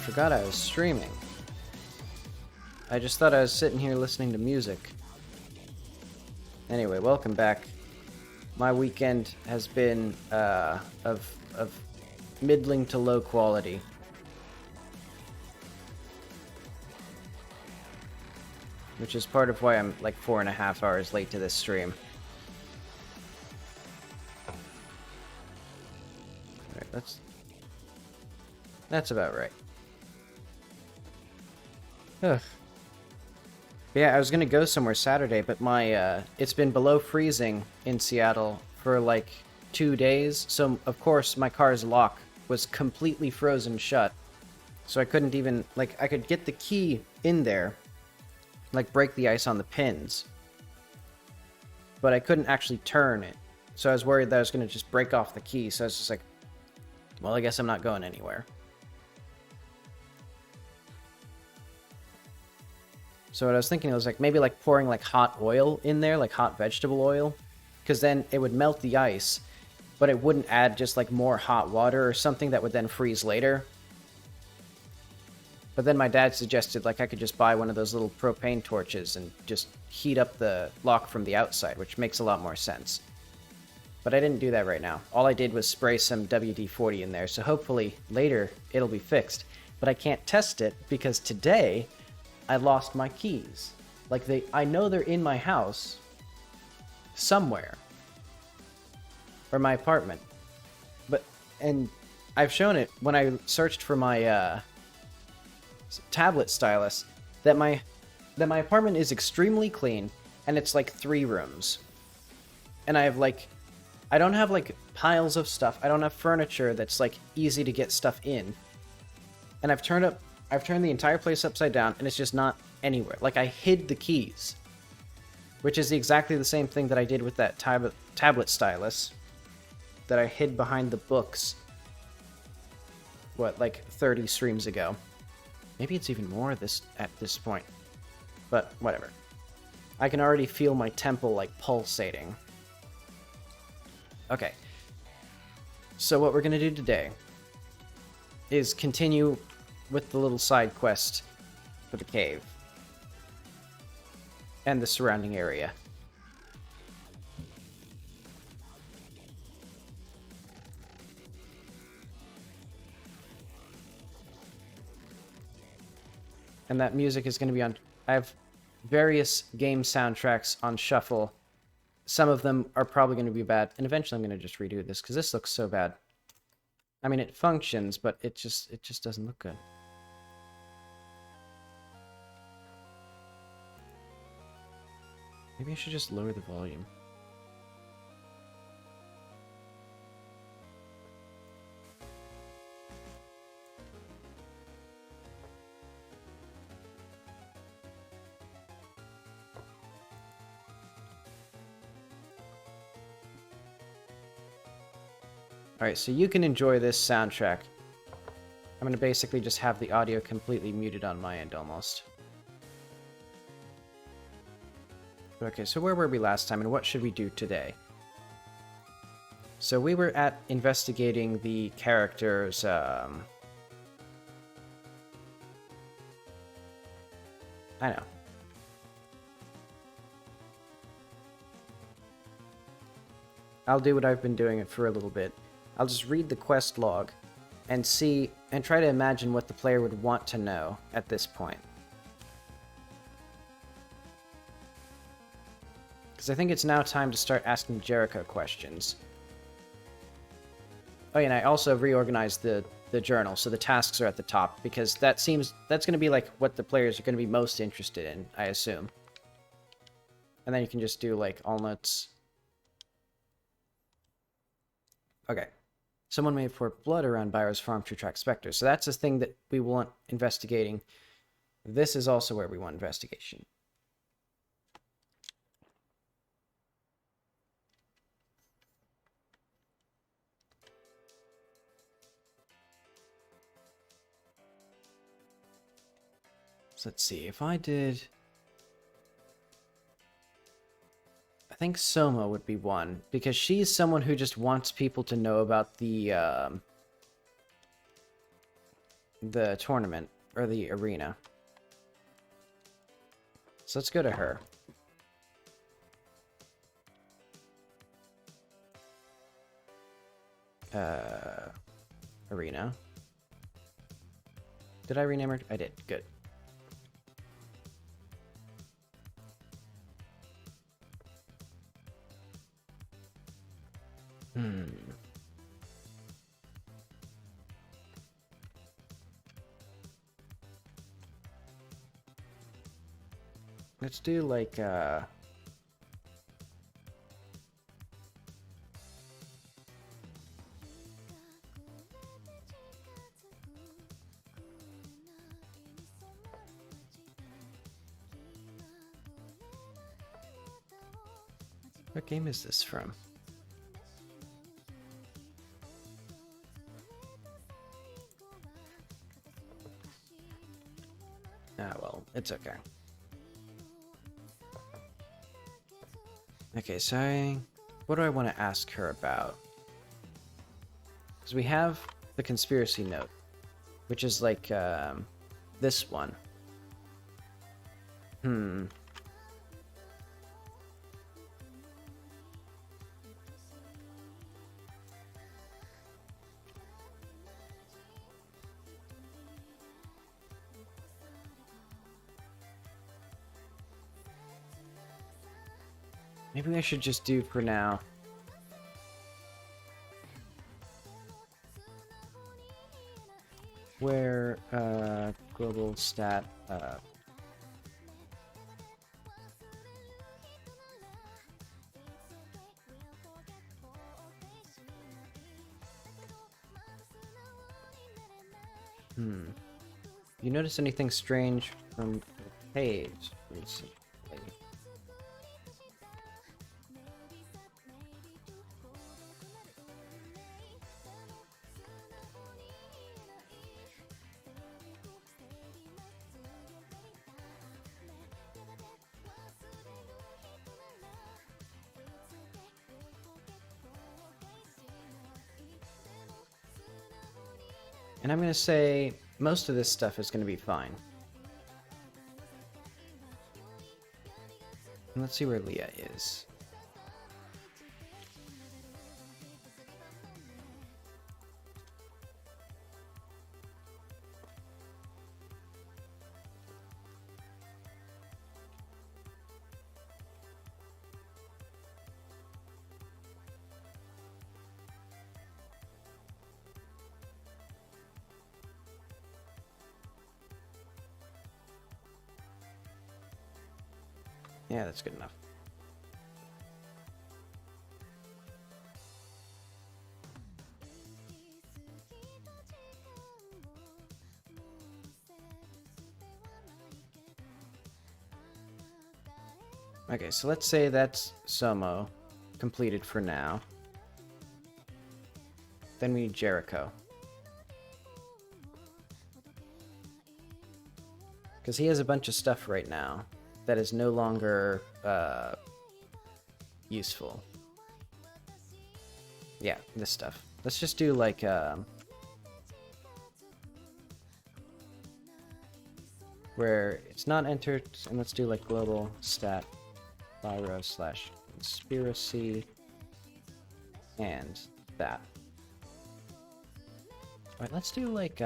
Forgot I was streaming. I just thought I was sitting here listening to music. Anyway, welcome back. My weekend has been of middling to low quality. Which is part of why I'm like 4.5 hours late to this stream. Alright, that's about right. Ugh. Yeah, I was gonna go somewhere Saturday, but my it's been below freezing in Seattle for like 2 days, so of course my car's lock was completely frozen shut. So I couldn't even, like, I could get the key in there, like break the ice on the pins, but I couldn't actually turn it. So I was worried that I was gonna just break off the key, so I was just like, well, I guess I'm not going anywhere. So what I was thinking was like maybe like pouring like hot oil in there, like hot vegetable oil, because then it would melt the ice, but it wouldn't add just like more hot water or something that would then freeze later. But then my dad suggested like I could just buy one of those little propane torches and just heat up the lock from the outside, which makes a lot more sense. But I didn't do that right now. All I did was spray some WD-40 in there, so hopefully later it'll be fixed. But I can't test it because today I lost my keys. Like I know they're in my house somewhere. Or my apartment. And I've shown it when I searched for my tablet stylus that my apartment is extremely clean and it's like 3 rooms. And I don't have like piles of stuff. I don't have furniture that's like easy to get stuff in. And I've turned the entire place upside down, and it's just not anywhere. Like, I hid the keys. Which is exactly the same thing that I did with that tablet stylus. That I hid behind the books. What, like 30 streams ago. Maybe it's even more at this point. But, whatever. I can already feel my temple, like, pulsating. Okay. So what we're gonna do today is continue with the little side quest for the cave and the surrounding area. And that music is going to be on... I have various game soundtracks on shuffle. Some of them are probably going to be bad, and eventually I'm going to just redo this because this looks so bad. I mean, it functions, but it just doesn't look good. Maybe I should just lower the volume. Alright, so you can enjoy this soundtrack. I'm gonna basically just have the audio completely muted on my end almost. Okay, so where were we last time and what should we do today? So we were at investigating the characters, I know. I'll do what I've been doing it for a little bit. I'll just read the quest log and see, and try to imagine what the player would want to know at this point. Because I think it's now time to start asking Jericho questions. Oh yeah, and I also reorganized the journal, so the tasks are at the top, because that's going to be like what the players are going to be most interested in, I assume. And then you can just do like all notes. Okay. Someone may have poured blood around Byro's farm to attract specters. So that's a thing that we want investigating. This is also where we want investigation. So let's see, if I did... I think Soma would be one, because she's someone who just wants people to know about the tournament, or the arena. So let's go to her. Arena. Did I rename her? I did. Good. Let's do like what game is this from? Ah, well, it's okay. Okay, so what do I want to ask her about? Because we have the conspiracy note, which is like this one. Maybe I should just do for now. Where, global stat, You notice anything strange from the page recently? And I'm going to say most of this stuff is going to be fine. And let's see where Leah is. Yeah, that's good enough. Okay, so let's say that's Somo completed for now. Then we need Jericho. Because he has a bunch of stuff right now that is no longer useful. Yeah, this stuff. Let's just do like where it's not entered, and let's do like global stat / conspiracy and that. Alright, let's do like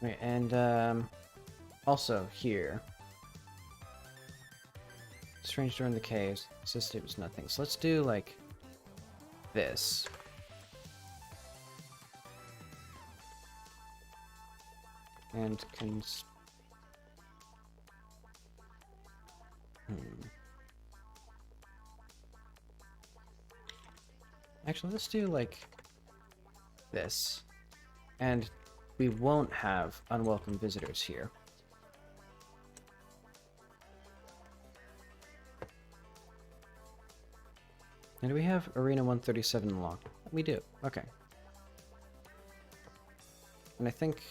right, and also here. Strange door in the caves. Assisted was nothing. So let's do like this. And Actually, let's do like this. And we won't have unwelcome visitors here. And do we have Arena 137 unlocked? We do. Okay. And I think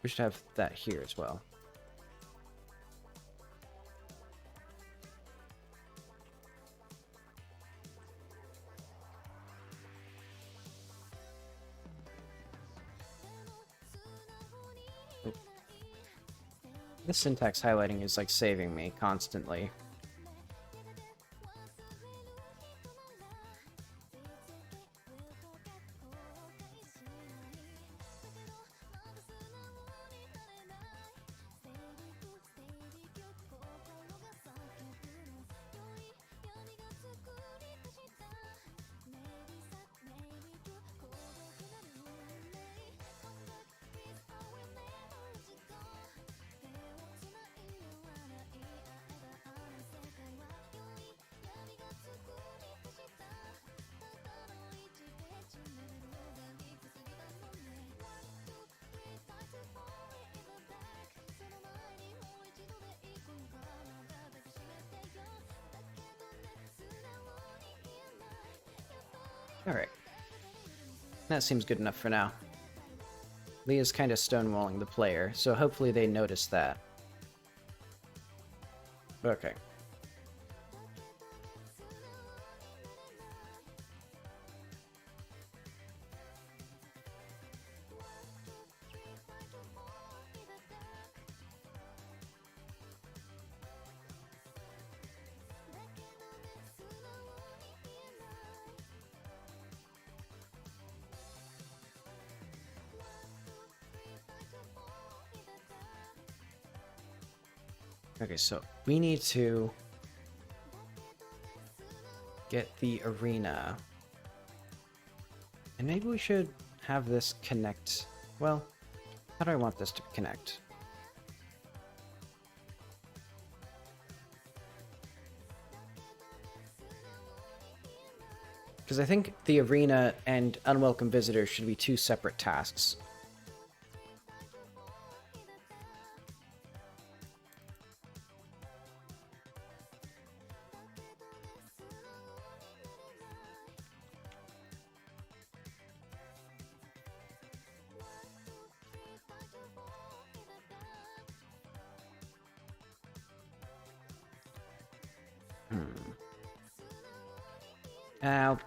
we should have that here as well. This syntax highlighting is like saving me constantly. Alright. That seems good enough for now. Leah's kind of stonewalling the player, so hopefully they notice that. Okay. Okay, so we need to get the arena. And maybe we should have this connect. Well, how do I want this to connect? Because I think the arena and unwelcome visitors should be two separate tasks.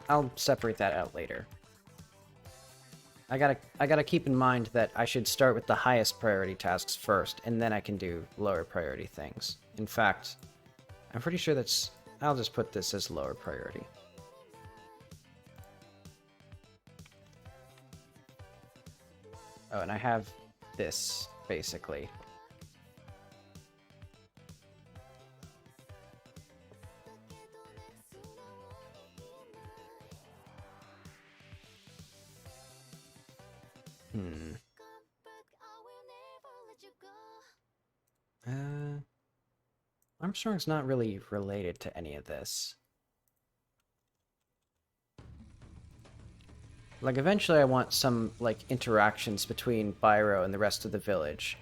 I'll separate that out later. I gotta keep in mind that I should start with the highest priority tasks first, and then I can do lower priority things. In fact, I'm pretty sure that's... I'll just put this as lower priority. Oh, and I have this, basically. Armstrong's not really related to any of this. Like, eventually I want some, like, interactions between Byro and the rest of the village.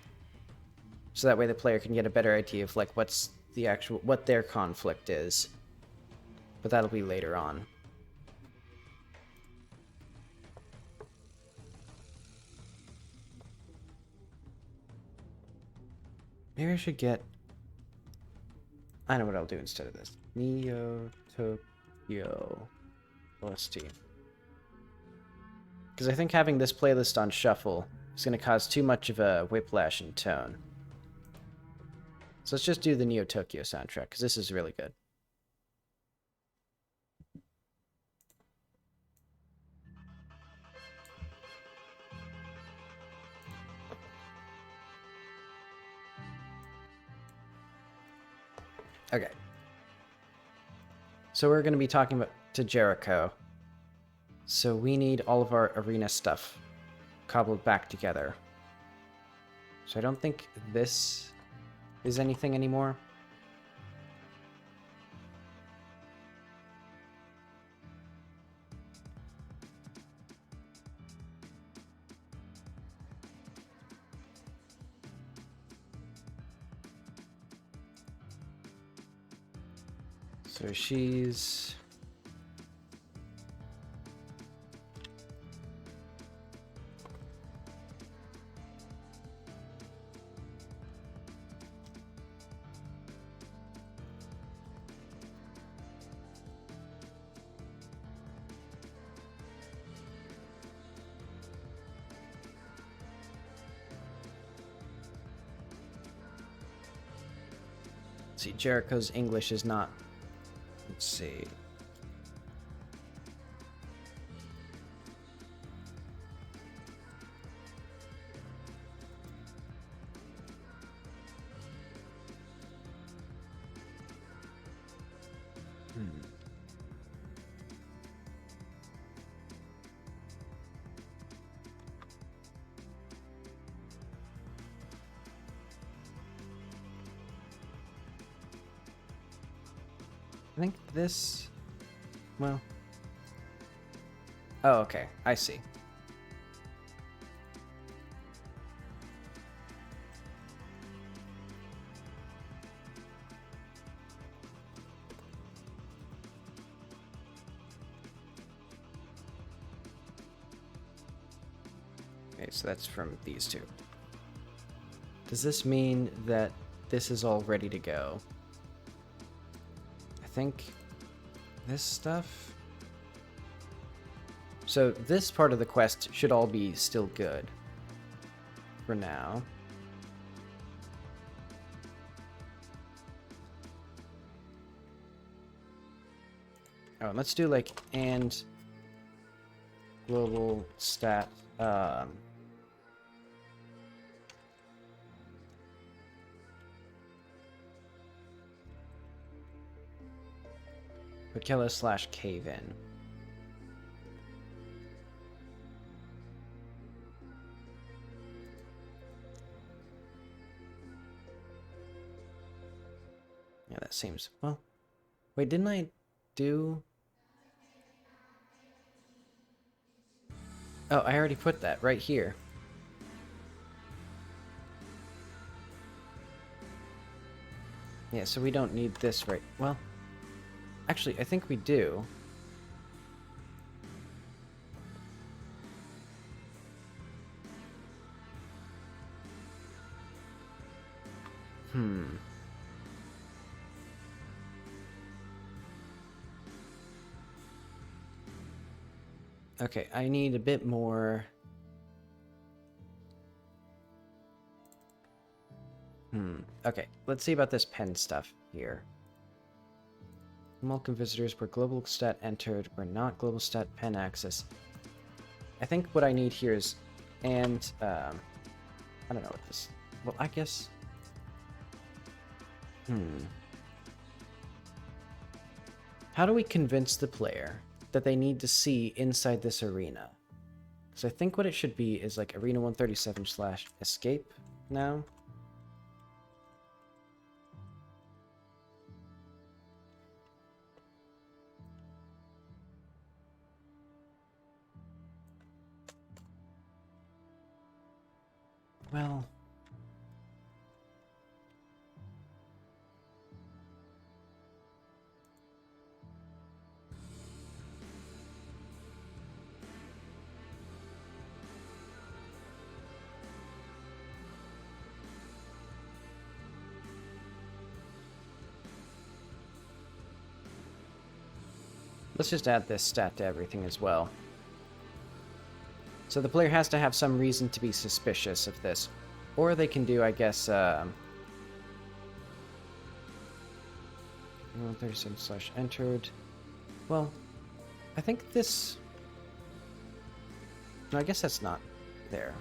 So that way the player can get a better idea of, like, what's the actual... what their conflict is. But that'll be later on. Maybe I should get... I know what I'll do instead of this. Neo Tokyo OST. Because I think having this playlist on shuffle is going to cause too much of a whiplash in tone. So let's just do the Neo Tokyo soundtrack, because this is really good. Okay. So we're going to be talking about to Jericho. So we need all of our arena stuff cobbled back together. So I don't think this is anything anymore. So she's... See, Jericho's English is not... Let's see. I think this... Well... Oh, okay. I see. Okay, so that's from these two. Does this mean that this is all ready to go? I think this stuff... So this part of the quest should all be still good for now. Oh, and let's do like and global stat Vakilla / cave in. Yeah, that seems... Well, wait, didn't I do... Oh, I already put that right here. Yeah, so we don't need this right... Well, actually, I think we do. Okay, I need a bit more Okay, let's see about this pen stuff here. Welcome visitors where global stat entered, where not global stat pen access. I think what I need here is, and, I don't know what this, well, I guess, How do we convince the player that they need to see inside this arena? So I think what it should be is like arena 137/escape now. Well, let's just add this stat to everything as well. So the player has to have some reason to be suspicious of this. Or they can do, I guess, 137/entered. Well, I think this... No, I guess that's not there.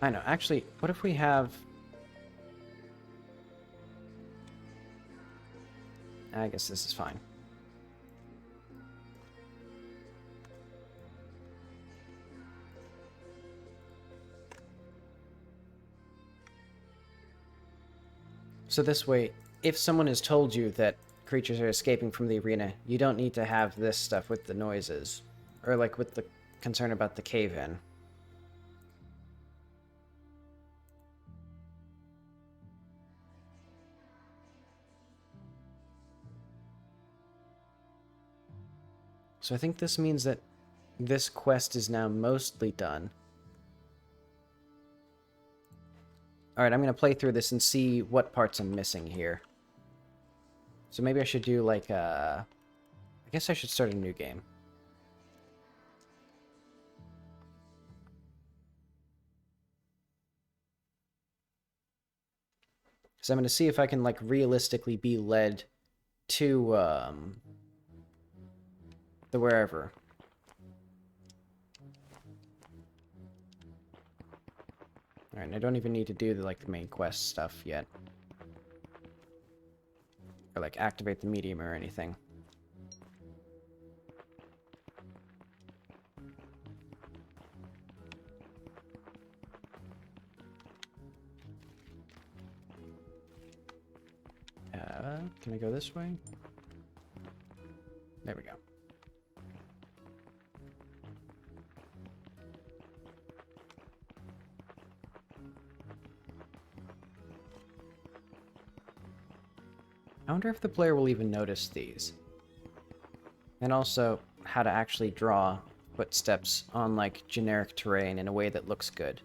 I know. Actually, what if we have... I guess this is fine. So this way, if someone has told you that creatures are escaping from the arena, you don't need to have this stuff with the noises. Or like with the concern about the cave-in. So I think this means that this quest is now mostly done. Alright, I'm going to play through this and see what parts I'm missing here. So maybe I should do like I guess I should start a new game. So I'm going to see if I can like realistically be led to the wherever. Alright, I don't even need to do the main quest stuff yet. Or like activate the medium or anything. Can I go this way? There we go. I wonder if the player will even notice these. And also, how to actually draw footsteps on, like, generic terrain in a way that looks good.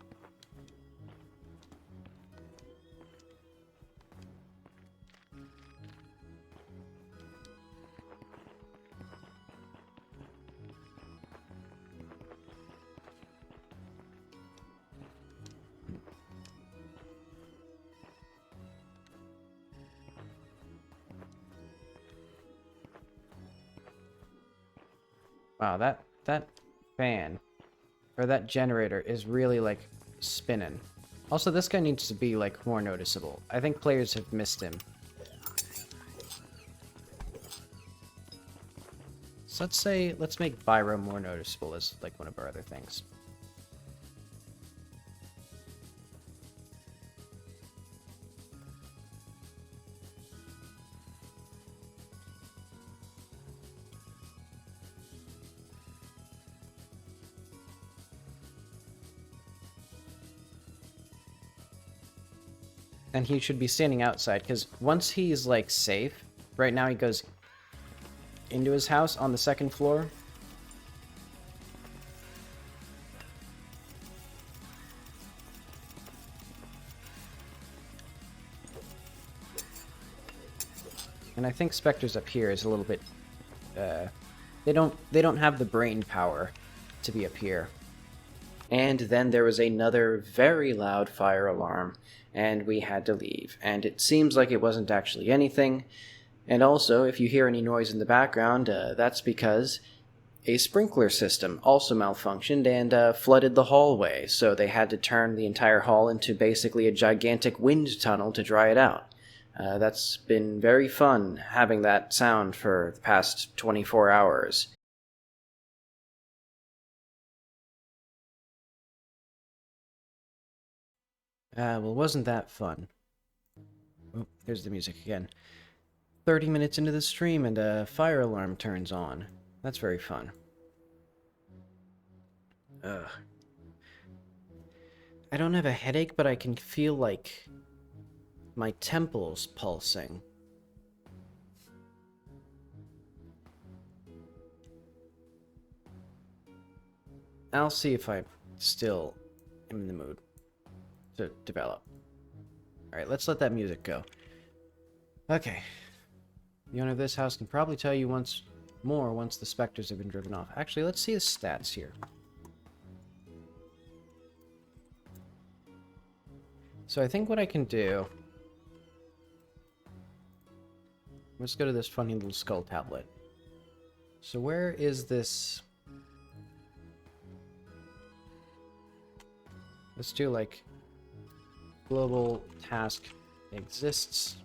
Wow, that fan, or that generator is really, like, spinning. Also, this guy needs to be, like, more noticeable. I think players have missed him. So let's make Byro more noticeable as, like, one of our other things. And he should be standing outside, because once he's, like, safe, right now he goes into his house on the second floor. And I think Spectres up here is a little bit... they don't have the brain power to be up here. And then there was another very loud fire alarm, and we had to leave. And it seems like it wasn't actually anything. And also, if you hear any noise in the background, that's because a sprinkler system also malfunctioned and flooded the hallway, so they had to turn the entire hall into basically a gigantic wind tunnel to dry it out. That's been very fun, having that sound for the past 24 hours. Well, wasn't that fun? Oh, there's the music again. 30 minutes into the stream and a fire alarm turns on. That's very fun. Ugh. I don't have a headache, but I can feel, like, my temples pulsing. I'll see if I still am in the mood to develop. Alright, let's let that music go. Okay. The owner of this house can probably tell you once the specters have been driven off. Actually, let's see the stats here. So I think what I can do... Let's go to this funny little skull tablet. So where is this... Let's do, like, global task exists.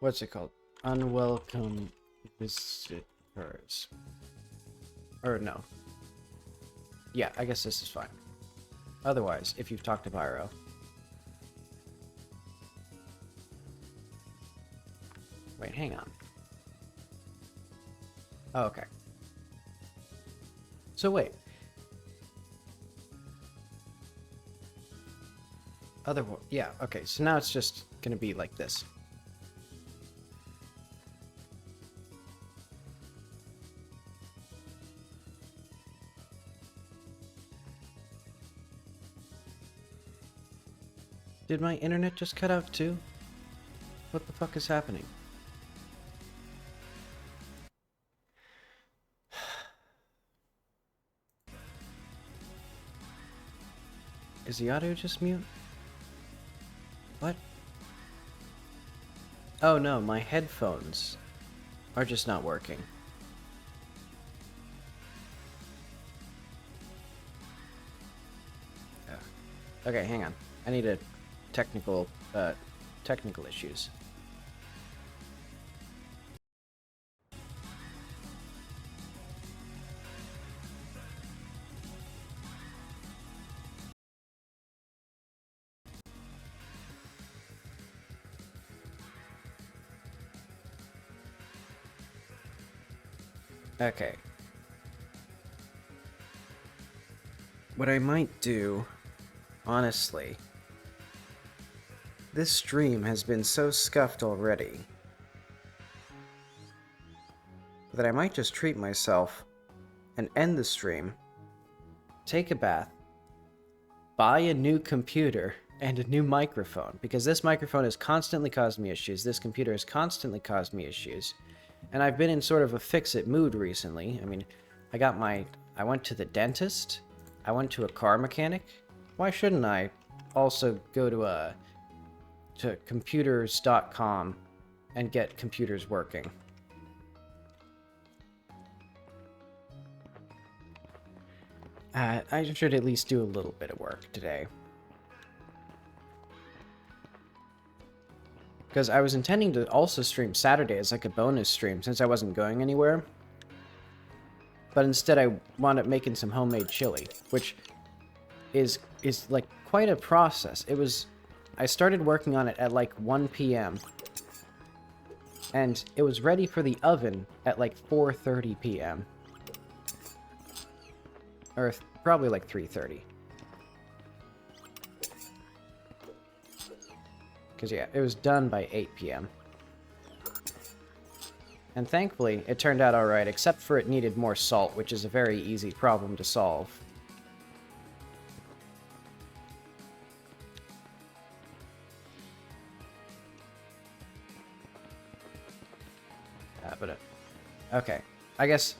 What's it called? Unwelcome visitors. Or no. Yeah, I guess this is fine. Otherwise, if you've talked to Pyro. Wait, hang on. Oh, okay. So wait. Yeah, okay, so now it's just gonna be like this. Did my internet just cut out too? What the fuck is happening? Is the audio just mute? What? Oh no, my headphones are just not working. Ugh. Okay, hang on. I need a technical issues. Okay. What I might do, honestly, this stream has been so scuffed already that I might just treat myself and end the stream, take a bath, buy a new computer and a new microphone, because this microphone has constantly caused me issues, this computer has constantly caused me issues, and I've been in sort of a fix-it mood recently. I mean, I went to the dentist, I went to a car mechanic. Why shouldn't I also go to computers.com and get computers working? I should at least do a little bit of work today. Because I was intending to also stream Saturday as like a bonus stream since I wasn't going anywhere. But instead I wound up making some homemade chili, which is like quite a process. I started working on it at like 1 p.m. and it was ready for the oven at like 4:30 p.m. Or probably like 3:30. Because yeah, it was done by 8 p.m. And thankfully, it turned out alright, except for it needed more salt, which is a very easy problem to solve. Okay. I guess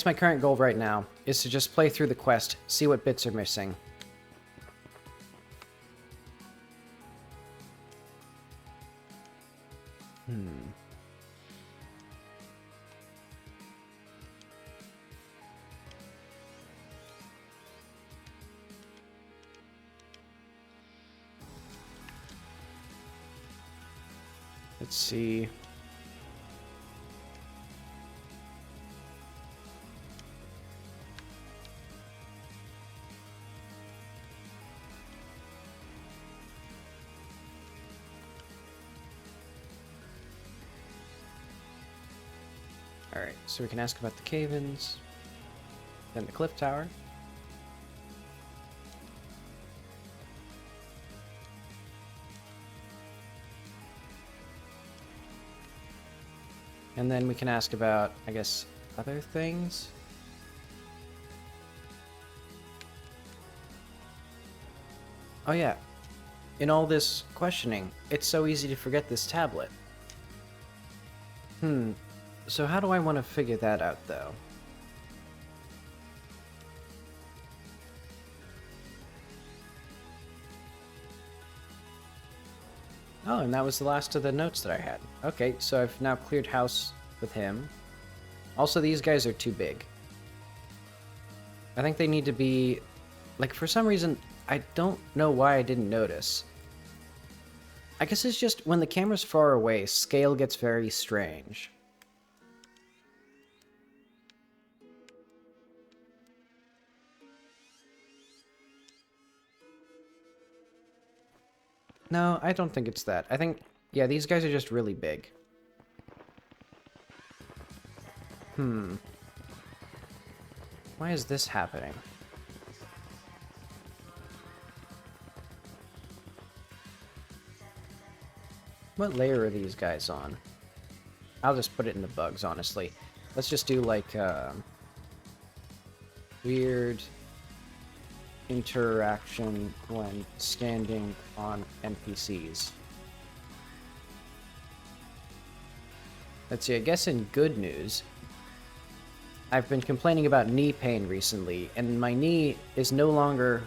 my current goal right now is to just play through the quest, see what bits are missing. Let's see. Alright, so we can ask about the cave-ins, then the cliff tower. And then we can ask about, I guess, other things. Oh yeah, in all this questioning, it's so easy to forget this tablet. So how do I want to figure that out, though? Oh, and that was the last of the notes that I had. Okay, so I've now cleared house with him. Also, these guys are too big. I think they need to be... Like, for some reason, I don't know why I didn't notice. I guess it's just when the camera's far away, scale gets very strange. No, I don't think it's that. I think, yeah, these guys are just really big. Why is this happening? What layer are these guys on? I'll just put it in the bugs, honestly. Let's just do, like, weird interaction when standing on NPCs. Let's see, I guess in good news, I've been complaining about knee pain recently, and my knee is no longer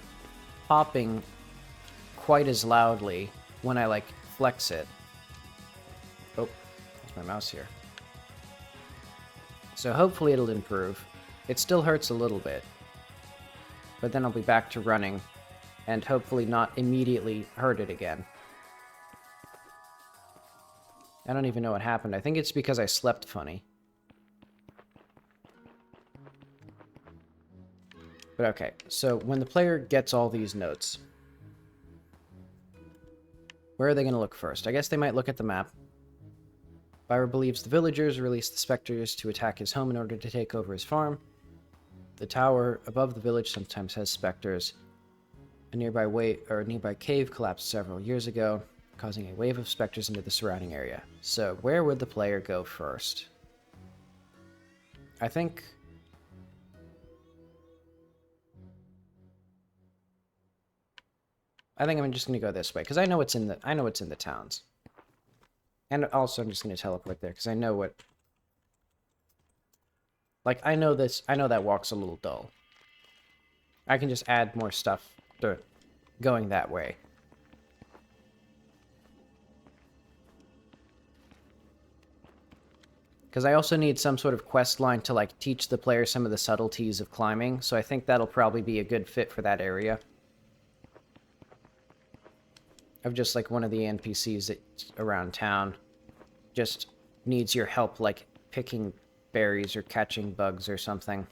popping quite as loudly when I, like, flex it. Oh, there's my mouse here. So hopefully it'll improve. It still hurts a little bit, but then I'll be back to running, and hopefully not immediately hurt it again. I don't even know what happened. I think it's because I slept funny. But okay, so when the player gets all these notes, where are they going to look first? I guess they might look at the map. Byra believes the villagers released the specters to attack his home in order to take over his farm. The tower above the village sometimes has specters. A nearby cave collapsed several years ago, causing a wave of specters into the surrounding area. So, where would the player go first? I think I'm just going to go this way because I know it's in the towns. And also I'm just going to teleport there because I know what... Like, I know that walk's a little dull. I can just add more stuff to going that way. Because I also need some sort of quest line to, like, teach the player some of the subtleties of climbing, so I think that'll probably be a good fit for that area. Of just, like, one of the NPCs that's around town just needs your help, like, picking berries or catching bugs or something.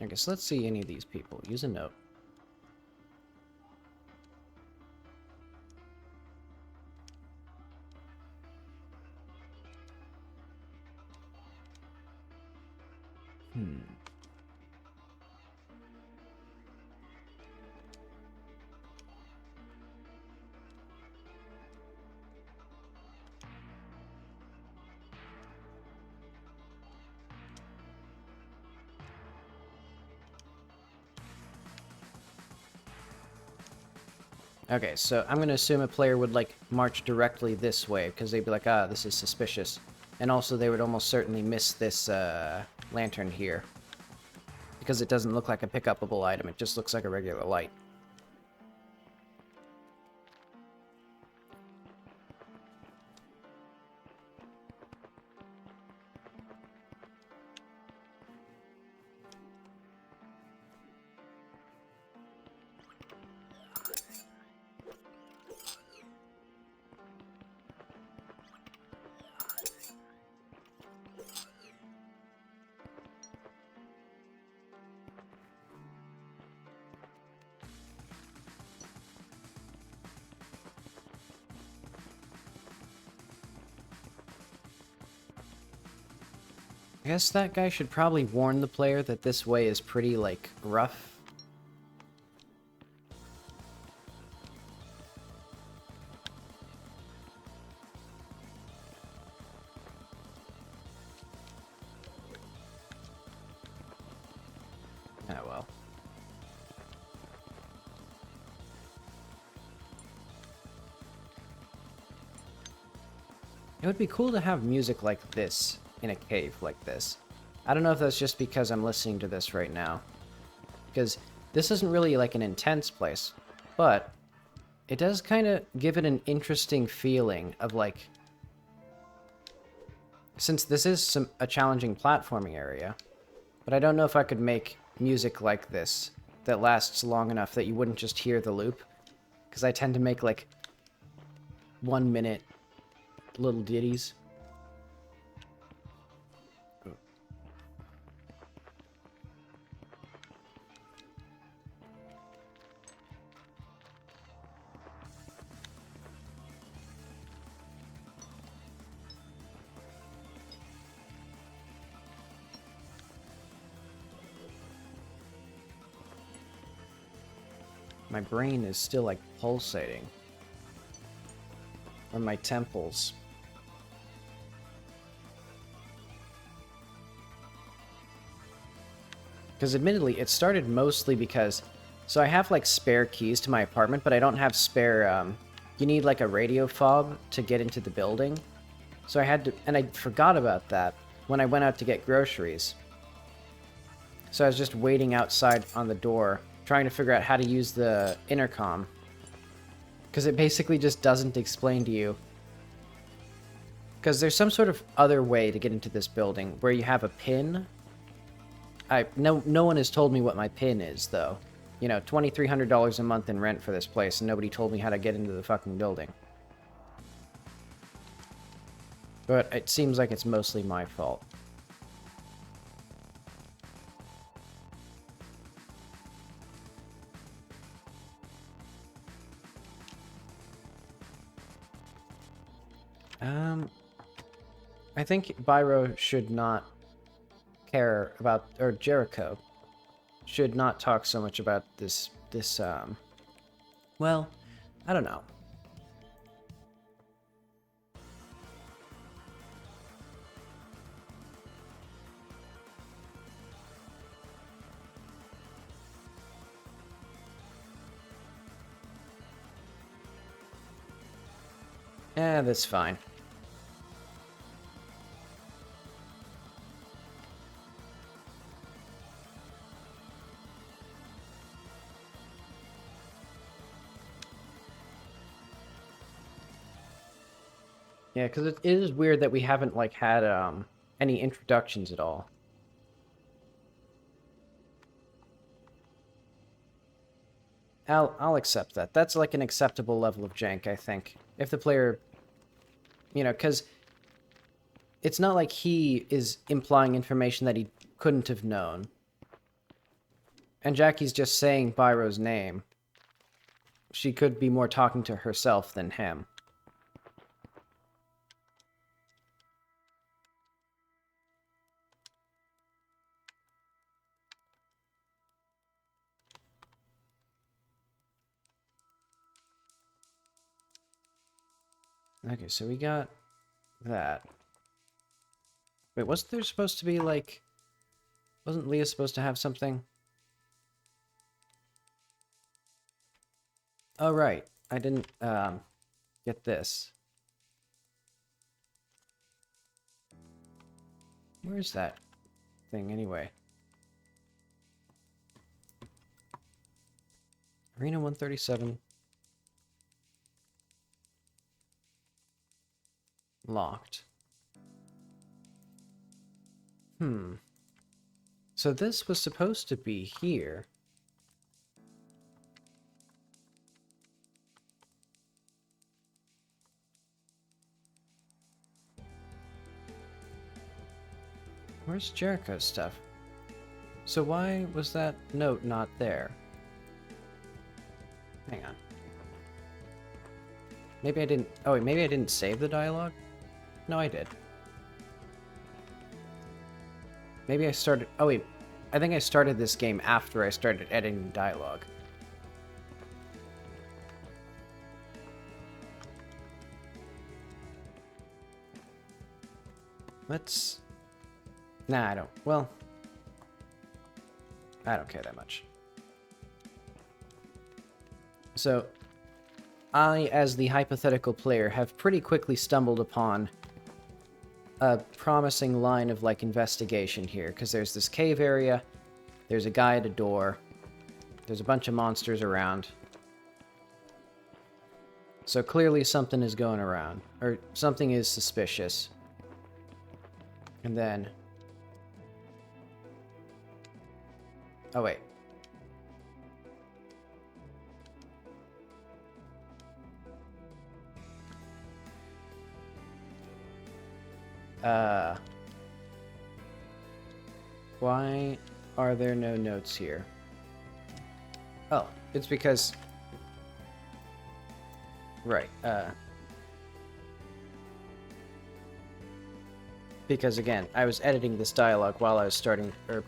I guess let's see any of these people. Use a note. Okay, so I'm gonna assume a player would, like, march directly this way, because they'd be like, ah, this is suspicious. And also they would almost certainly miss this, lantern here. Because it doesn't look like a pick-upable item, it just looks like a regular light. I guess that guy should probably warn the player that this way is pretty, like, rough. Oh well. It would be cool to have music like this in a cave like this. I don't know if that's just because I'm listening to this right now. Because this isn't really like an intense place, but it does kind of give it an interesting feeling of like... Since this is a challenging platforming area, but I don't know if I could make music like this that lasts long enough that you wouldn't just hear the loop. Because I tend to make like 1 minute little ditties. My brain is still like pulsating. Or my temples. Because admittedly, it started mostly because... So I have like spare keys to my apartment, but I don't have spare... you need like a radio fob to get into the building. So I had to... And I forgot about that when I went out to get groceries. So I was just waiting outside on the door, trying to figure out how to use the intercom. Because it basically just doesn't explain to you. Because there's some sort of other way to get into this building where you have a pin. No one has told me what my pin is, though. You know, $2,300 a month in rent for this place, and nobody told me how to get into the fucking building. But it seems like it's mostly my fault. I think Byro should not care about, or Jericho should not talk so much about this, well, I don't know. Yeah, that's fine. Yeah, because it is weird that we haven't, like, had, any introductions at all. I'll accept that. That's, like, an acceptable level of jank, I think. If the player... You know, because... It's not like he is implying information that he couldn't have known. And Jackie's just saying Byro's name. She could be more talking to herself than him. Okay, so we got that. Wait, wasn't there supposed to be, like... Wasn't Leah supposed to have something? Oh, right. I didn't get this. Where's that thing anyway? Arena 137. Locked. So this was supposed to be here. Where's Jericho's stuff? So why was that note not there? Hang on. Maybe I didn't... Oh, wait, maybe I didn't save the dialogue? No, I did. Maybe I started... Oh, wait. I think I started this game after I started editing dialogue. Let's... Nah, I don't... Well... I don't care that much. So, I, as the hypothetical player, have pretty quickly stumbled upon a promising line of, like, investigation here, because there's this cave area, there's a guy at a door, there's a bunch of monsters around. So clearly something is going around, or something is suspicious. And then... Oh, wait. Why are there no notes here? Oh, it's because... Right, because, again, I was editing this dialogue while I was starting, or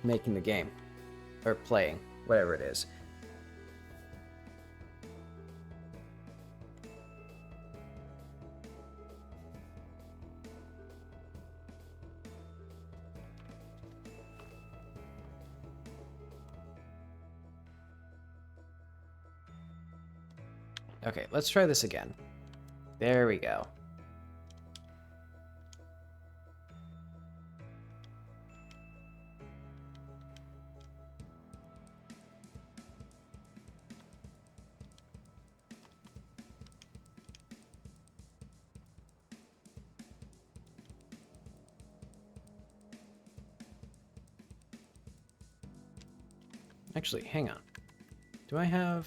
making the game. Or playing, whatever it is. Okay, let's try this again. There we go. Actually, hang on. Do I have...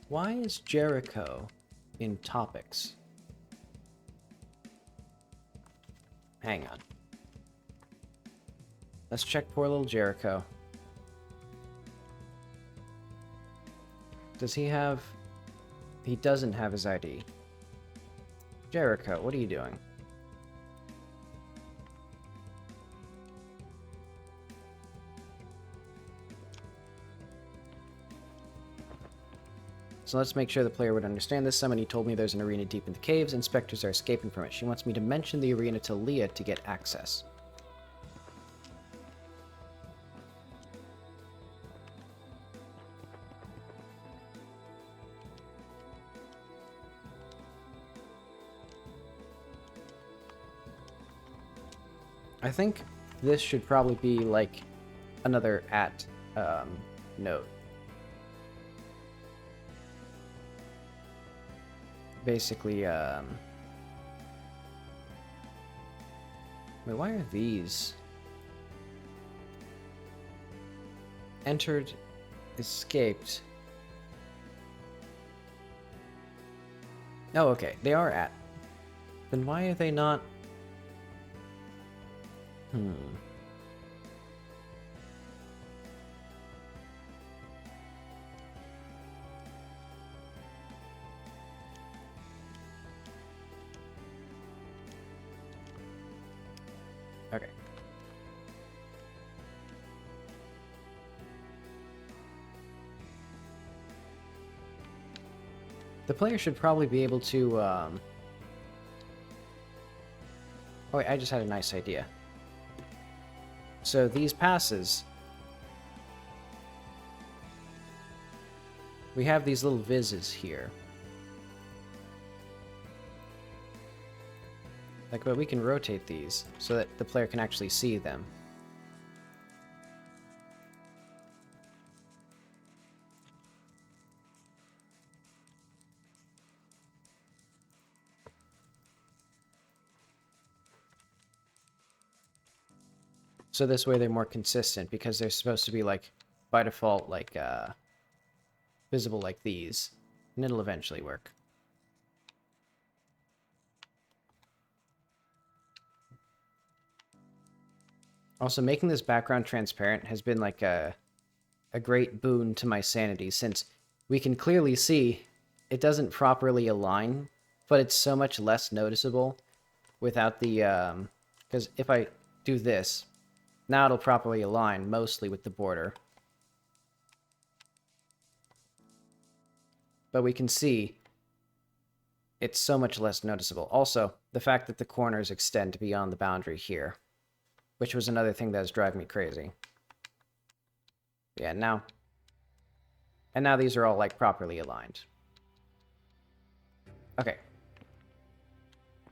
Why is Jericho in topics? Hang on. Let's check poor little Jericho. Does he have... He doesn't have his ID. Jericho, what are you doing? So let's make sure the player would understand this. Somebody told me there's an arena deep in the caves. Inspectors are escaping from it. She wants me to mention the arena to Leah to get access. I think this should probably be like another at note. Basically, wait, why are these? Entered, escaped. Oh, okay, they are at. Then why are they not? Okay. The player should probably be able to, Oh wait, I just had a nice idea. So these passes we have these little vises here. Like, but we can rotate these so that the player can actually see them. So this way they're more consistent, because they're supposed to be, like, by default, like, visible like these. And it'll eventually work. Also, making this background transparent has been, like, a great boon to my sanity, since we can clearly see it doesn't properly align, but it's so much less noticeable without the, because if I do this, now it'll properly align mostly with the border. But we can see it's so much less noticeable. Also, the fact that the corners extend beyond the boundary here, which was another thing that was driving me crazy. Yeah, now... And now these are all, like, properly aligned. Okay.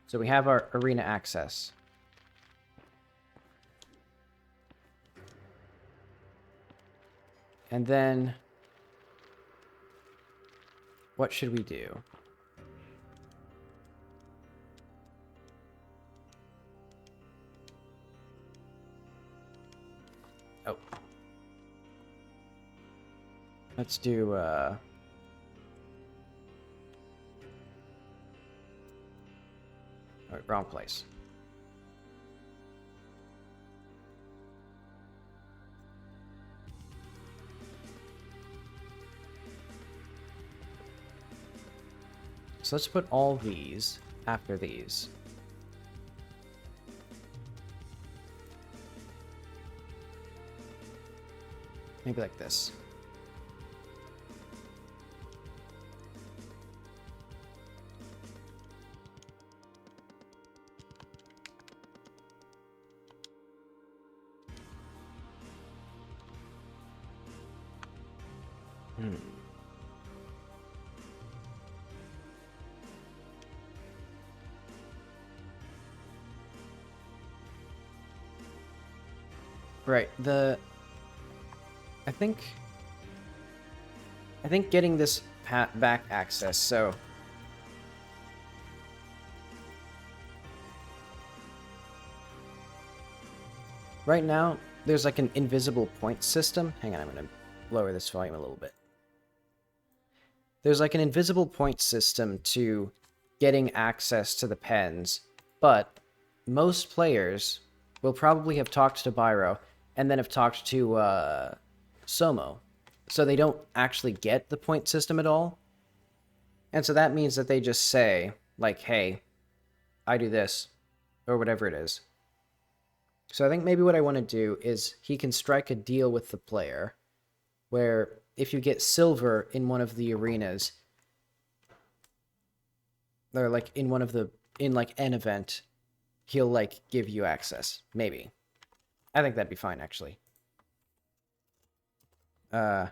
So we have our arena access. And then... what should we do? Oh. Let's do, oh, wrong place. So let's put all these after these. Maybe like this. Right, I think getting this back access, so... Right now, there's like an invisible point system. Hang on, I'm going to lower this volume a little bit. There's like an invisible point system to getting access to the pens, but most players will probably have talked to Byro and then have talked to Somo, so they don't actually get the point system at all. And so that means that they just say, like, hey, I do this, or whatever it is. So I think maybe what I want to do is he can strike a deal with the player, where if you get silver in one of the arenas, or like in one of the, in like an event, he'll like give you access. Maybe. I think that'd be fine, actually. Because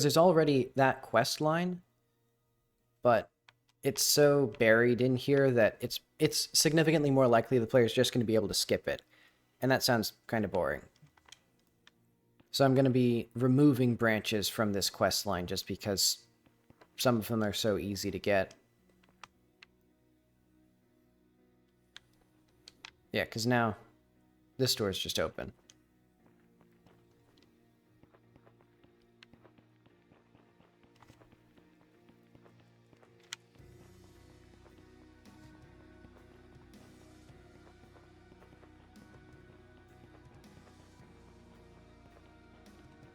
there's already that quest line, but it's so buried in here that it's significantly more likely the player's just going to be able to skip it. And that sounds kind of boring. So I'm going to be removing branches from this quest line just because some of them are so easy to get. Yeah, because now this door is just open.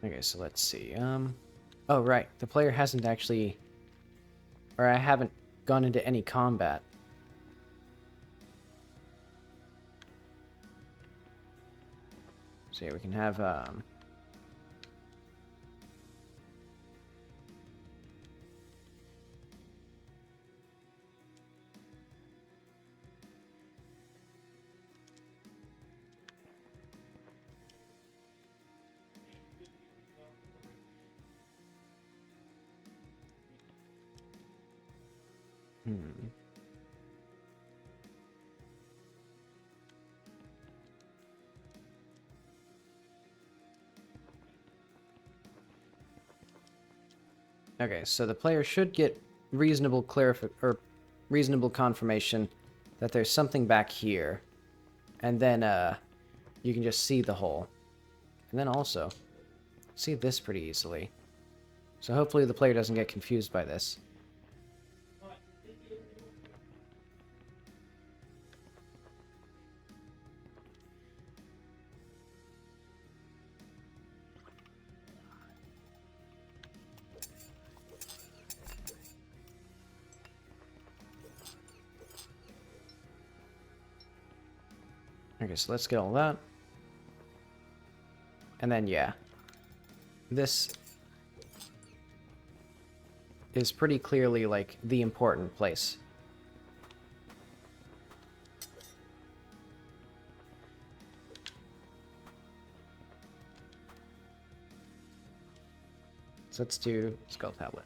Okay, so let's see. Oh, right. The player hasn't actually... Or I haven't gone into any combat. So yeah, we can have, Hmm. Okay, so the player should get reasonable reasonable confirmation that there's something back here, and then you can just see the hole, and then also see this pretty easily. So hopefully the player doesn't get confused by this. Okay, so let's get all that. And then, yeah. This is pretty clearly, like, the important place. So let's do Skull Tablet.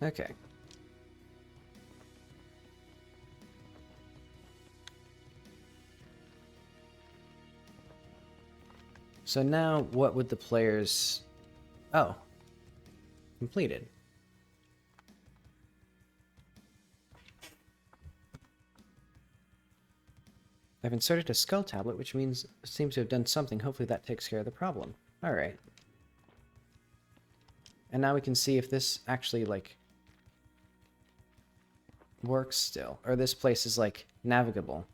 Okay. So now, what would the players... Oh. Completed. I've inserted a skull tablet, which means it seems to have done something. Hopefully that takes care of the problem. Alright. And now we can see if this actually, like, works still. Or this place is, like, navigable.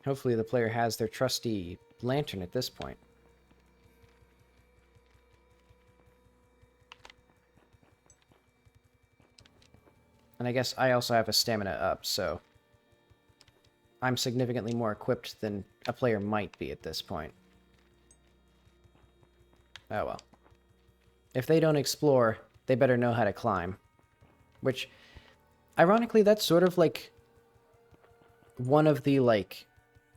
Hopefully the player has their trusty lantern at this point. And I guess I also have a stamina up, so I'm significantly more equipped than a player might be at this point. Oh well. If they don't explore, they better know how to climb. Which, ironically, that's sort of like one of the, like,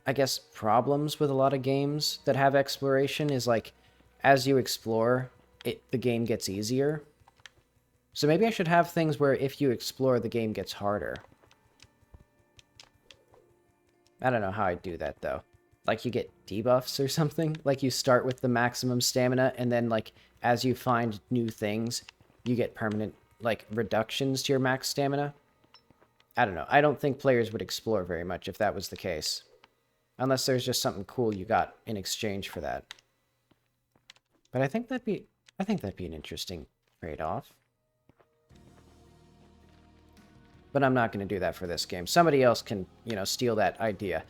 I guess, problems with a lot of games that have exploration is, like, as you explore, the game gets easier. So maybe I should have things where if you explore, the game gets harder. I don't know how I'd do that, though. Like, you get debuffs or something? Like, you start with the maximum stamina, and then, like, as you find new things, you get permanent, like, reductions to your max stamina? I don't know. I don't think players would explore very much if that was the case. Unless there's just something cool you got in exchange for that. But I think that'd be an interesting trade-off. But I'm not going to do that for this game. Somebody else can, you know, steal that idea.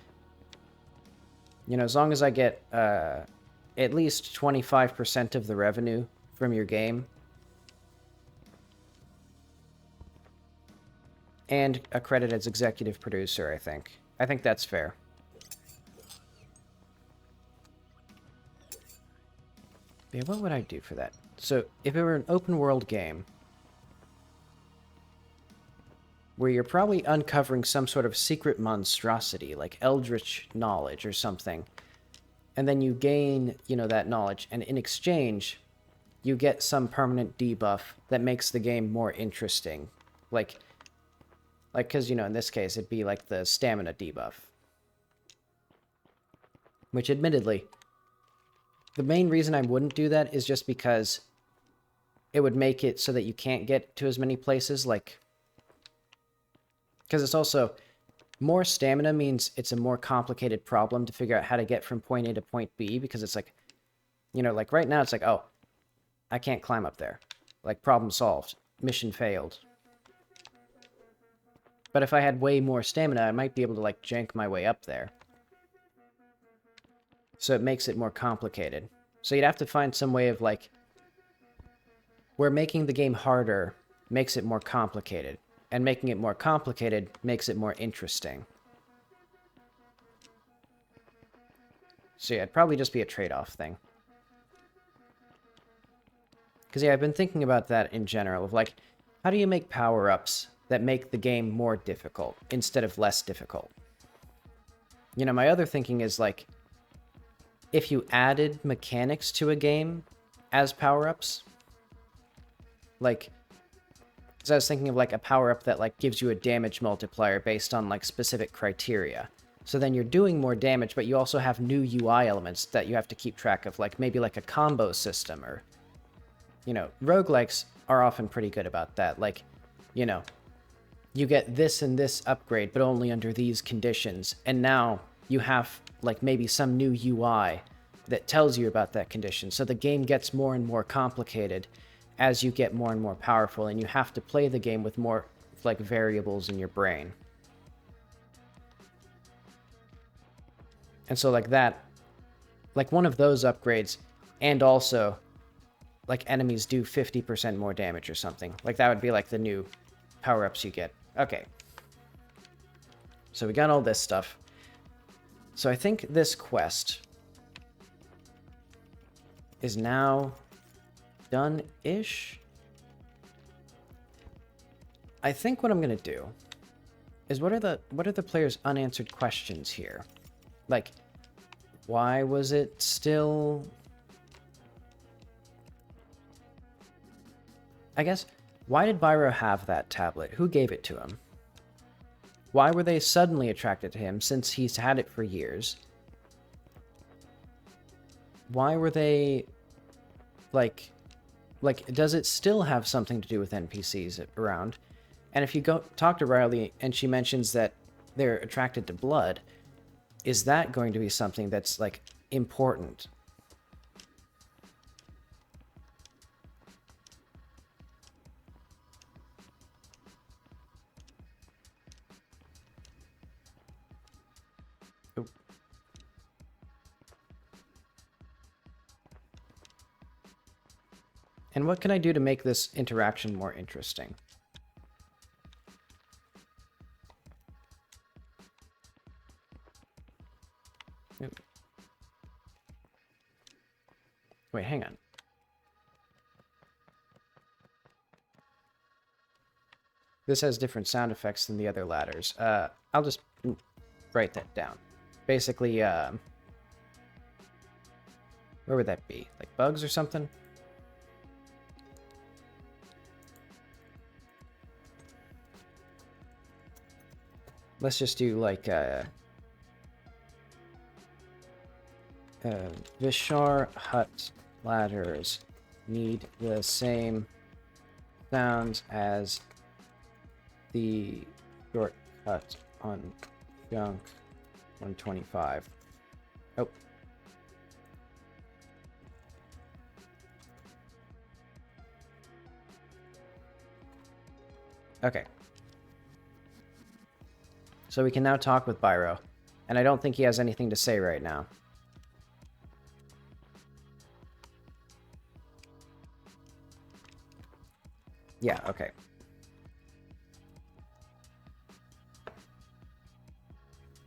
You know, as long as I get at least 25% of the revenue from your game. And a credit as executive producer, I think. I think that's fair. Yeah, what would I do for that? So, if it were an open world game, where you're probably uncovering some sort of secret monstrosity, like eldritch knowledge or something, and then you gain, you know, that knowledge, and in exchange, you get some permanent debuff that makes the game more interesting. Like, because, you know, in this case, it'd be like the stamina debuff. Which, admittedly, the main reason I wouldn't do that is just because it would make it so that you can't get to as many places, like... Because it's also... More stamina means it's a more complicated problem to figure out how to get from point A to point B, because it's like... You know, like, right now it's like, oh, I can't climb up there. Like, problem solved. Mission failed. But if I had way more stamina, I might be able to, like, jank my way up there. So it makes it more complicated. So you'd have to find some way of, like... Where making the game harder makes it more complicated. And making it more complicated makes it more interesting. So yeah, it'd probably just be a trade-off thing. Because, yeah, I've been thinking about that in general, of, like, how do you make power-ups that make the game more difficult instead of less difficult? You know, my other thinking is, like, if you added mechanics to a game as power-ups, like, because I was thinking of, like, a power-up that, like, gives you a damage multiplier based on, like, specific criteria. So then you're doing more damage, but you also have new UI elements that you have to keep track of, like, maybe like a combo system, or, you know, roguelikes are often pretty good about that. Like, you know, you get this and this upgrade, but only under these conditions, and now you have, like, maybe some new UI that tells you about that condition. So the game gets more and more complicated as you get more and more powerful, and you have to play the game with more, like, variables in your brain. And so, like, that, like, one of those upgrades, and also, like, enemies do 50% more damage or something. Like, that would be, like, the new power-ups you get. Okay. So we got all this stuff. So I think this quest is now done-ish. I think what I'm gonna do is, what are the players' unanswered questions here? Like, why was it still... I guess, why did Byro have that tablet? Who gave it to him? Why were they suddenly attracted to him, since he's had it for years? Why were they... Like, does it still have something to do with NPCs around? And if you go talk to Riley and she mentions that they're attracted to blood, is that going to be something that's, like, important? Oop. And what can I do to make this interaction more interesting? Oop. Wait, hang on. This has different sound effects than the other ladders. I'll just write that down. Basically, where would that be? Like bugs or something? Let's just do, like, Vishar Hut ladders need the same sounds as the shortcut on Junk 125. Oh. Okay. So we can now talk with Byro, and I don't think he has anything to say right now. Yeah, okay.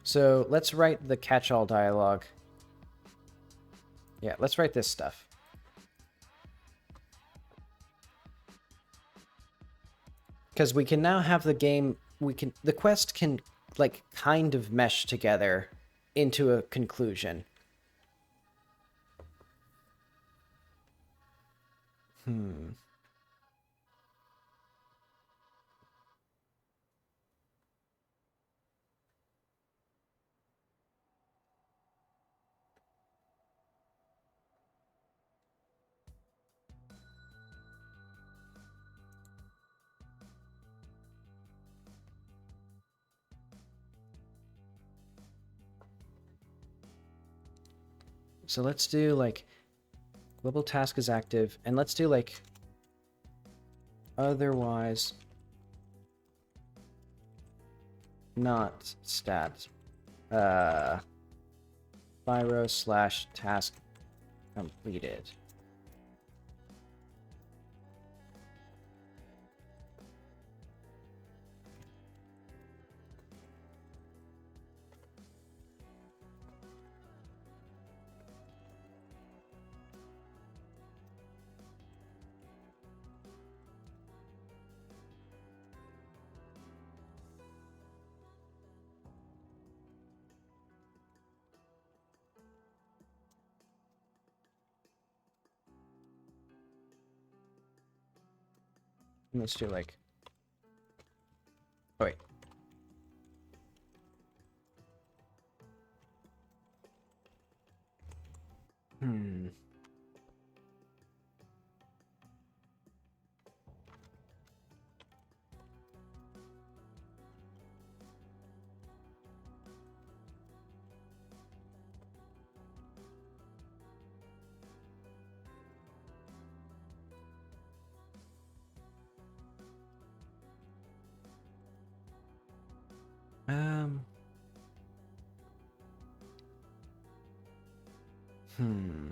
So let's write the catch-all dialogue. Yeah, let's write this stuff. Because we can now have the game, the quest can, like, kind of mesh together into a conclusion. So let's do, like, global task is active, and let's do, like, otherwise not stat. Byro / task completed. Let's do like... Oh, wait. Hmm. Um... Hmm.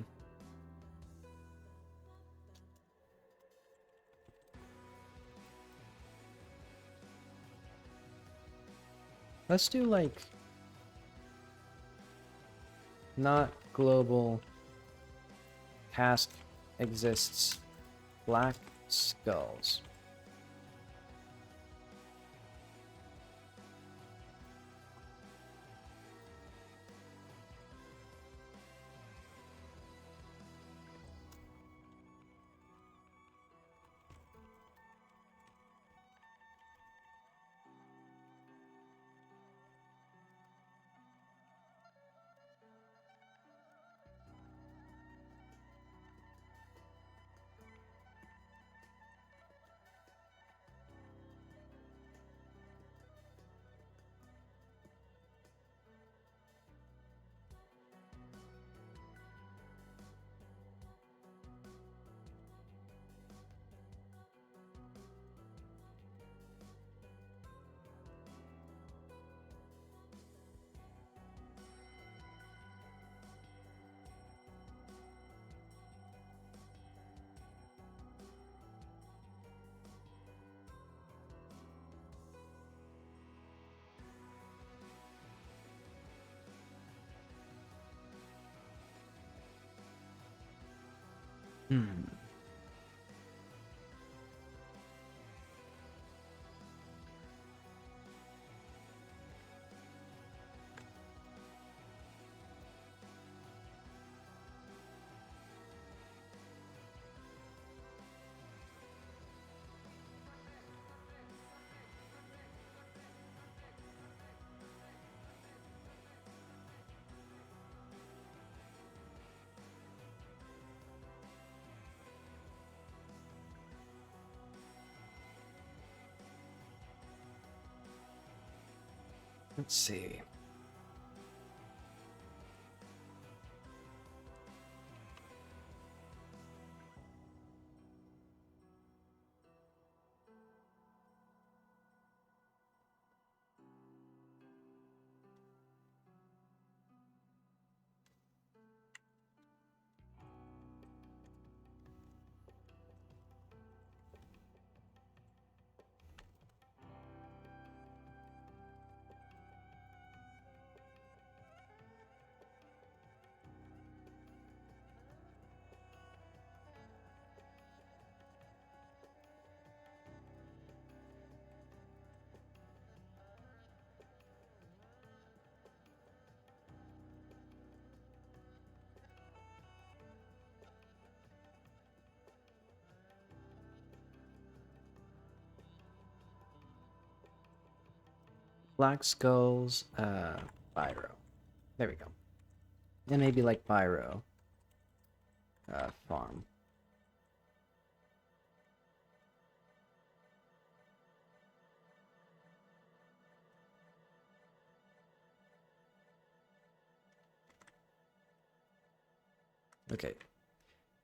Let's do like... Not global. Past exists black skulls. Hmm. Let's see. Black skulls, Biro. There we go. And maybe like Biro. Farm. Okay.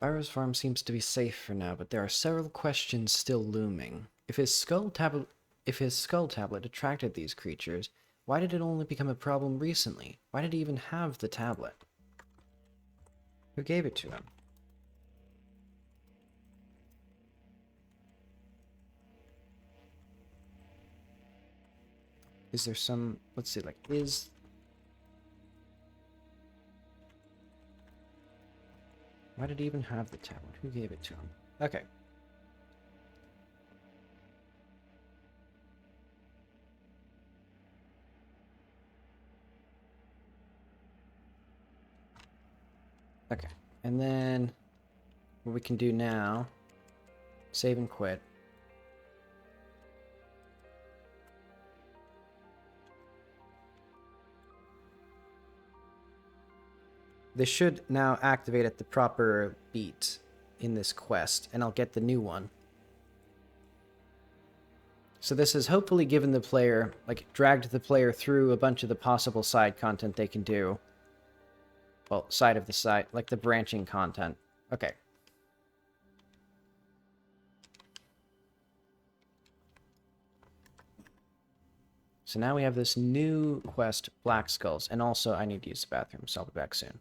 Byro's farm seems to be safe for now, but there are several questions still looming. If his skull tablet attracted these creatures, why did it only become a problem recently? Why did he even have the tablet? Who gave it to him? Is there some... Let's see, like, is... Why did he even have the tablet? Who gave it to him? Okay. Okay. And then... What we can do now... Save and quit. this should now activate at the proper beat in this quest, and I'll get the new one. So this has hopefully given the player, like, dragged the player through a bunch of the possible side content they can do. Well, side of the side, like the branching content. Okay. So now we have this new quest, Black Skulls, and also I need to use the bathroom, so I'll be back soon.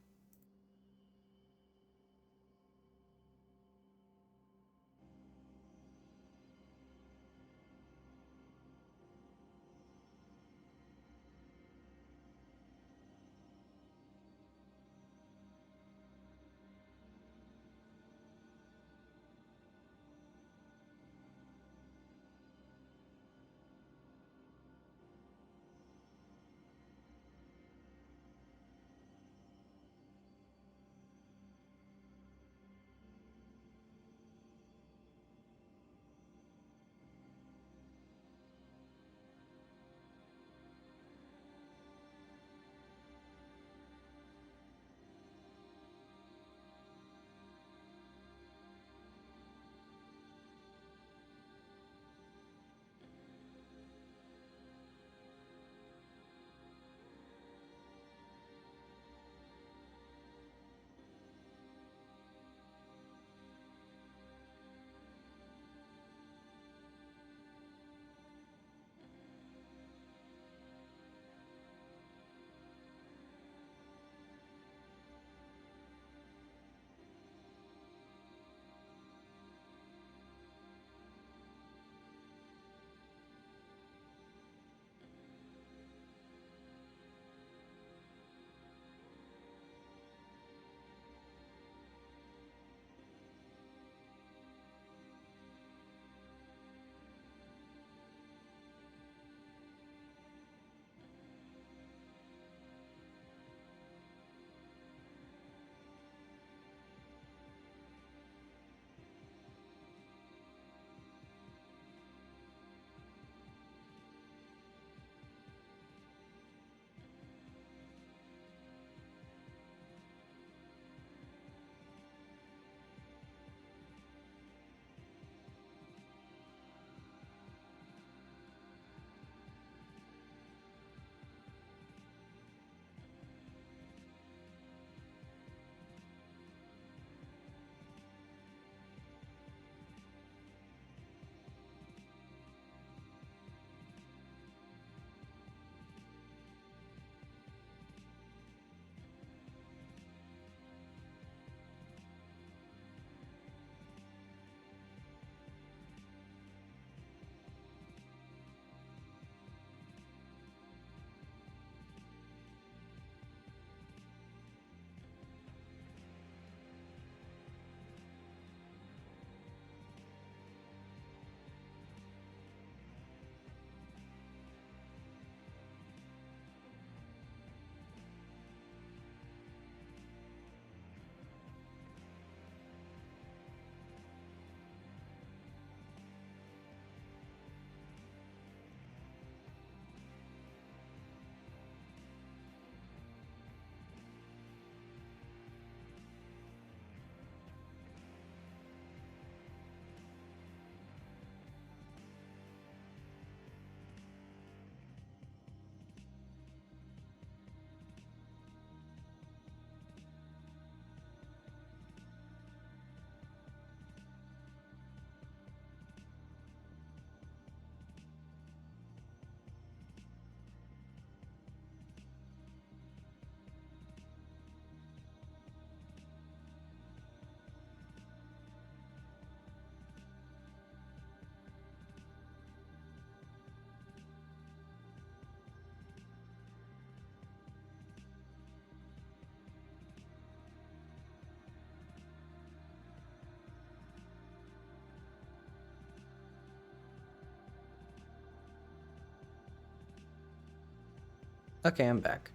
Okay, I'm back.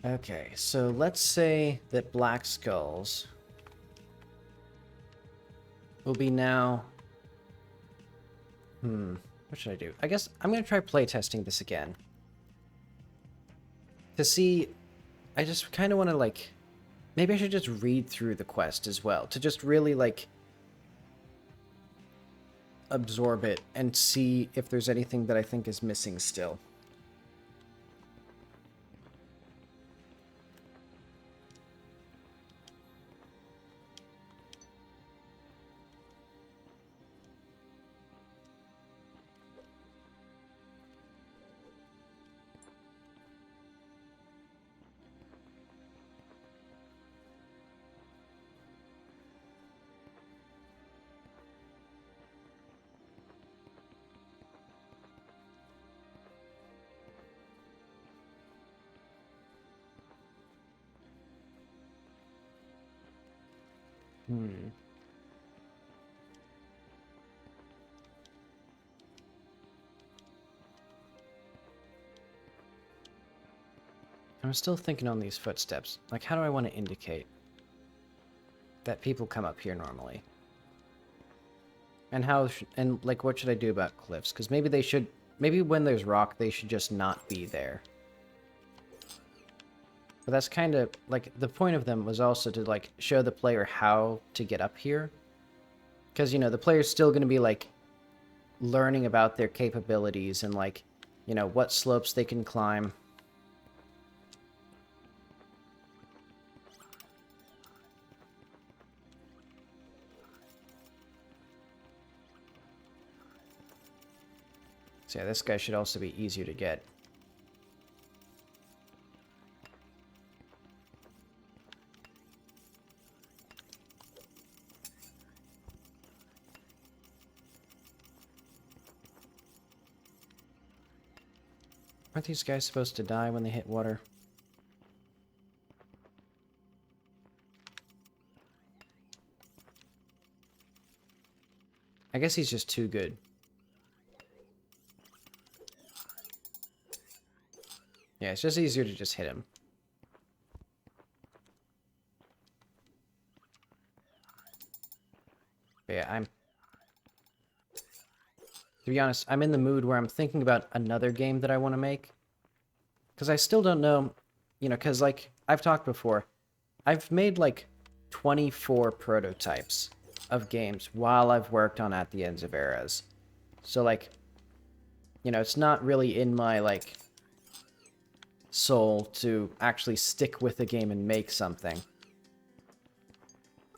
Okay, so let's say that Black Skulls will be now... What should I do? I guess I'm going to try playtesting this again. To see, I just kind of want to, like, maybe I should just read through the quest as well, to just really, like, absorb it and see if there's anything that I think is missing still. Hmm. I'm still thinking on these footsteps. Like, how do I want to indicate that people come up here normally? And and like, what should I do about cliffs? Because maybe they should, maybe when there's rock, they should just not be there. But that's kind of, like, the point of them was also to, like, show the player how to get up here. Because, you know, the player's still going to be, like, learning about their capabilities and, like, you know, what slopes they can climb. So yeah, this guy should also be easier to get. Aren't these guys supposed to die when they hit water? I guess he's just too good. Yeah, it's just easier to just hit him. But yeah, to be honest, I'm in the mood where I'm thinking about another game that I want to make. Because I still don't know, you know, because, like, I've talked before, I've made, like, 24 prototypes of games while I've worked on At the Ends of Eras. So, like, you know, it's not really in my, like, soul to actually stick with a game and make something.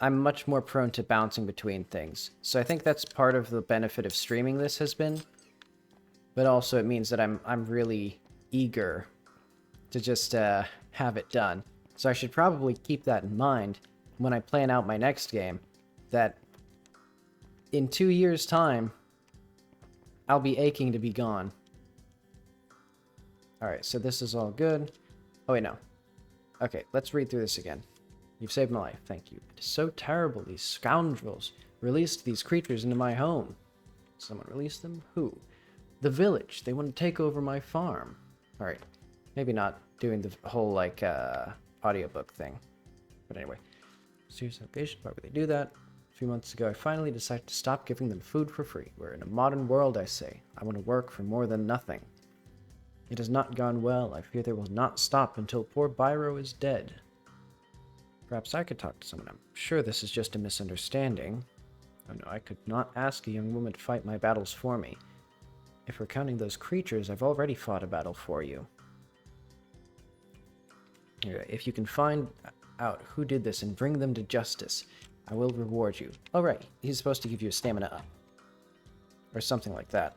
I'm much more prone to bouncing between things. So I think that's part of the benefit of streaming this has been. But also it means that I'm really eager to just have it done. So I should probably keep that in mind when I plan out my next game, that in 2 years' time, I'll be aching to be gone. Alright, so this is all good. Oh wait, no. Okay, let's read through this again. You've saved my life, thank you. It is so terrible, these scoundrels released these creatures into my home. Someone released them? Who? The village. They want to take over my farm. Alright, maybe not doing the whole, like, audiobook thing. But anyway. Serious location, why would they do that? A few months ago, I finally decided to stop giving them food for free. We're in a modern world, I say. I want to work for more than nothing. It has not gone well. I fear they will not stop until poor Byro is dead. Perhaps I could talk to someone. I'm sure this is just a misunderstanding. Oh no, I could not ask a young woman to fight my battles for me. If we're counting those creatures, I've already fought a battle for you. If you can find out who did this and bring them to justice, I will reward you. Oh right, he's supposed to give you a stamina up. Or something like that.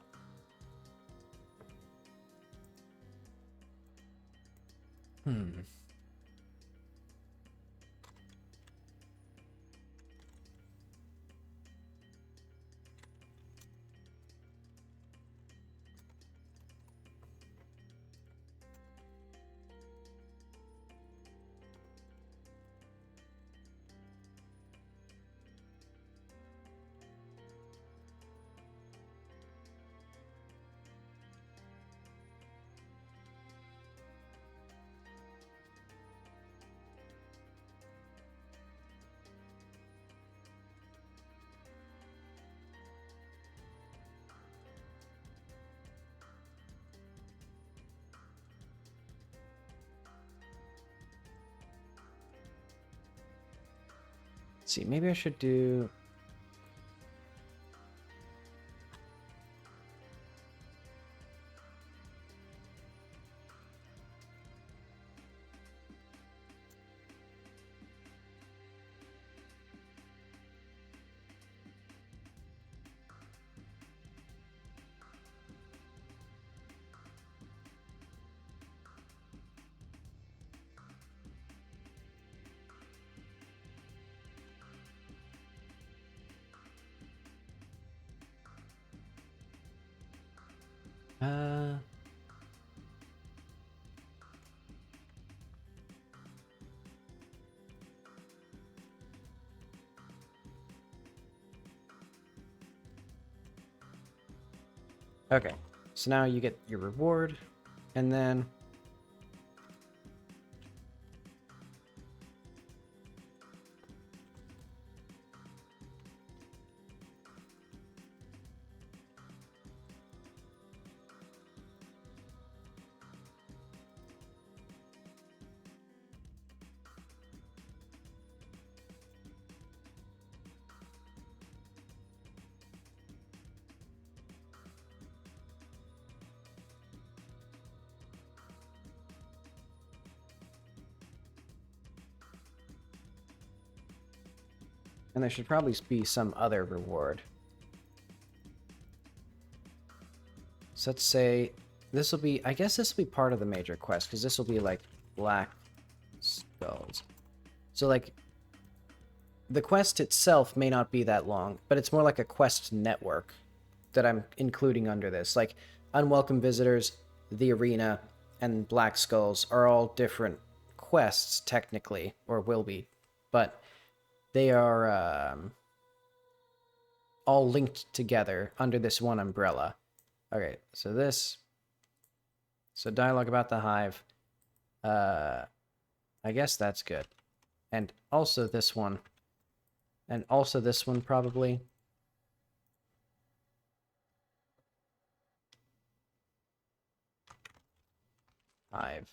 see, maybe I should do... Okay, so now you get your reward, and then... And there should probably be some other reward. So let's say this will be, I guess this will be part of the major quest, because this will be like black skulls. So like, the quest itself may not be that long, but it's more like a quest network that I'm including under this. Like, unwelcome visitors, the arena, and black skulls are all different quests, technically, or will be. But they are all linked together under this one umbrella. Okay, so this... So dialogue about the hive. I guess that's good. And also this one. And also this one, probably. Hive.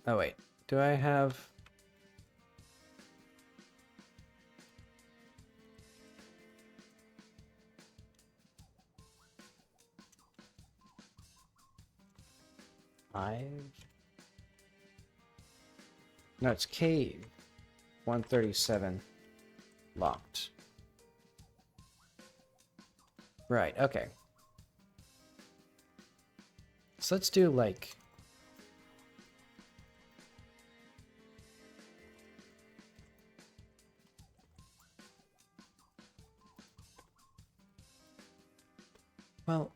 Oh, wait. Do I have... Hive? No, it's cave. 137. Locked. Right, okay. So let's do, like... Well,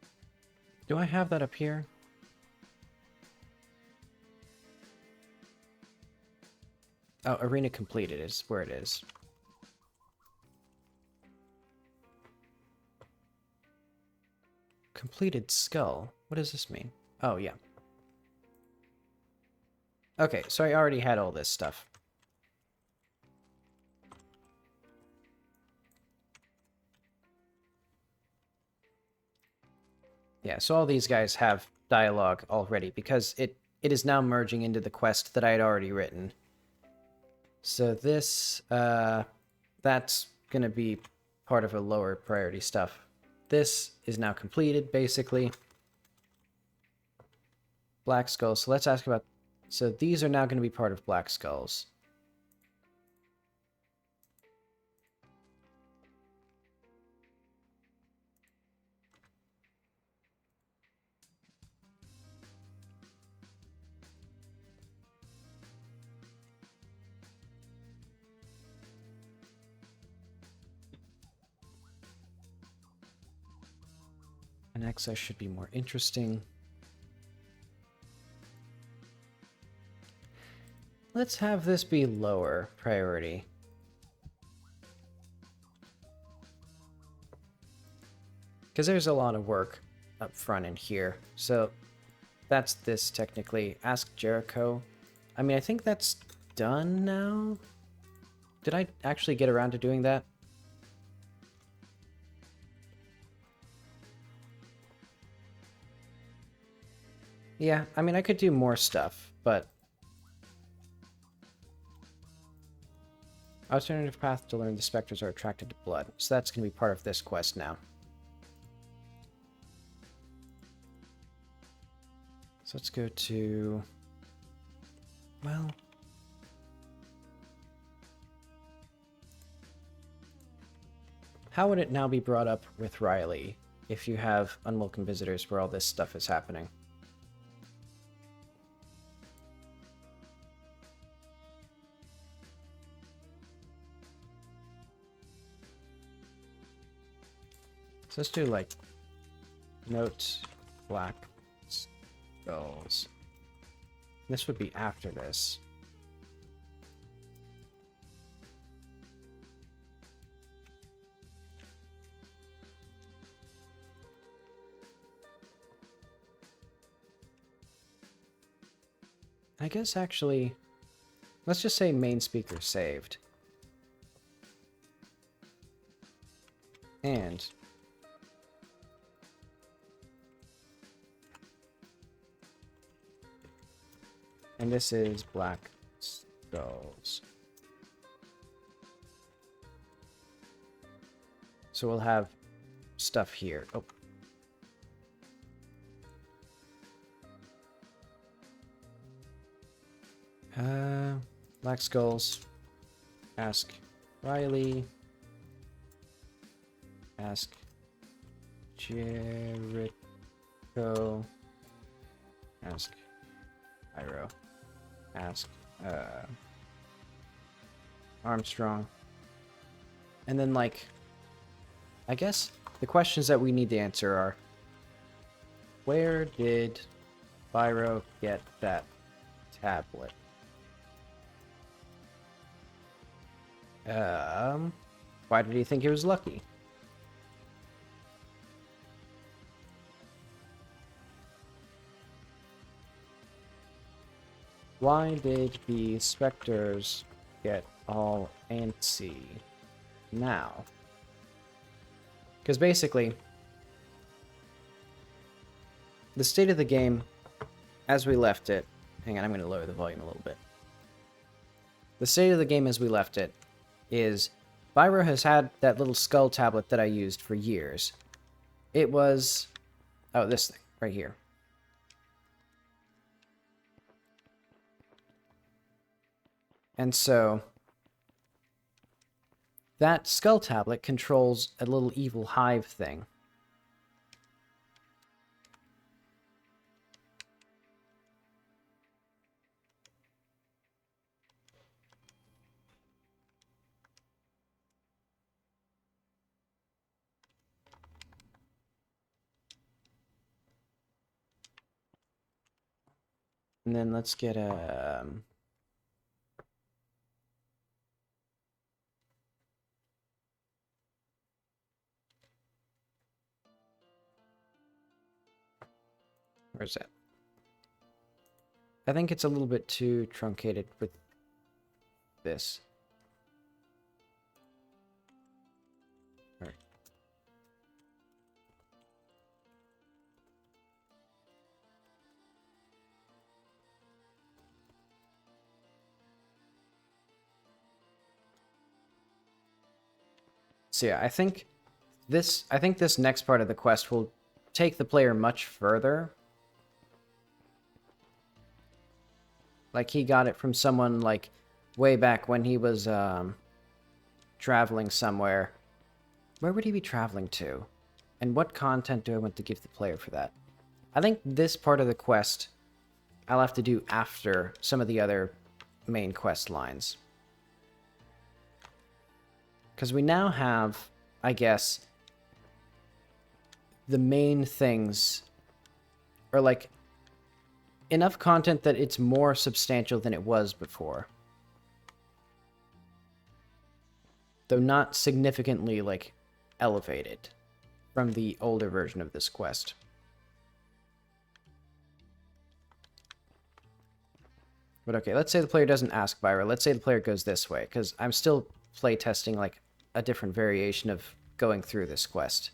do I have that up here? Oh, arena completed is where it is. Completed skull? What does this mean? Oh, yeah. Okay, so I already had all this stuff. Yeah, so all these guys have dialogue already, because it is now merging into the quest that I had already written. So this, that's going to be part of a lower priority stuff. This is now completed, basically. Black Skulls. So let's ask about... So these are now going to be part of Black Skulls. And access should be more interesting. Let's have this be lower priority. Because there's a lot of work up front in here. So that's this technically. Ask Jericho. I mean, I think that's done now. Did I actually get around to doing that? Yeah, I mean, I could do more stuff, but... Alternative path to learn the specters are attracted to blood. So that's going to be part of this quest now. So let's go to... Well... How would it now be brought up with Riley if you have unwelcome visitors where all this stuff is happening? So let's do like note black skulls. This would be after this. I guess actually, let's just say main speaker saved. And this is black skulls. So we'll have stuff here. Oh. Black skulls. Ask Riley. Ask Jericho. Ask Pyro. Ask Armstrong. And then, like, I guess the questions that we need to answer are, where did Pyro get that tablet? Why did he think he was lucky? Why did the specters get all antsy now? Because basically, the state of the game as we left it... Hang on, I'm going to lower the volume a little bit. The state of the game as we left it is Pyro has had that little skull tablet that I used for years. It was... Oh, this thing, right here. And so, that skull tablet controls a little evil hive thing. And then let's get a... Where's that? I think it's a little bit too truncated with this. All right. So yeah, I think this next part of the quest will take the player much further. Like, he got it from someone, like, way back when he was, traveling somewhere. Where would he be traveling to? And what content do I want to give the player for that? I think this part of the quest I'll have to do after some of the other main quest lines. Because we now have, I guess, the main things, or, like, enough content that it's more substantial than it was before. Though not significantly, like, elevated from the older version of this quest. But okay, let's say the player doesn't ask Byra. Let's say the player goes this way, because I'm still playtesting, like, a different variation of going through this quest.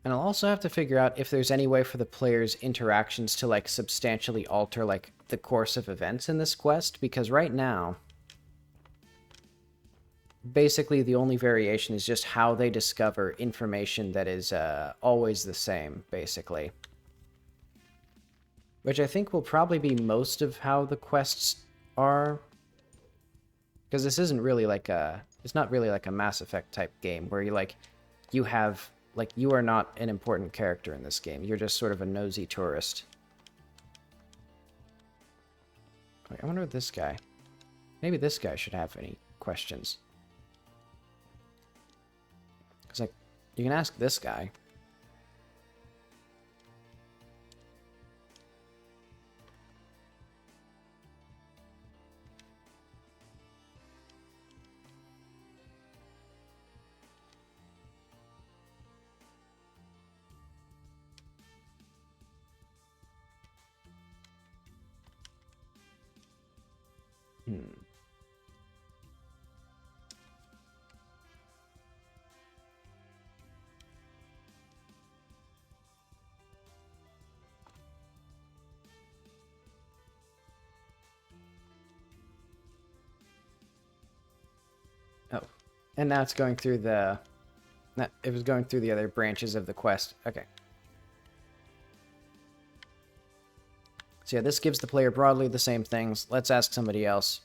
And I'll also have to figure out if there's any way for the player's interactions to, like, substantially alter, like, the course of events in this quest, because right now, basically the only variation is just how they discover information that is always the same, basically. Which I think will probably be most of how the quests are. Because this isn't really like a... It's not really like a Mass Effect type game where you, like, you have... Like, you are not an important character in this game. You're just sort of a nosy tourist. Wait, I wonder what this guy... Maybe this guy should have any questions. Because, like, you can ask this guy. Oh. And now it's going through the... It was going through the other branches of the quest. Okay. So yeah, this gives the player broadly the same things. Let's ask somebody else.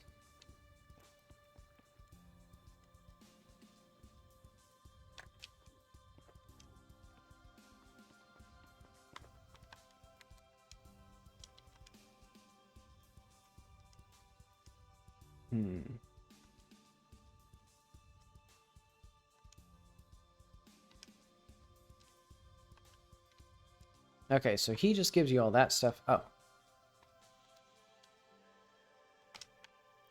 Okay, so he just gives you all that stuff. Oh.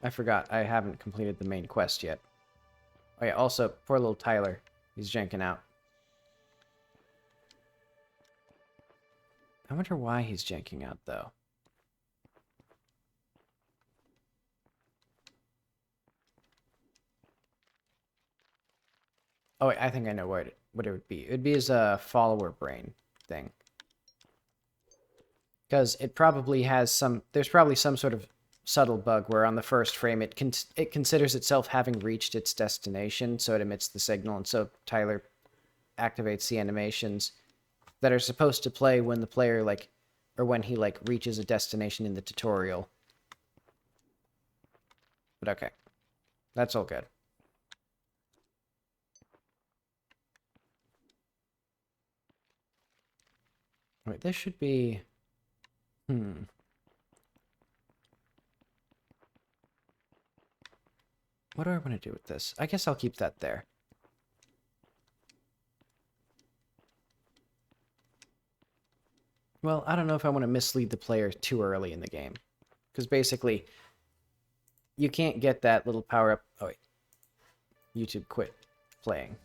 I forgot. I haven't completed the main quest yet. Oh yeah, also, poor little Tyler. He's janking out. I wonder why he's janking out, though. Oh, wait, I think I know what it would be. It would be his follower brain thing. Because it probably has some... There's probably some sort of subtle bug where on the first frame it considers itself having reached its destination, so it emits the signal, and so Tyler activates the animations that are supposed to play when the player, like... Or when he, like, reaches a destination in the tutorial. But okay. That's all good. Wait, this should be... What do I want to do with this? I guess I'll keep that there. Well, I don't know if I want to mislead the player too early in the game. Because basically, you can't get that little power-up... Oh, wait. YouTube quit playing.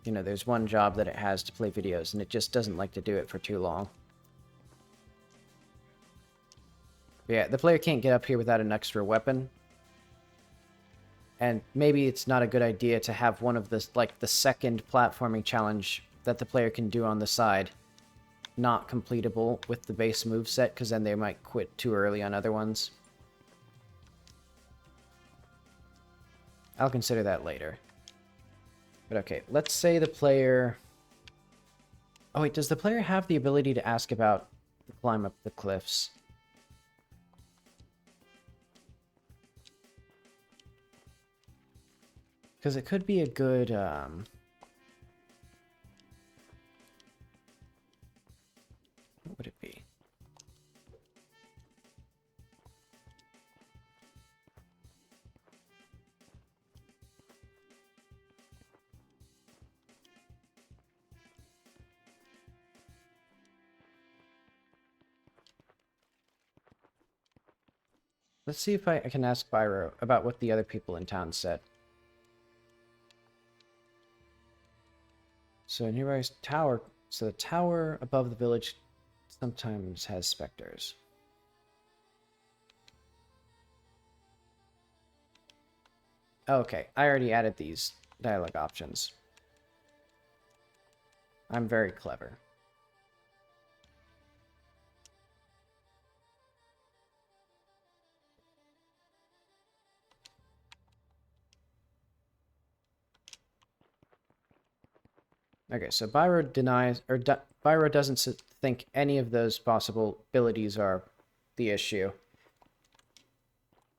You know, there's one job that it has to play videos, and it just doesn't like to do it for too long. But yeah, the player can't get up here without an extra weapon. And maybe it's not a good idea to have one of the, like, the second platforming challenge that the player can do on the side not completable with the base moveset, because then they might quit too early on other ones. I'll consider that later. But okay, let's say the player... Oh wait, does the player have the ability to ask about the climb up the cliffs? Because it could be a good... What would it be? Let's see if I can ask Byro about what the other people in town said. So nearby tower... So the tower above the village sometimes has specters. Okay, I already added these dialogue options. I'm very clever. Okay, so Byro denies, or Byro doesn't think any of those possibilities are the issue.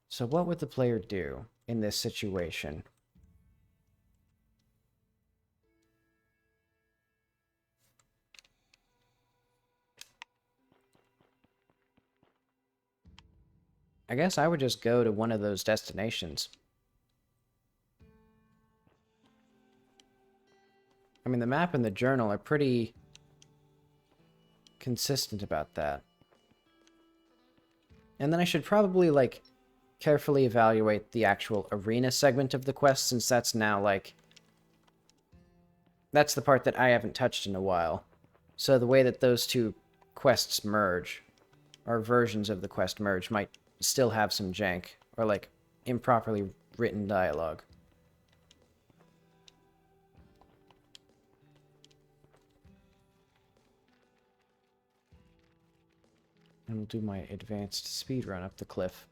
So what would the player do in this situation? I guess I would just go to one of those destinations. I mean, the map and the journal are pretty consistent about that. And then I should probably, like, carefully evaluate the actual arena segment of the quest, since that's now, like... That's the part that I haven't touched in a while. So the way that those two quests merge, or versions of the quest merge, might still have some jank, or, like, improperly written dialogue. And we'll do my advanced speed run up the cliff.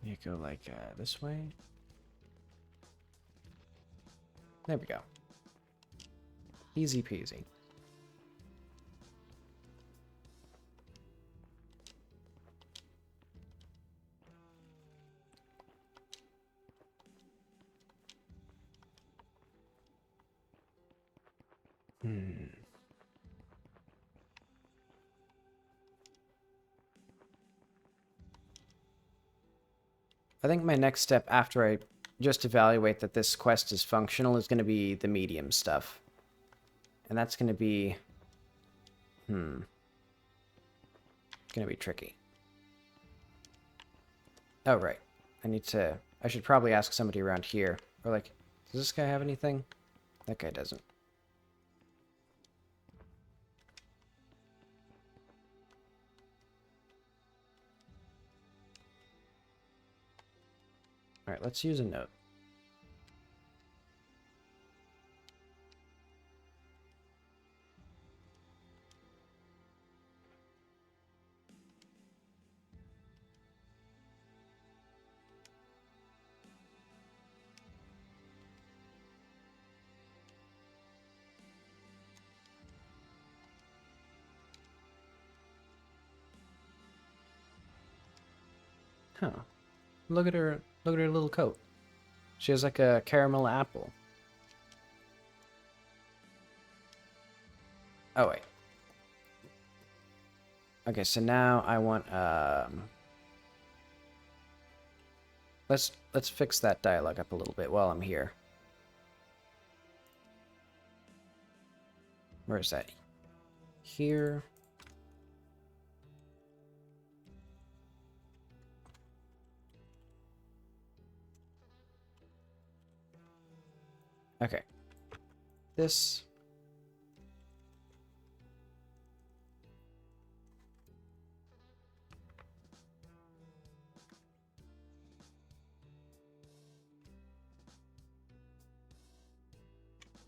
You go like this way. There we go. Easy peasy. I think my next step after I just evaluate that this quest is functional is going to be the medium stuff. And that's going to be... going to be tricky. Oh, right. I should probably ask somebody around here. Or like, does this guy have anything? That guy doesn't. Alright, let's use a note. Huh. Look at her little coat. She has like a caramel apple. Oh, wait. Okay, so now I want, let's fix that dialogue up a little bit while I'm here. Where is that? Here. Okay. This.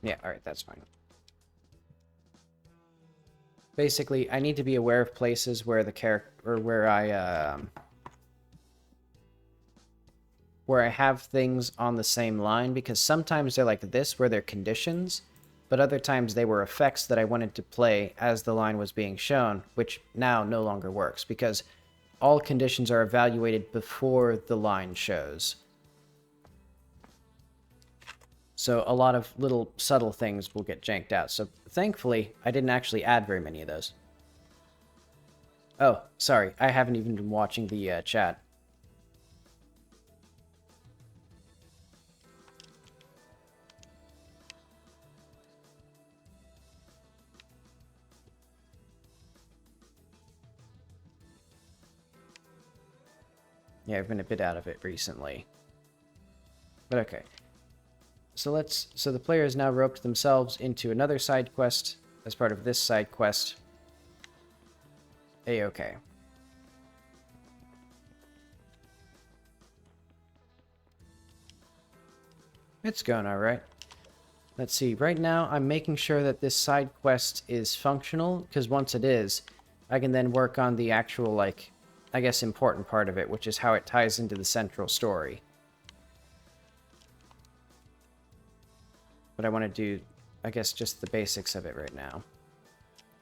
Yeah, alright, that's fine. Basically, I need to be aware of places where the character, or where I have things on the same line, because sometimes they're like this, where they're conditions, but other times they were effects that I wanted to play as the line was being shown, which now no longer works, because all conditions are evaluated before the line shows. So a lot of little subtle things will get janked out. So thankfully, I didn't actually add very many of those. Oh, sorry, I haven't even been watching the chat. Yeah, I've been a bit out of it recently. But okay. So the player has now roped themselves into another side quest as part of this side quest. A-okay. It's going alright. Let's see, right now I'm making sure that this side quest is functional, because once it is, I can then work on the actual, like, I guess important part of it, which is how it ties into the central story. But I want to do, I guess, just the basics of it right now.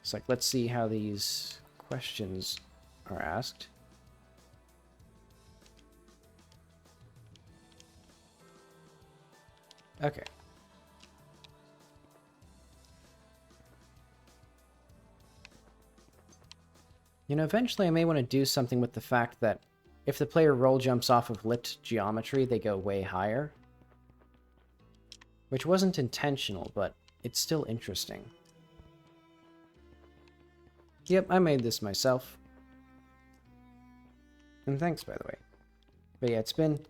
It's like, let's see how these questions are asked. Okay. You know, eventually I may want to do something with the fact that if the player roll jumps off of lit geometry, they go way higher. Which wasn't intentional, but it's still interesting. Yep, I made this myself. And thanks, by the way. But yeah, it's been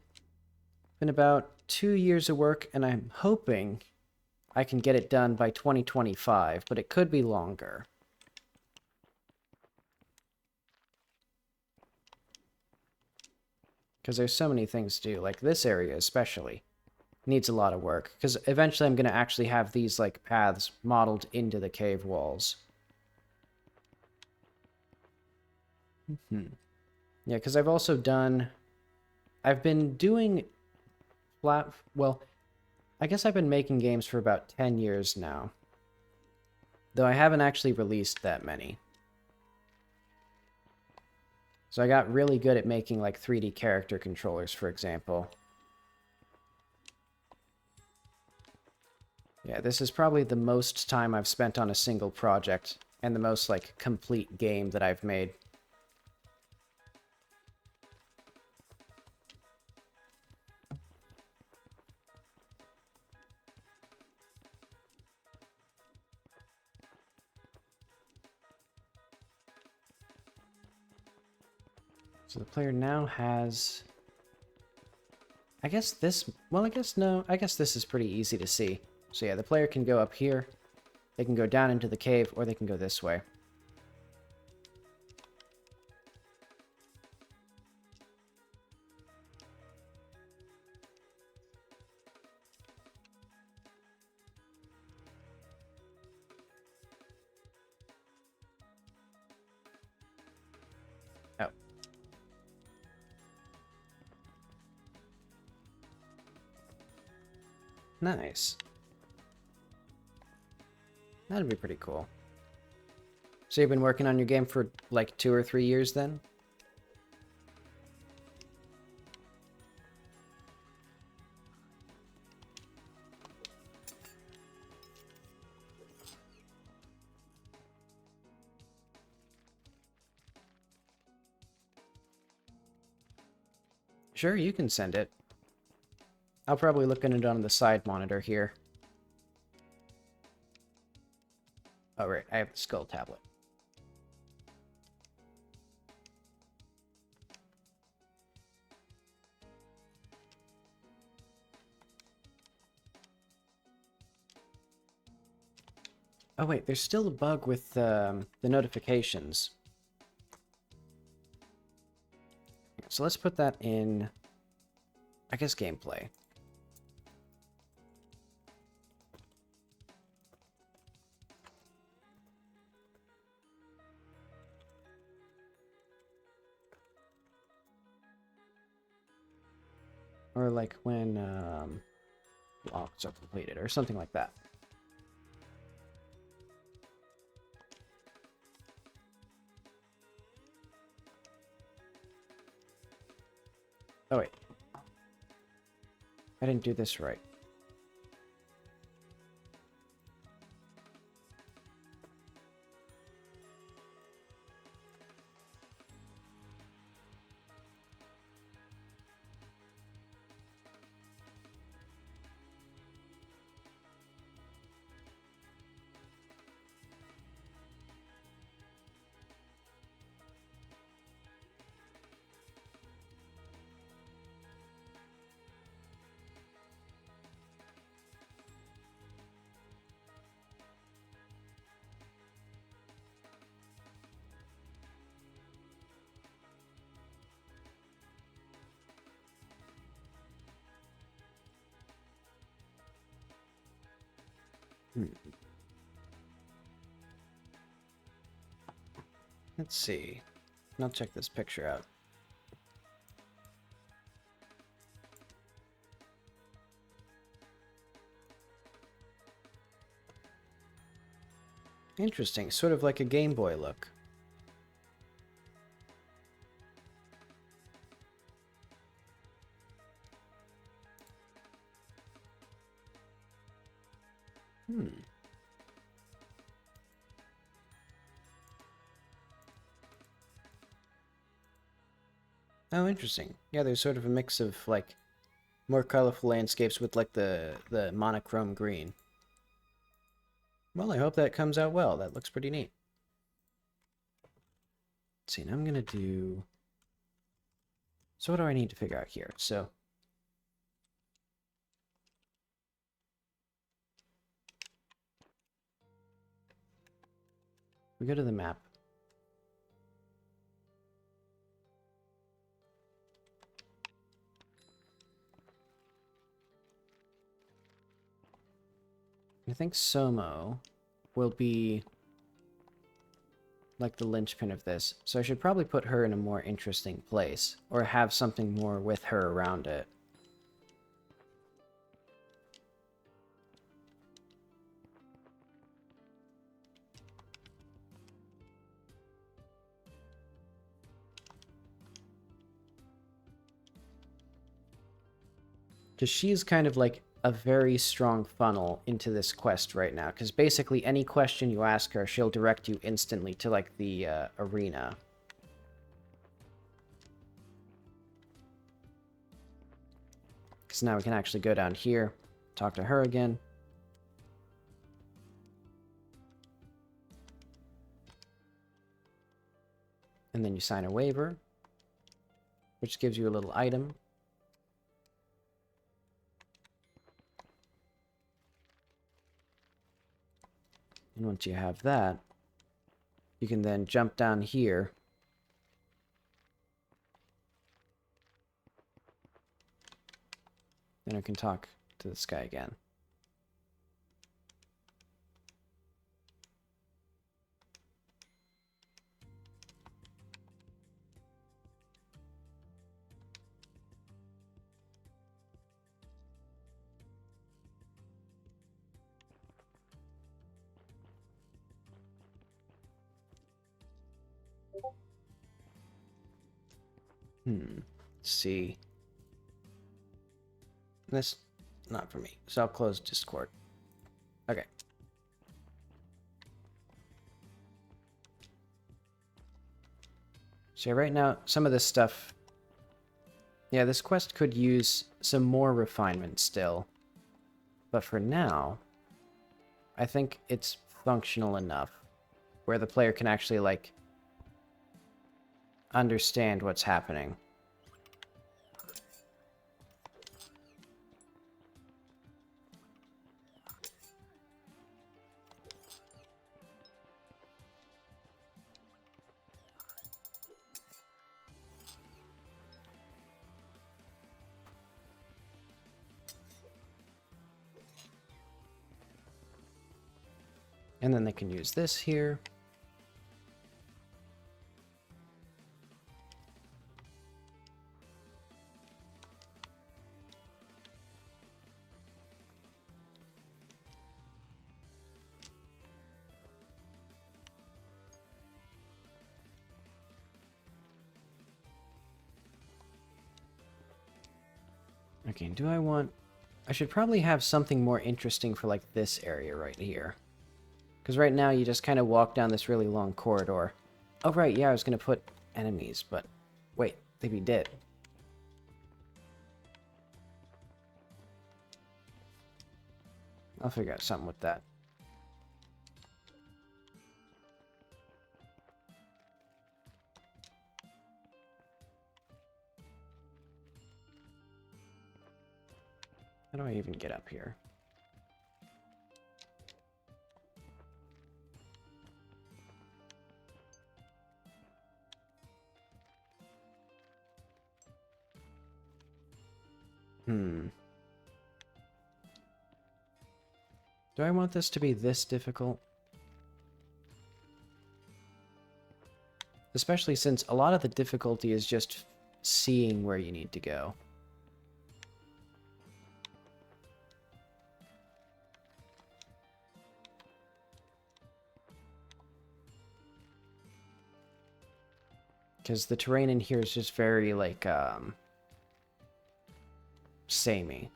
about 2 years of work, and I'm hoping I can get it done by 2025, but it could be longer. Because there's so many things to do, like this area especially. Needs a lot of work, because eventually I'm going to actually have these, like, paths modeled into the cave walls. Yeah, because I've also done... I've been doing well, I guess I've been making games for about 10 years now. Though I haven't actually released that many. So I got really good at making, like, 3D character controllers, for example. Yeah, this is probably the most time I've spent on a single project, and the most, like, complete game that I've made. So the player now has... I guess this... Well, I guess no. I guess this is pretty easy to see. So yeah, the player can go up here, they can go down into the cave, or they can go this way. Oh. Nice. That'd be pretty cool. So you've been working on your game for, like, 2 or 3 years then? Sure, you can send it. I'll probably look at it on the side monitor here. Oh, right, I have the skull tablet. Oh wait, there's still a bug with the notifications. So let's put that in, I guess, gameplay. Or like when blocks are completed, or something like that. Oh wait. I didn't do this right. Hmm. Let's see. I'll check this picture out. Interesting, sort of like a Game Boy look. Hmm. Oh, interesting. Yeah, there's sort of a mix of, like, more colorful landscapes with, like, the monochrome green. Well, I hope that comes out well. That looks pretty neat. Let's see, now I'm gonna do... So what do I need to figure out here? So... we go to the map. I think Somo will be like the linchpin of this, so I should probably put her in a more interesting place, or have something more with her around it. Because she's kind of like a very strong funnel into this quest right now, because basically any question you ask her, she'll direct you instantly to, like, the arena. Because now we can actually go down here, talk to her again. And then you sign a waiver, which gives you a little item. And once you have that, you can then jump down here. Then I can talk to this guy again. Let's see. This, not for me. So I'll close Discord. Okay. So right now, some of this stuff... yeah, this quest could use some more refinement still. But for now, I think it's functional enough where the player can actually, like, understand what's happening. And then they can use this here. Okay, do I want... I should probably have something more interesting for, like, this area right here. Because right now you just kind of walk down this really long corridor. Oh, right, yeah, I was going to put enemies, but... wait, they'd be dead. I'll figure out something with that. How do I even get up here? Do I want this to be this difficult? Especially since a lot of the difficulty is just seeing where you need to go. Because the terrain in here is just very, like, samey.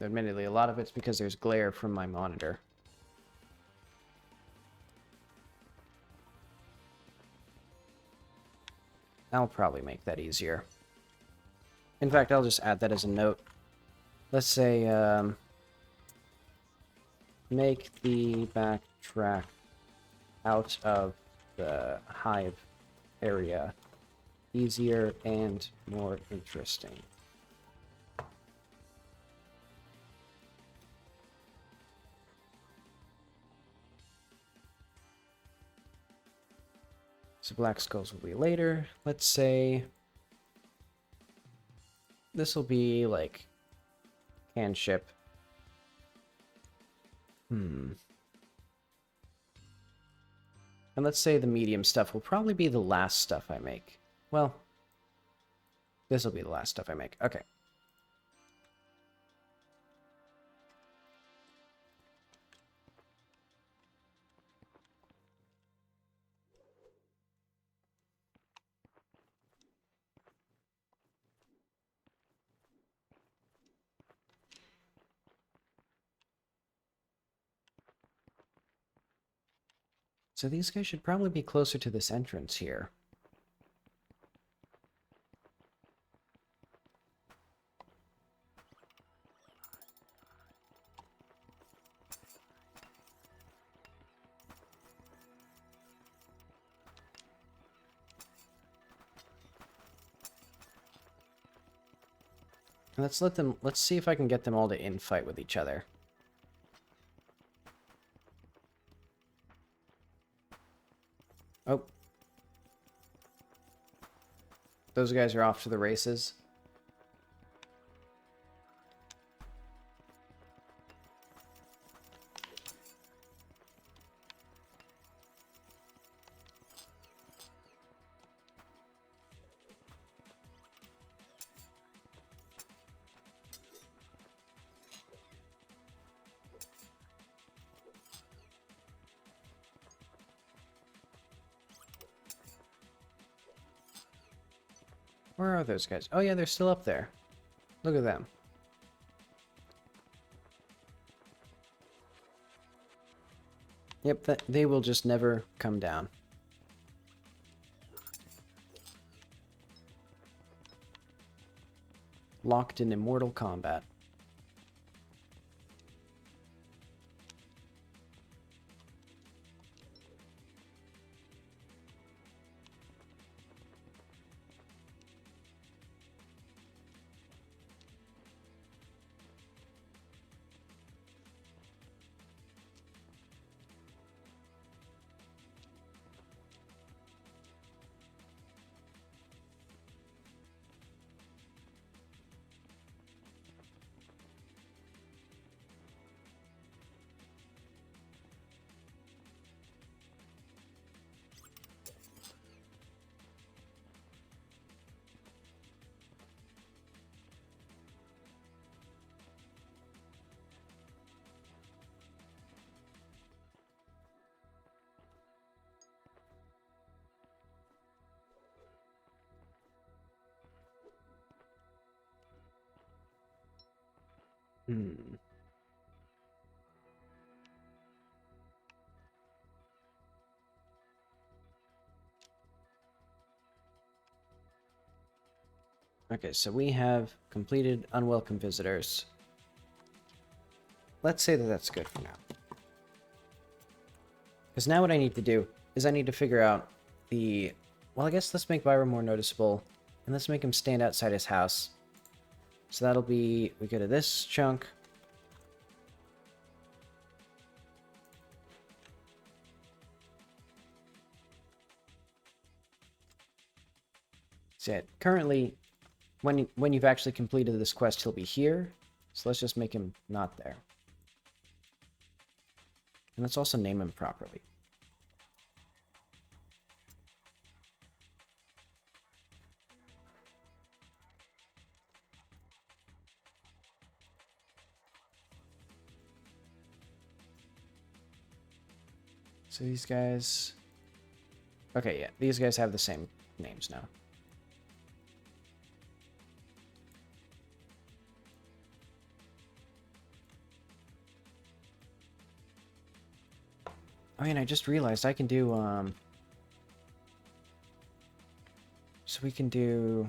Admittedly, a lot of it's because there's glare from my monitor. I'll probably make that easier. In fact, I'll just add that as a note. Let's say, make the backtrack out of the hive area easier and more interesting. So black skulls will be later. Let's say this will be like can ship. And let's say the medium stuff will probably be the last stuff I make. Well, this will be the last stuff I make. Okay. So these guys should probably be closer to this entrance here. Let's see if I can get them all to infight with each other. Oh. Those guys are off to the races. Where are those guys? Oh yeah, they're still up there. Look at them. Yep, they will just never come down. Locked in immortal combat. Okay, so we have completed unwelcome visitors. Let's say that that's good for now. Because now what I need to do is I need to figure out the... Well, I guess let's make Byron more noticeable. And let's make him stand outside his house. So that'll be... We go to this chunk. So yeah, currently, when you've actually completed this quest, he'll be here. So let's just make him not there. And let's also name him properly. So these guys... Okay, yeah, these guys have the same names now. Oh, and I just realized I can do, so we can do...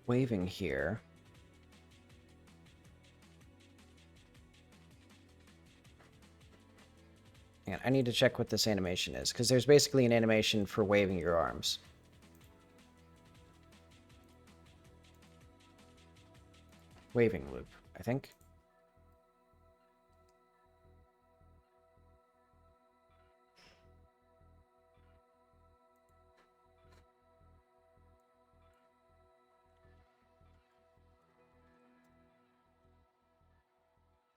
waving here. And I need to check what this animation is, because there's basically an animation for waving your arms. Waving loop, I think.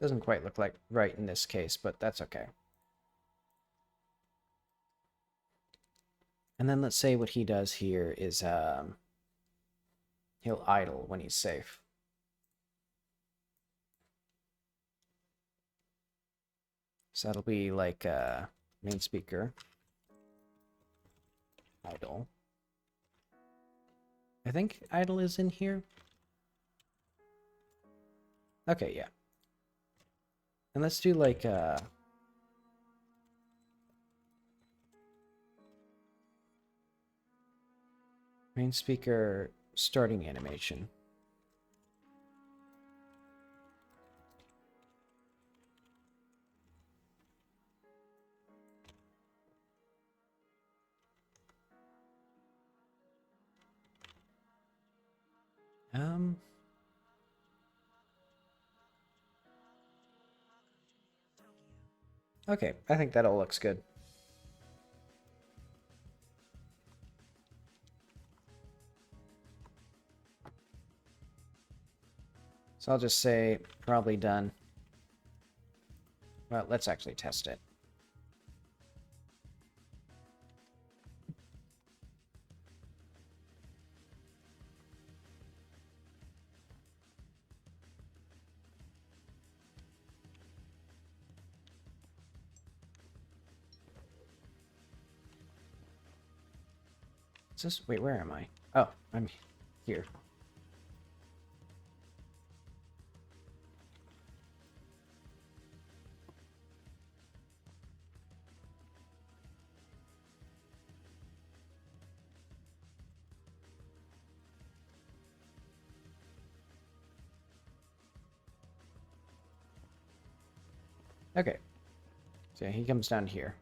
Doesn't quite look like right in this case, but that's okay. And then let's say what he does here is he'll idle when he's safe. So that'll be like main speaker, idle. I think idle is in here. Okay, yeah. And let's do like main speaker starting animation. Okay, I think that all looks good. So I'll just say probably done. Well, let's actually test it. Is this... Wait, where am I? Oh, I'm here. Okay. So he comes down here.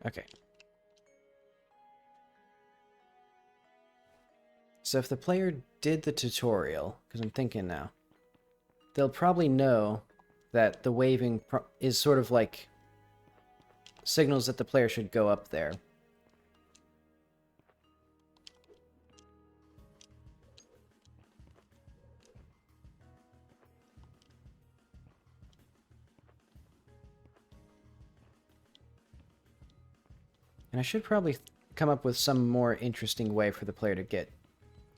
Okay. So if the player did the tutorial, because I'm thinking now, they'll probably know that the waving is sort of like signals that the player should go up there. And I should probably come up with some more interesting way for the player to get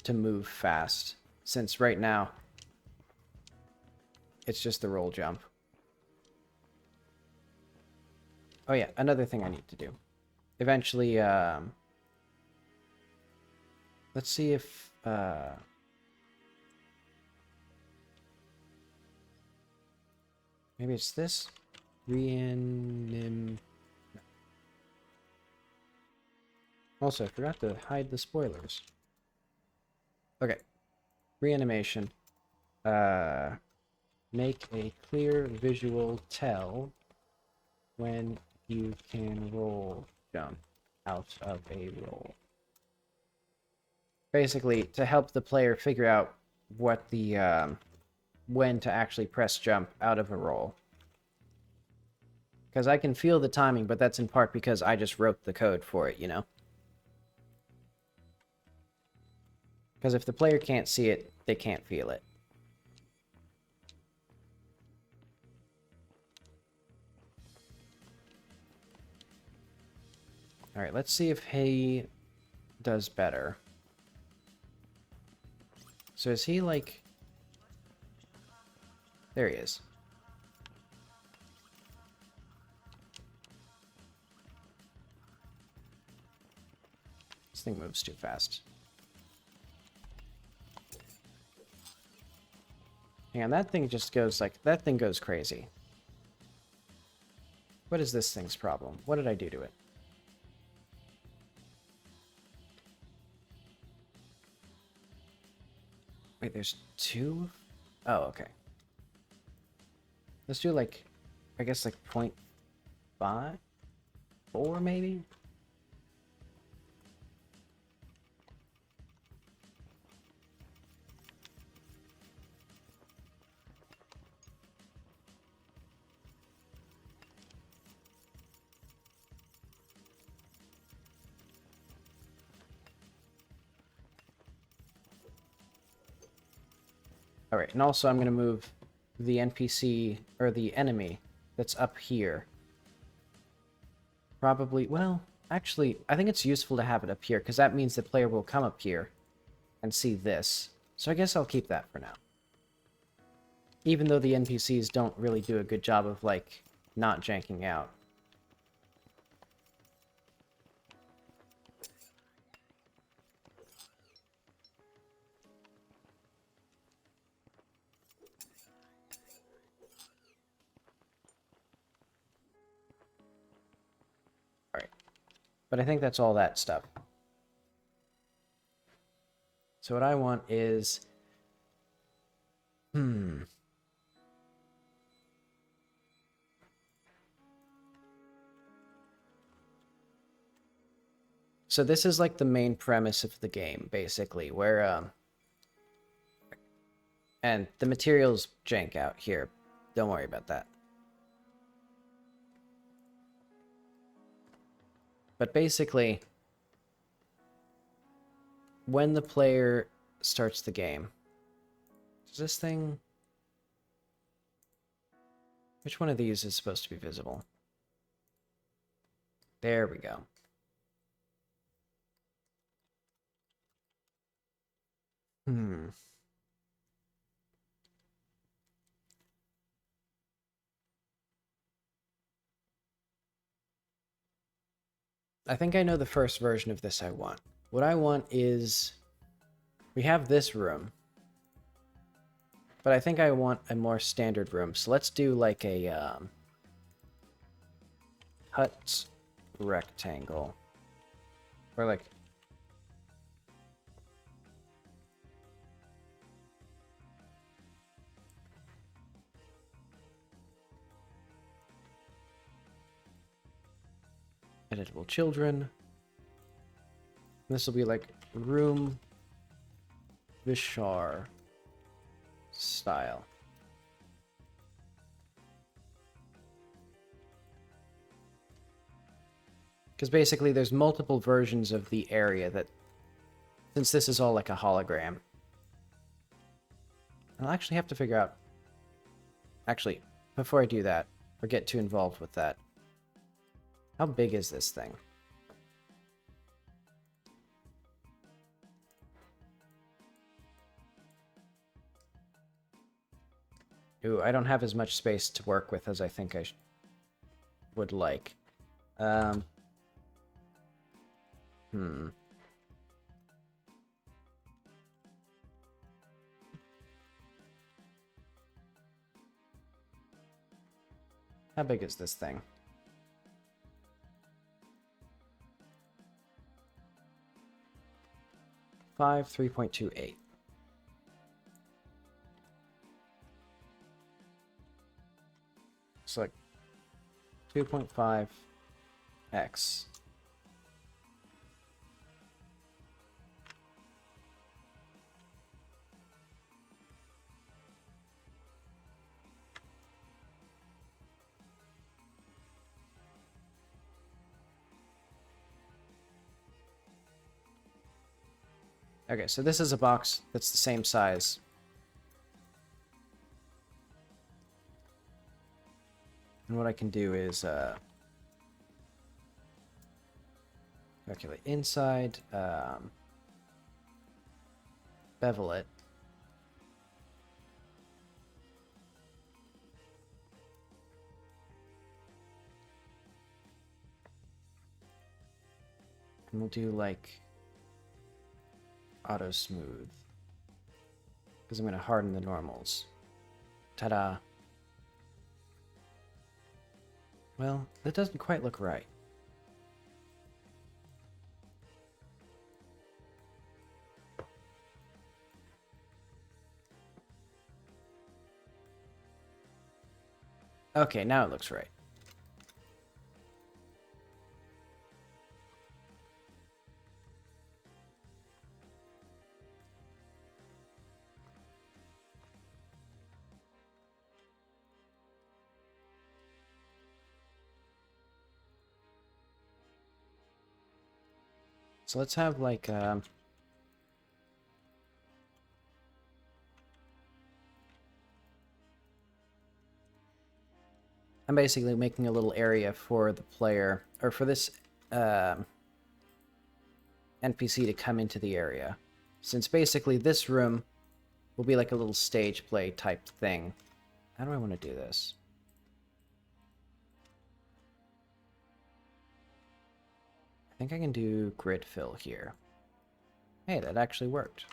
to move fast, since right now it's just the roll jump. Oh yeah, another thing I need to do. Eventually, let's see if, maybe it's this? Reanim... Also, I forgot to hide the spoilers. Okay. Reanimation. make a clear visual tell when you can roll jump out of a roll. Basically, to help the player figure out what the when to actually press jump out of a roll. Because I can feel the timing, but that's in part because I just wrote the code for it, you know? Because if the player can't see it, they can't feel it. Alright, let's see if he does better. So is he like... There he is. This thing moves too fast. Hang on, that thing just goes like... That thing goes crazy. What is this thing's problem? What did I do to it? Wait, there's two? Oh, okay. Let's do like, I guess like 0.5? 4 maybe? Alright, and also I'm going to move the NPC, or the enemy, that's up here. Probably, well, actually, I think it's useful to have it up here, because that means the player will come up here and see this. So I guess I'll keep that for now. Even though the NPCs don't really do a good job of, like, not janking out. But I think that's all that stuff. So what I want is... So this is like the main premise of the game, basically, where... And the materials jank out here. Don't worry about that. But basically, when the player starts the game, does this thing... Which one of these is supposed to be visible? There we go. I think I know the first version of this I want. What I want is... We have this room. But I think I want a more standard room. So let's do like a hut rectangle. Or like... Editable children. This will be like room Vishar style. Because basically there's multiple versions of the area that, since this is all like a hologram, I'll actually have to figure out, actually, before I do that, or get too involved with that, how big is this thing? Ooh, I don't have as much space to work with as I think I would like. How big is this thing? 3.28. 2.5x. Okay, so this is a box that's the same size. And what I can do is calculate inside, bevel it. And we'll do like auto smooth. Because I'm going to harden the normals. Ta-da. Well, that doesn't quite look right. Okay, now it looks right. So let's have like I'm basically making a little area for the player, or for this NPC to come into the area. Since basically this room will be like a little stage play type thing. How do I want to do this? I think I can do grid fill here. Hey, that actually worked.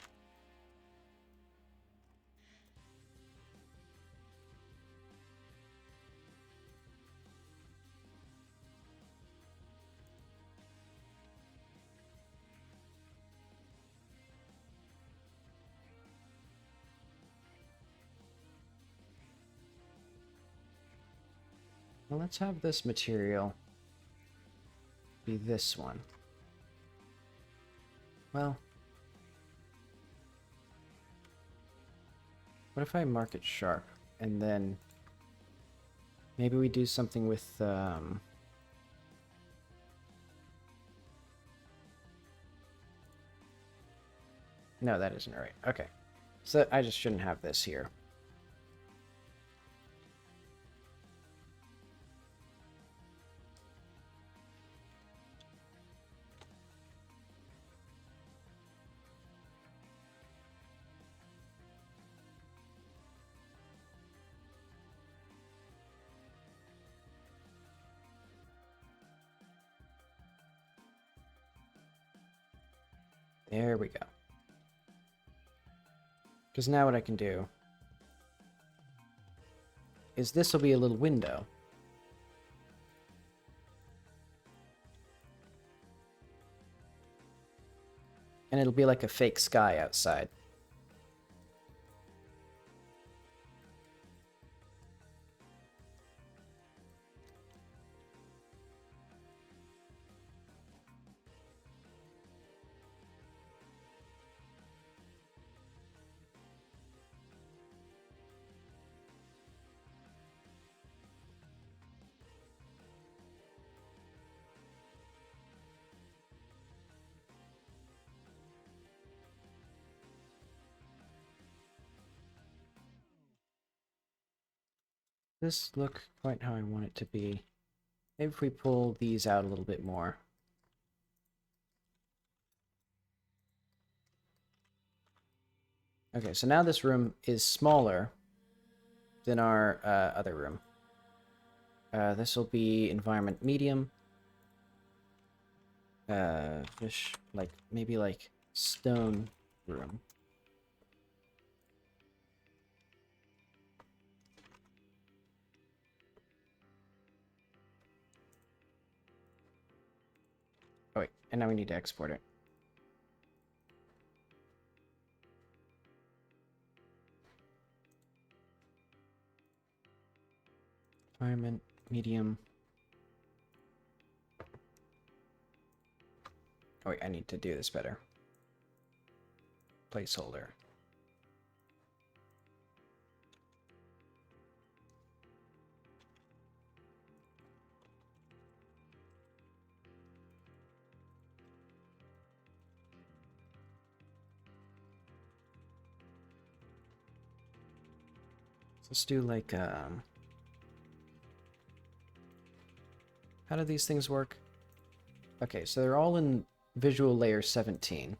Well, let's have this material be this one. Well, what if I mark it sharp and then maybe we do something with no, that isn't right. Okay. So I just shouldn't have this here. There we go. Because now what I can do is this will be a little window. And it'll be like a fake sky outside. This look quite how I want it to be. Maybe if we pull these out a little bit more. Okay, so now this room is smaller than our other room. This will be environment medium. Fish, like, maybe like stone room. Oh wait, and now we need to export it. Environment, medium. Oh wait, I need to do this better. Placeholder. Let's do like, how do these things work? Okay, so they're all in visual layer 17.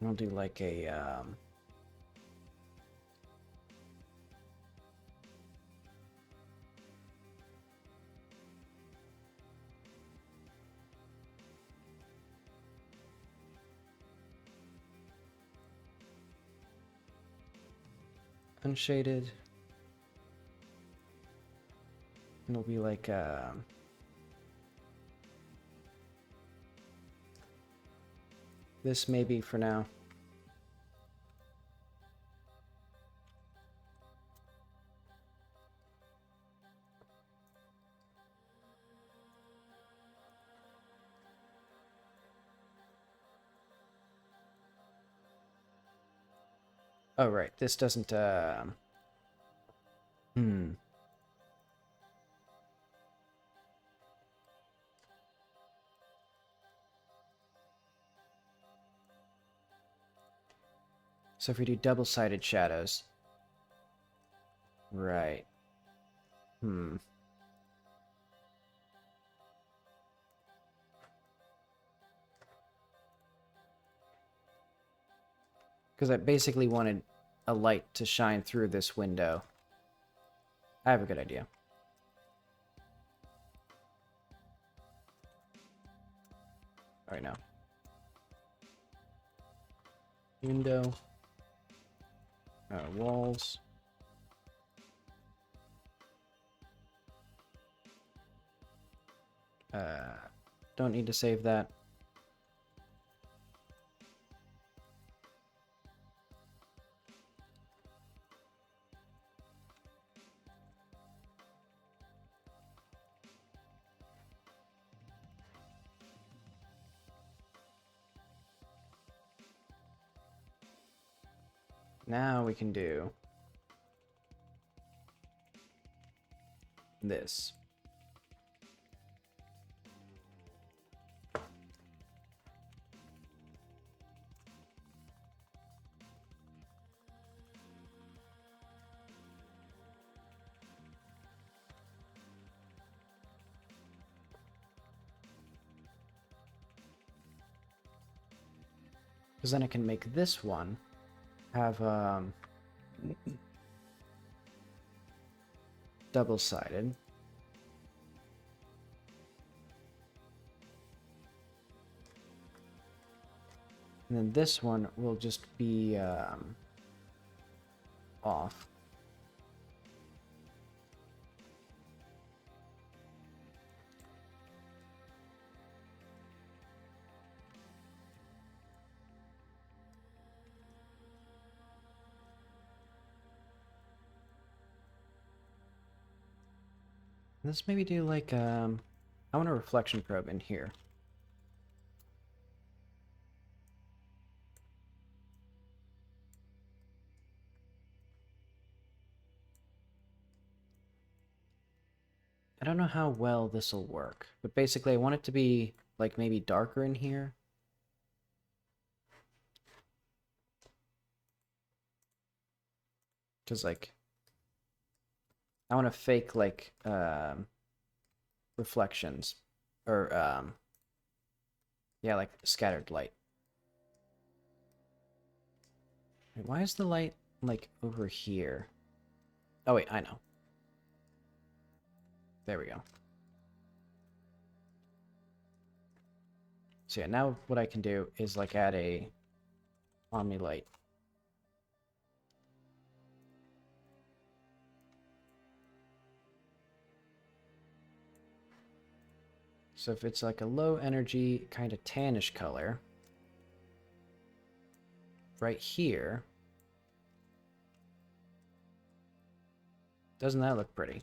And I'll do like a, unshaded. And it'll be like, this maybe for now. Oh, right. This doesn't, So if we do double-sided shadows... Right. Because I basically wanted a light to shine through this window. I have a good idea. All right, now. Window. Walls. Don't need to save that. Now we can do this. Because then I can make this one have double-sided. And then this one will just be off. Let's maybe do like, I want a reflection probe in here. I don't know how well this will work, but basically I want it to be like maybe darker in here. Because like, I want to fake like reflections or yeah, like scattered light. Wait, why is the light like over here? Oh wait, I know. There we go. So yeah, now what I can do is like add a omni light. So if it's like a low energy, kind of tannish color, right here, doesn't that look pretty?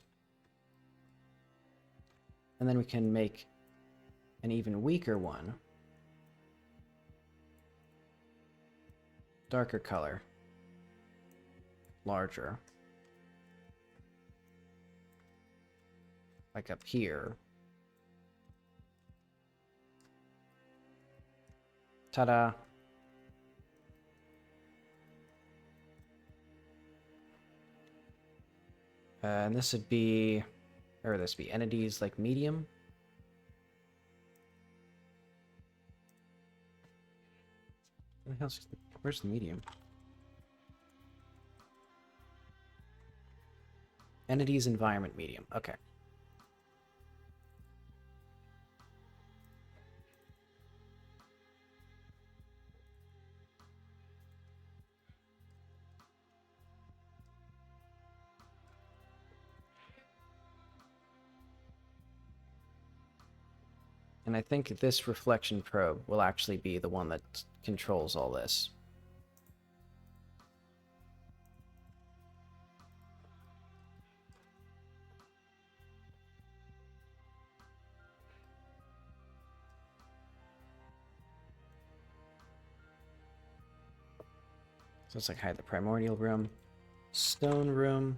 And then we can make an even weaker one. Darker color. Larger. Like up here. Ta-da! And this would be, or this would be entities like medium. Where the hell's, where's the medium? Entities environment medium. Okay. And I think this reflection probe will actually be the one that controls all this. So it's like hide the primordial room, stone room.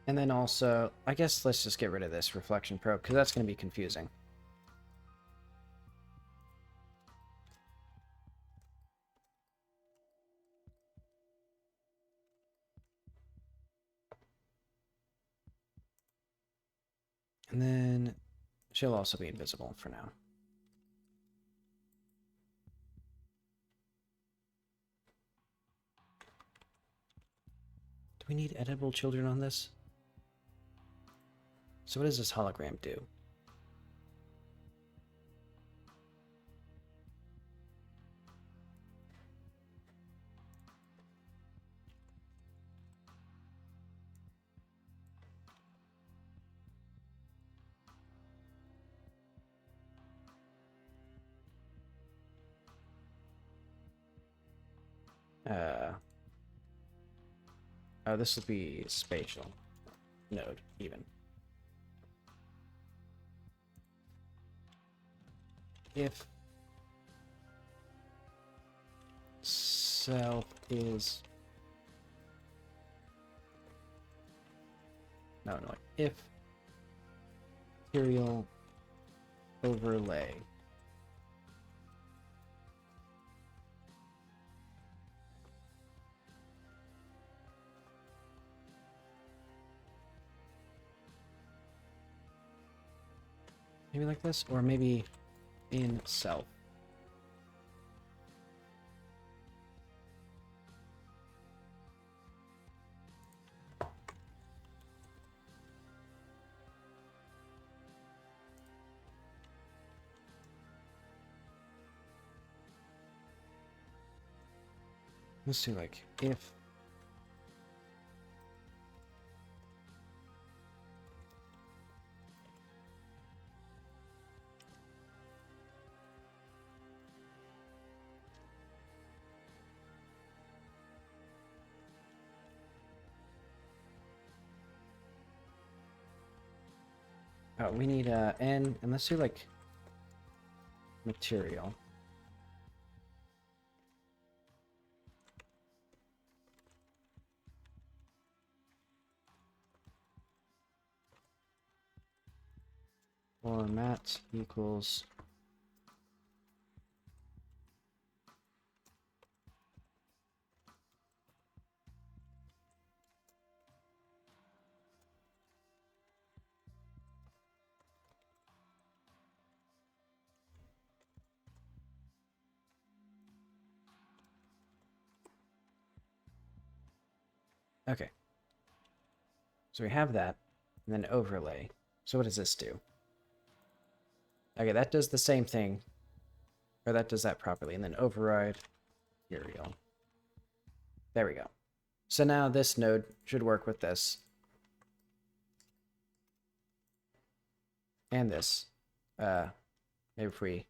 And then also, I guess let's just get rid of this reflection probe, because that's going to be confusing. And then she'll also be invisible for now. Do we need edible children on this? So what does this hologram do? Oh, this will be spatial node, even. If self is... No, if material overlay maybe like this, or maybe in self. Let's do like if we need n, and let's do like material. Format equals okay. So we have that, and then overlay. So what does this do? Okay, that does the same thing. Or that does that properly. And then override material. There we go. So now this node should work with this. And this. Maybe if we...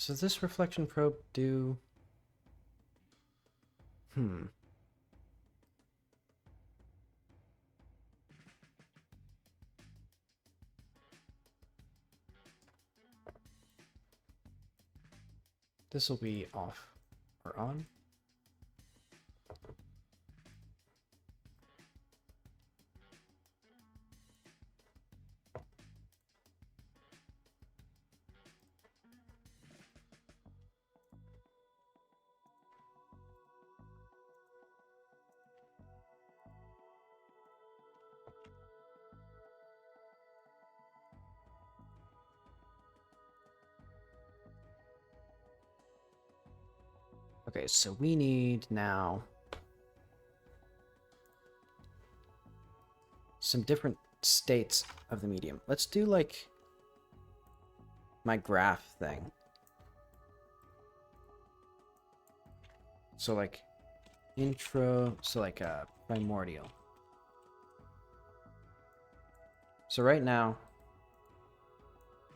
So does this reflection probe do... This will be off or on. Okay, so we need now some different states of the medium. Let's do like my graph thing. So like intro, so like a primordial. So right now,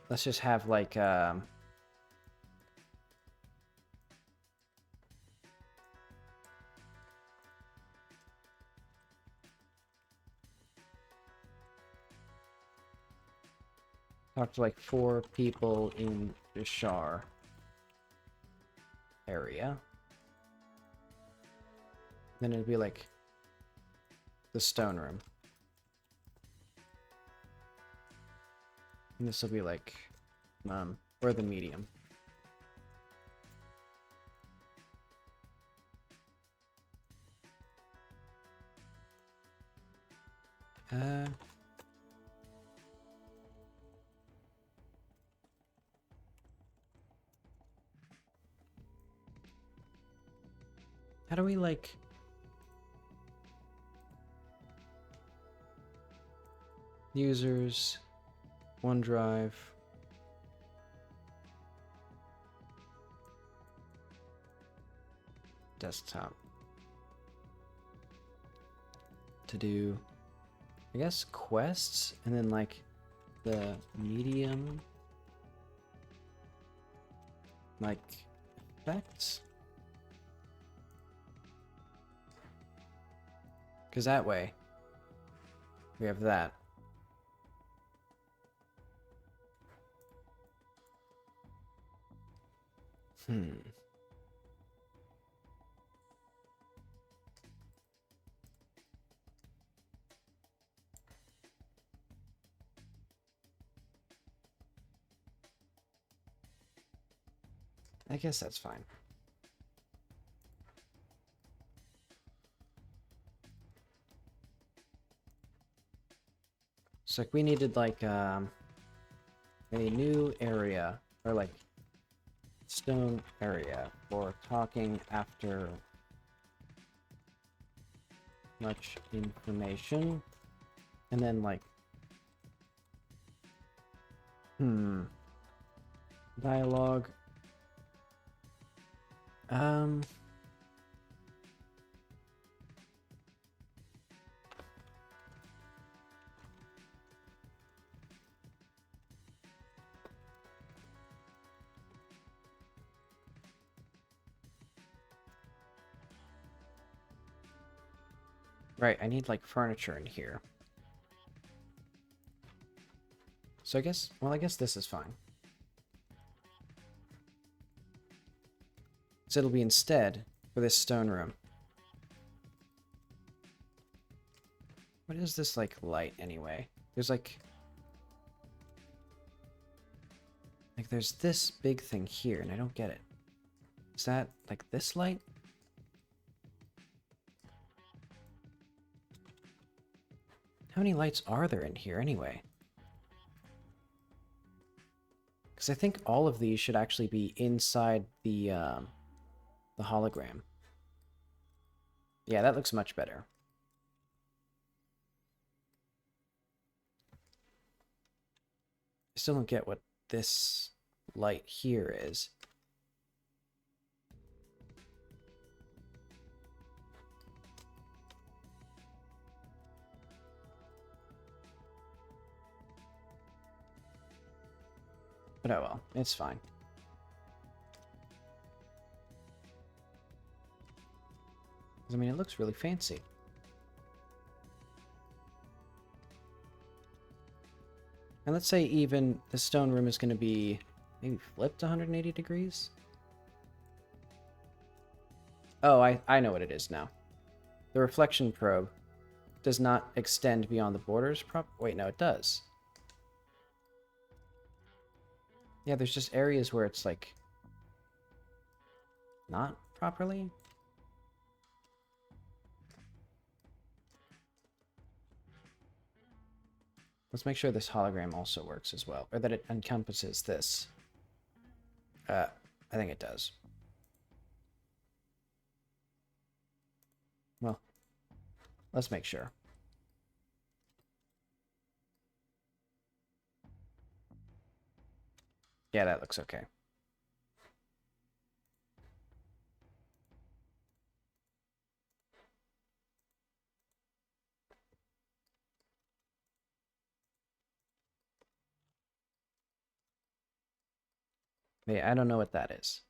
let's just have like talk to like 4 people in the Shar area. Then it'd be like the stone room. And this will be like or the medium. How do we like users, OneDrive, desktop to do, I guess, quests, and then like the medium, like effects, because that way we have that. I guess that's fine. So like we needed like a new area, or like stone area for talking after much information, and then like dialogue. Right, I need like furniture in here. So I guess, well, I guess this is fine. So it'll be instead for this stone room. What is this like light anyway? There's like there's this big thing here and I don't get it. Is that like this light? How many lights are there in here anyway? Because I think all of these should actually be inside the hologram. Yeah, that looks much better. I still don't get what this light here is. But oh well, it's fine. I mean, it looks really fancy. And let's say even the stone room is going to be maybe flipped 180 degrees? Oh, I know what it is now. The reflection probe does not extend beyond the borders. Wait, no, it does. Yeah, there's just areas where it's like not properly. Let's make sure this hologram also works as well, or that it encompasses this. I think it does. Well, let's make sure. Yeah, that looks okay. Yeah, I don't know what that is.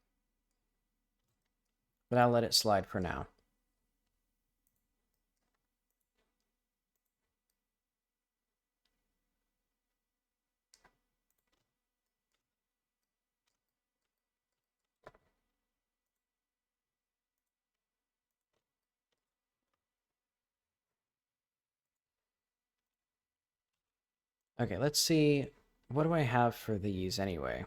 But I'll let it slide for now. Okay, let's see. What do I have for these anyway?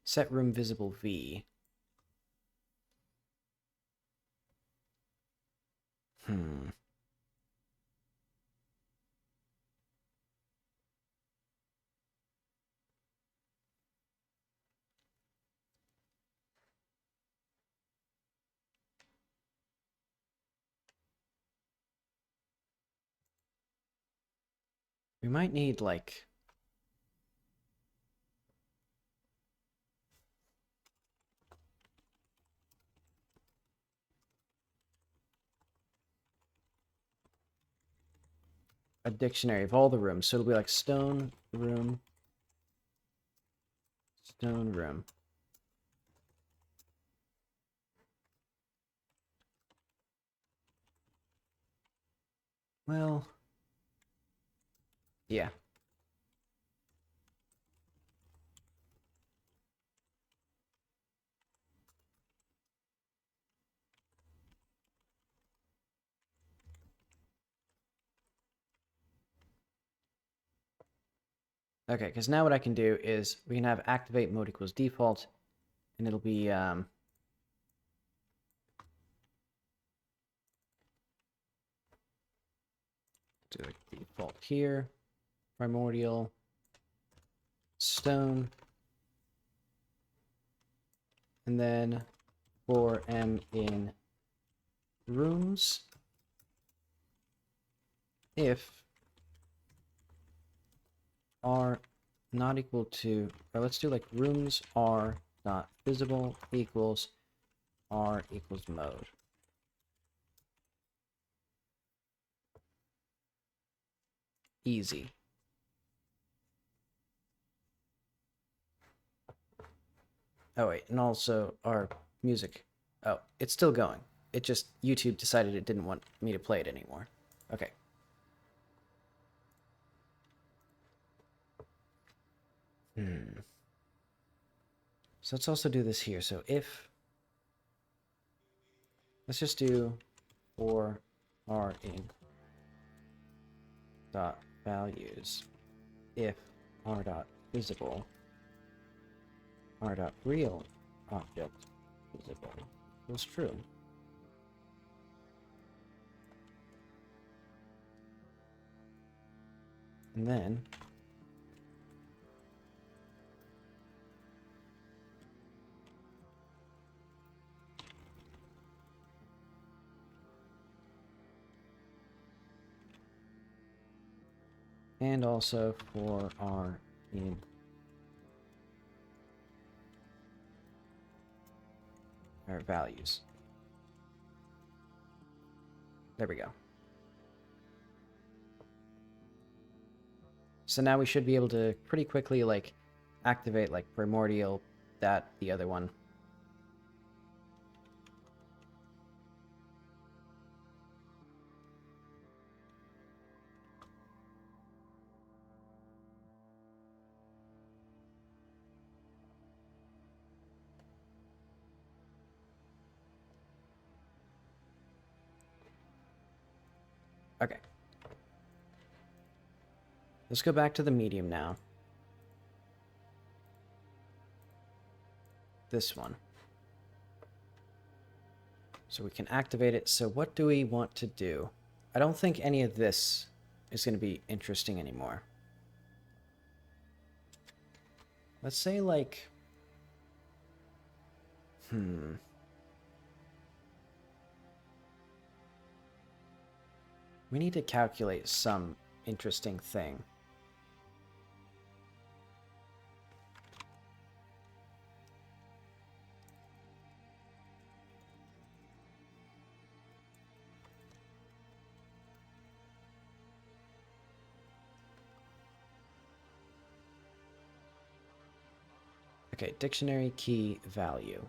Set room visible V. Hmm. We might need, like... a dictionary of all the rooms. So it'll be like stone room. Stone room. Well... yeah. Okay, because now what I can do is we can have activate mode equals default, and it'll be do a default here, primordial, stone, and then for m in rooms, if are not equal to, or let's do like rooms are not visible equals r equals mode. Easy. Oh wait, and also our music. Oh, it's still going. It just, YouTube decided it didn't want me to play it anymore. Okay. So let's also do this here. So if, let's just do for r in dot values if r dot visible r dot real object visible was true. And then And also for our values. There we go. So now we should be able to pretty quickly like activate like primordial, the other one. Okay. Let's go back to the medium now. This one. So we can activate it. So what do we want to do? I don't think any of this is going to be interesting anymore. Let's say like... We need to calculate some interesting thing. Okay, dictionary key value.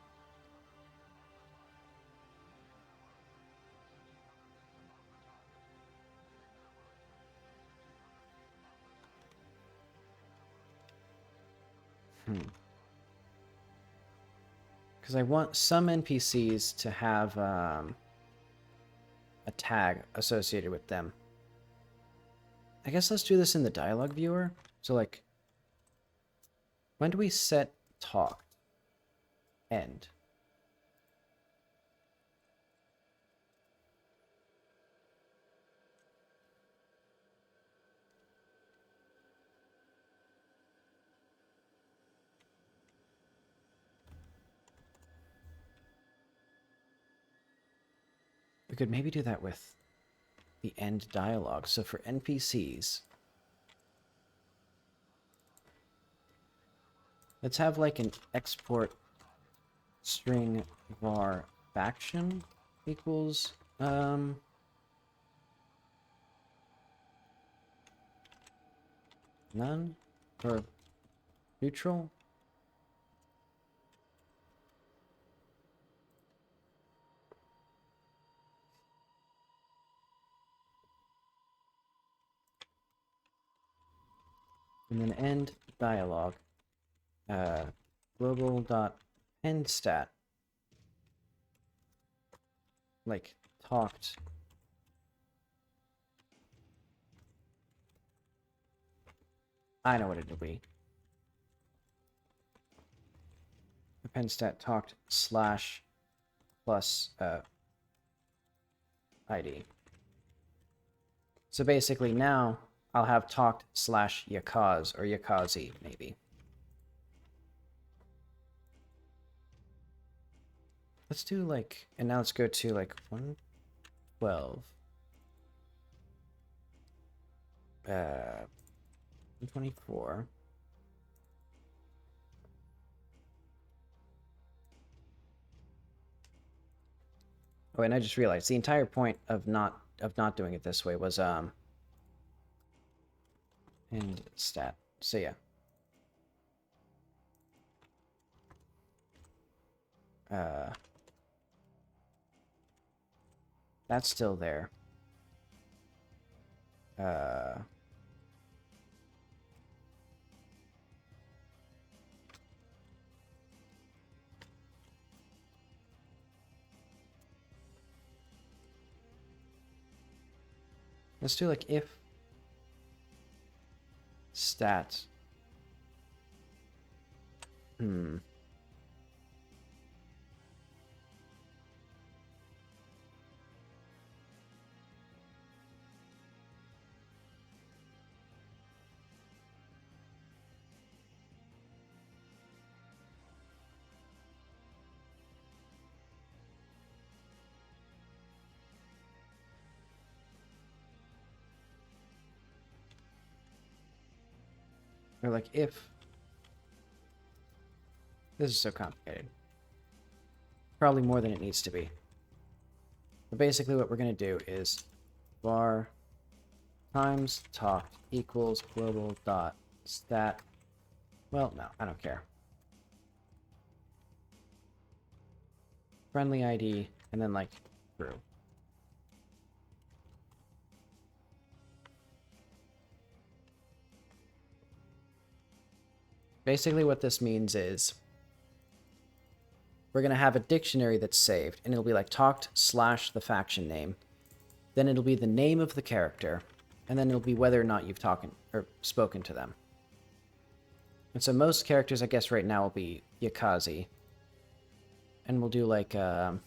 Because I want some NPCs to have a tag associated with them. I guess let's do this in the dialog viewer. So like, when do we set talk? End. We could maybe do that with the end dialogue. So for NPCs, let's have like an export string var faction equals none or neutral. And then end dialogue global.endStat like talked I know what it'll be. Append stat talked slash plus ID. So basically now I'll have talked slash yakaz or yakazi maybe. Let's do like, and now let's go to like 112. 124. Oh, and I just realized the entire point of not doing it this way was and stat. So yeah. That's still there. Let's do like if stat. Or like if... This is so complicated. Probably more than it needs to be. But basically what we're going to do is var times talked equals global dot stat. Well, no, I don't care. Friendly ID, and then like true. Basically what this means is we're going to have a dictionary that's saved, and it'll be like talked / the faction name. Then it'll be the name of the character, and then it'll be whether or not you've talked or spoken to them. And so most characters, I guess, right now will be Yakazi. And we'll do like a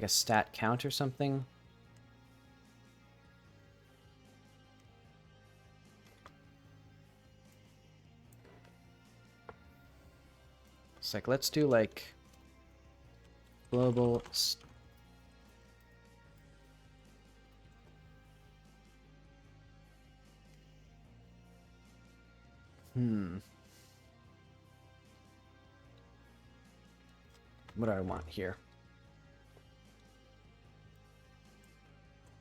stat count or something. It's like, let's do like global what do I want here?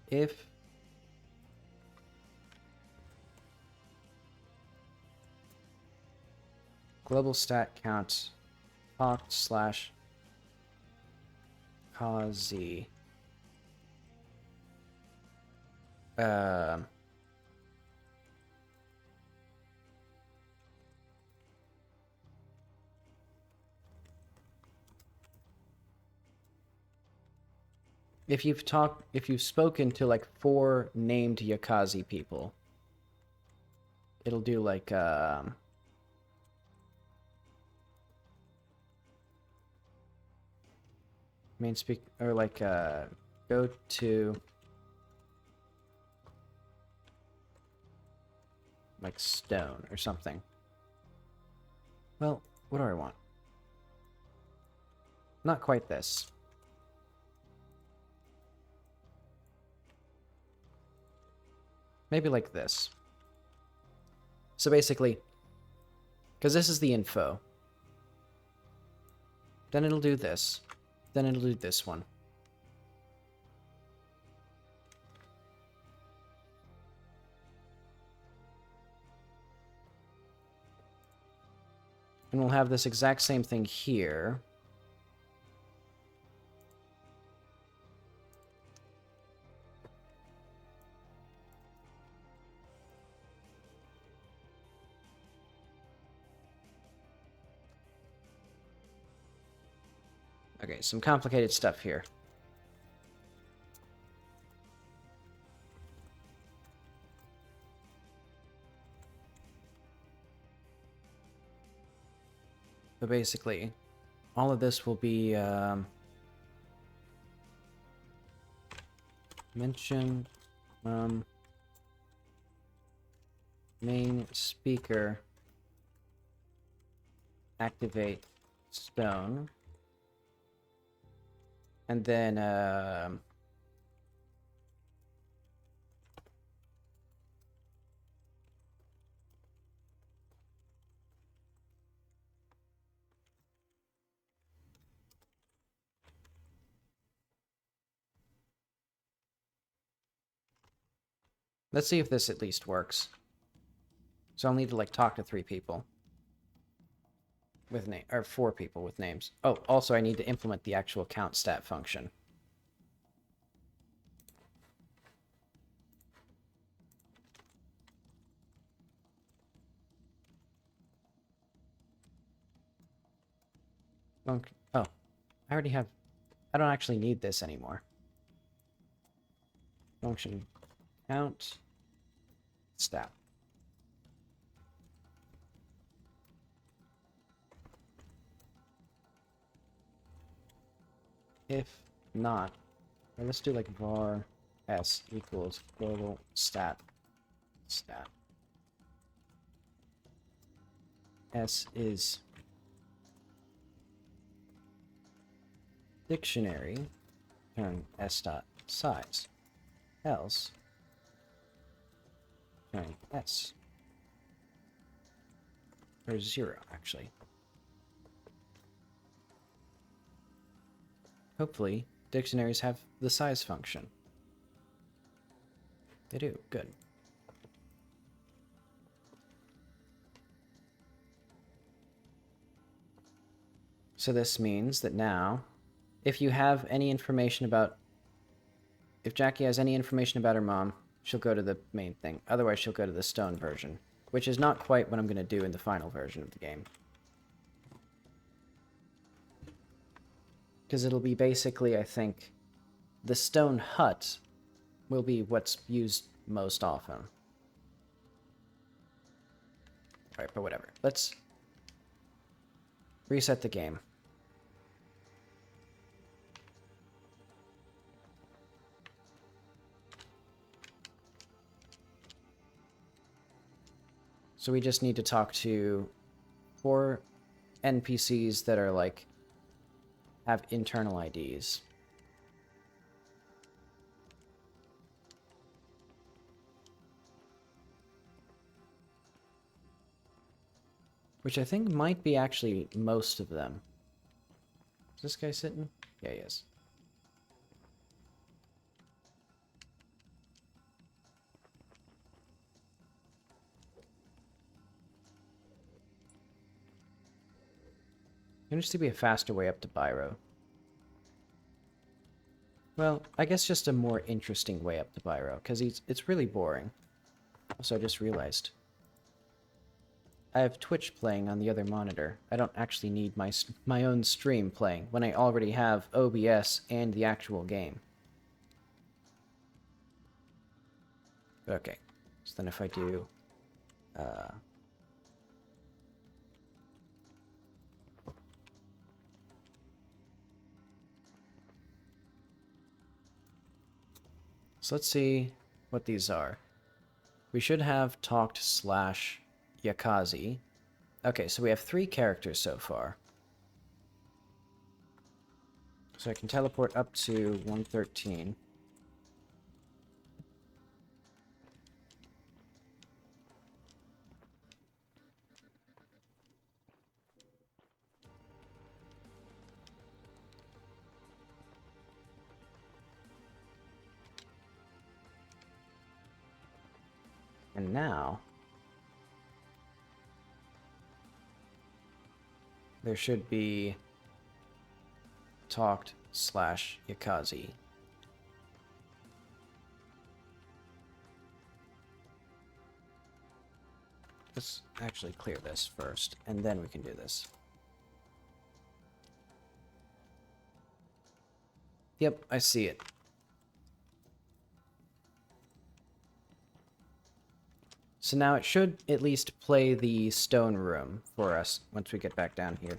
If global stat count talked / Kazi if you've spoken to like 4 named Yakazi people, it'll do like main speak or like go to like stone or something. Well, what do I want? Not quite this. Maybe like this. So basically, because this is the info, then it'll do this, then it'll do this one. And we'll have this exact same thing here. Okay, some complicated stuff here. But basically, all of this will be mention main speaker activate stone, and then let's see if this at least works. So I'll need to like talk to 3 people with name, or 4 people with names. Oh, also I need to implement the actual count stat function. Oh, I already have. I don't actually need this anymore. Function count stat. If not, or let's do like var s equals global stat. S is dictionary, turn s dot size. Else and S. Or 0, actually. Hopefully, dictionaries have the size function. They do, good. So this means that now, if you have any information about... If Jackie has any information about her mom, she'll go to the main thing. Otherwise, she'll go to the stone version, which is not quite what I'm going to do in the final version of the game. Because it'll be basically, I think, the stone hut will be what's used most often. Alright, but whatever. Let's reset the game. So we just need to talk to 4 NPCs that are like have internal IDs. Which I think might be actually most of them. Is this guy sitting? Yeah, he is. There needs to be a faster way up to Byro. Well, I guess just a more interesting way up to Byro, because it's really boring. Also, I just realized. I have Twitch playing on the other monitor. I don't actually need my own stream playing when I already have OBS and the actual game. Okay, so then if I do... So let's see what these are. We should have talked / Yakazi. Okay, so we have 3 characters so far. So I can teleport up to 113. And now... there should be talked / Yakazi. Let's actually clear this first, and then we can do this. Yep, I see it. So now it should at least play the stone room for us once we get back down here.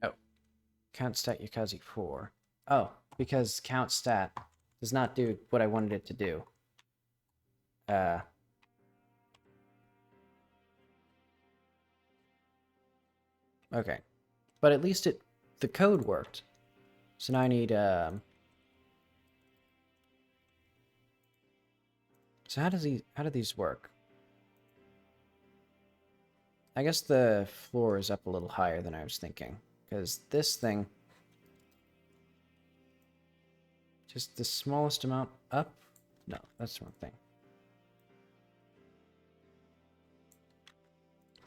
Oh. Count stat Yakazi 4. Oh, because count stat does not do what I wanted it to do. Okay. But at least the code worked. So now I need, so how do these work? I guess the floor is up a little higher than I was thinking. Because this thing... just the smallest amount up? No, that's the wrong thing.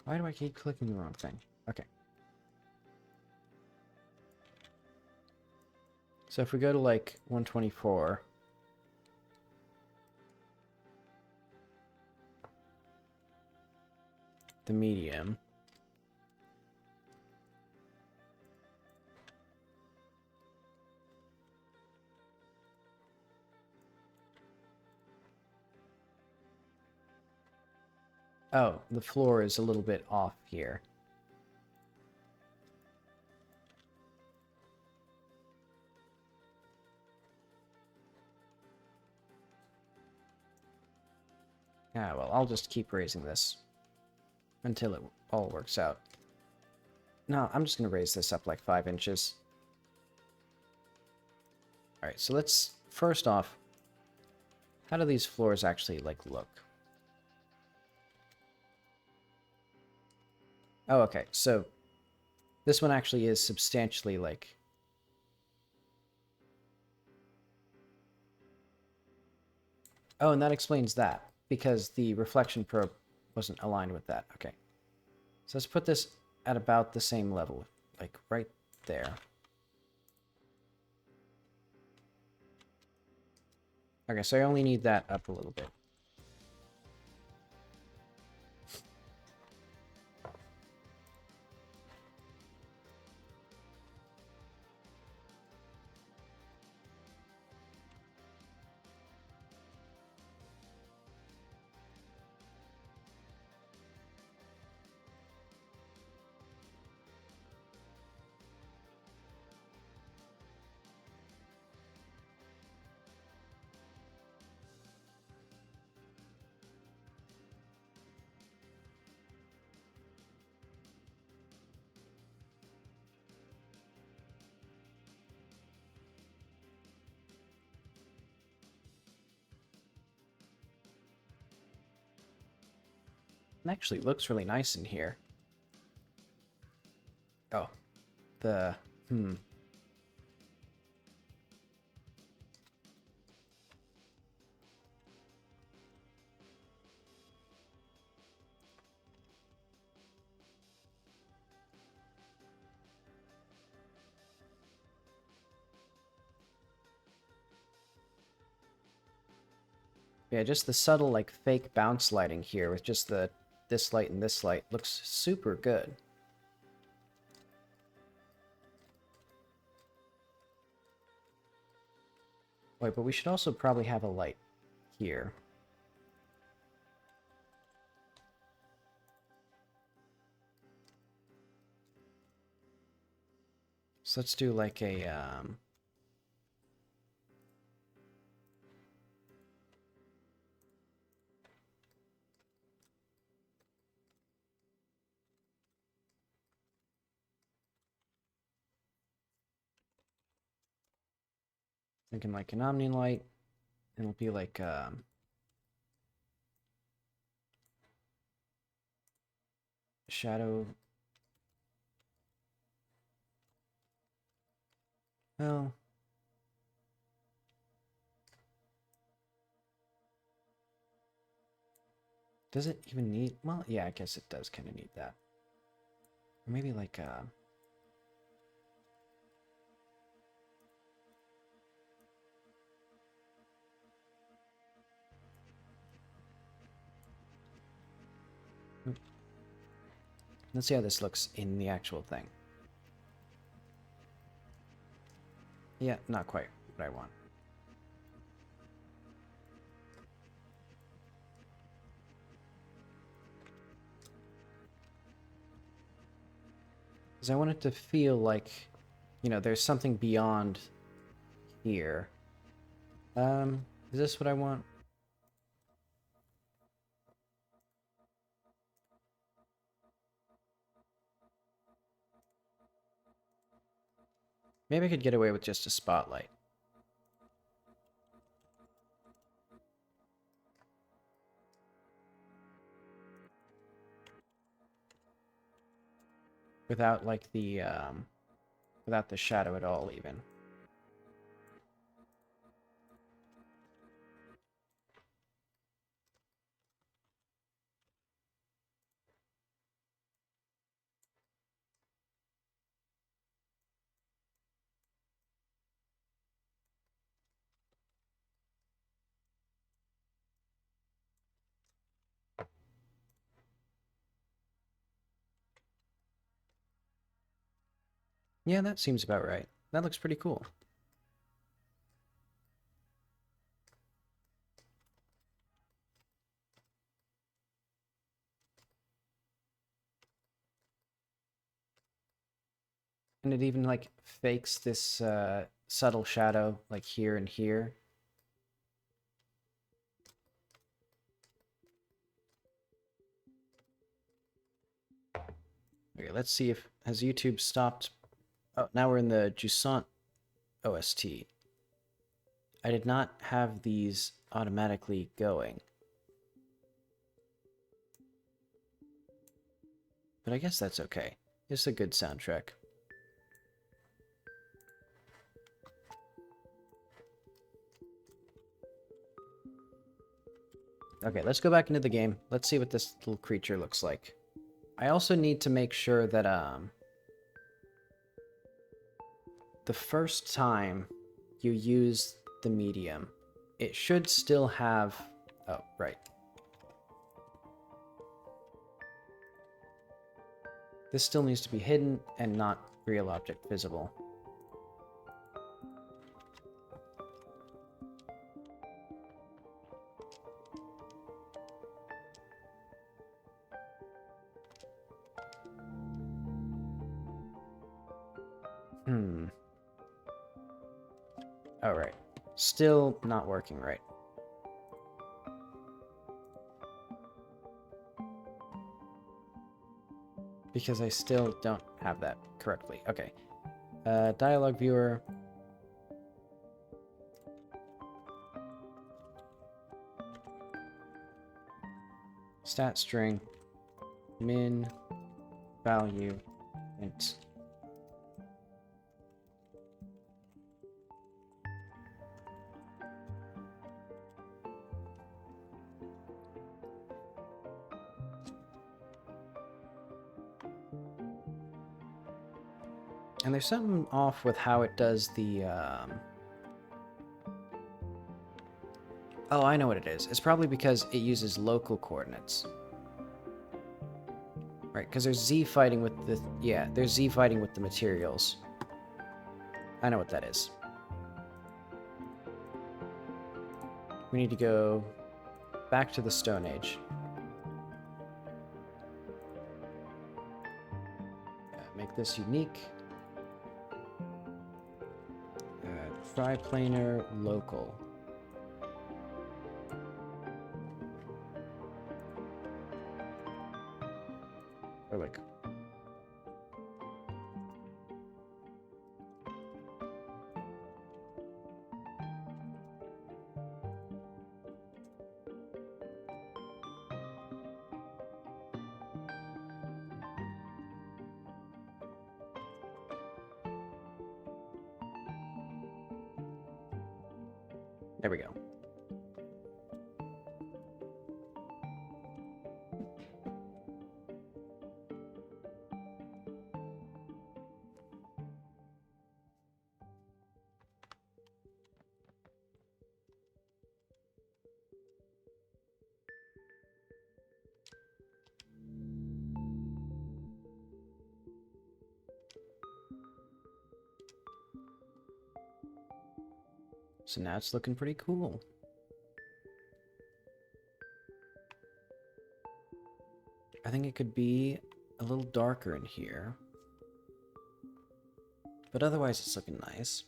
Why do I keep clicking the wrong thing? Okay. So if we go to like 124... the medium. Oh, the floor is a little bit off here. Ah, well, I'll just keep raising this until it all works out. No, I'm just going to raise this up like 5 inches. Alright, so let's, first off, how do these floors actually, like, look? Oh, okay, so this one actually is substantially, like... Oh, and that explains that, because the reflection probe wasn't aligned with that. Okay. So let's put this at about the same level, like right there. Okay, so I only need that up a little bit. It actually looks really nice in here. Oh, the... Yeah, just the subtle, like, fake bounce lighting here with just the this light and this light looks super good. Wait, but we should also probably have a light here. So let's do like a, thinking like an omni light. It'll be like, shadow. Well, does it even need... Well, yeah, I guess it does kind of need that. Or maybe like, let's see how this looks in the actual thing. Yeah, not quite what I want. Because I want it to feel like, you know, there's something beyond here. Is this what I want? Maybe I could get away with just a spotlight. Without, like, the, without the shadow at all, even. Yeah, that seems about right. That looks pretty cool. And it even like fakes this subtle shadow like here and here. Okay, let's see if has YouTube stopped. Oh, now we're in the Jusant OST. I did not have these automatically going. But I guess that's okay. It's a good soundtrack. Okay, let's go back into the game. Let's see what this little creature looks like. I also need to make sure that the first time you use the medium, it should still have... Oh, right. This still needs to be hidden and not real object visible. All right. Still not working right. Because I still don't have that correctly. Okay. Dialog viewer. Stat string. Min. Value. Int. And there's something off with how it does the, Oh, I know what it is. It's probably because it uses local coordinates. Right, because there's Z fighting with the... Yeah, there's Z fighting with the materials. I know what that is. We need to go back to the Stone Age. Make this unique. Triplanar local. Or like... There we go. So now it's looking pretty cool. I think it could be a little darker in here. But otherwise it's looking nice.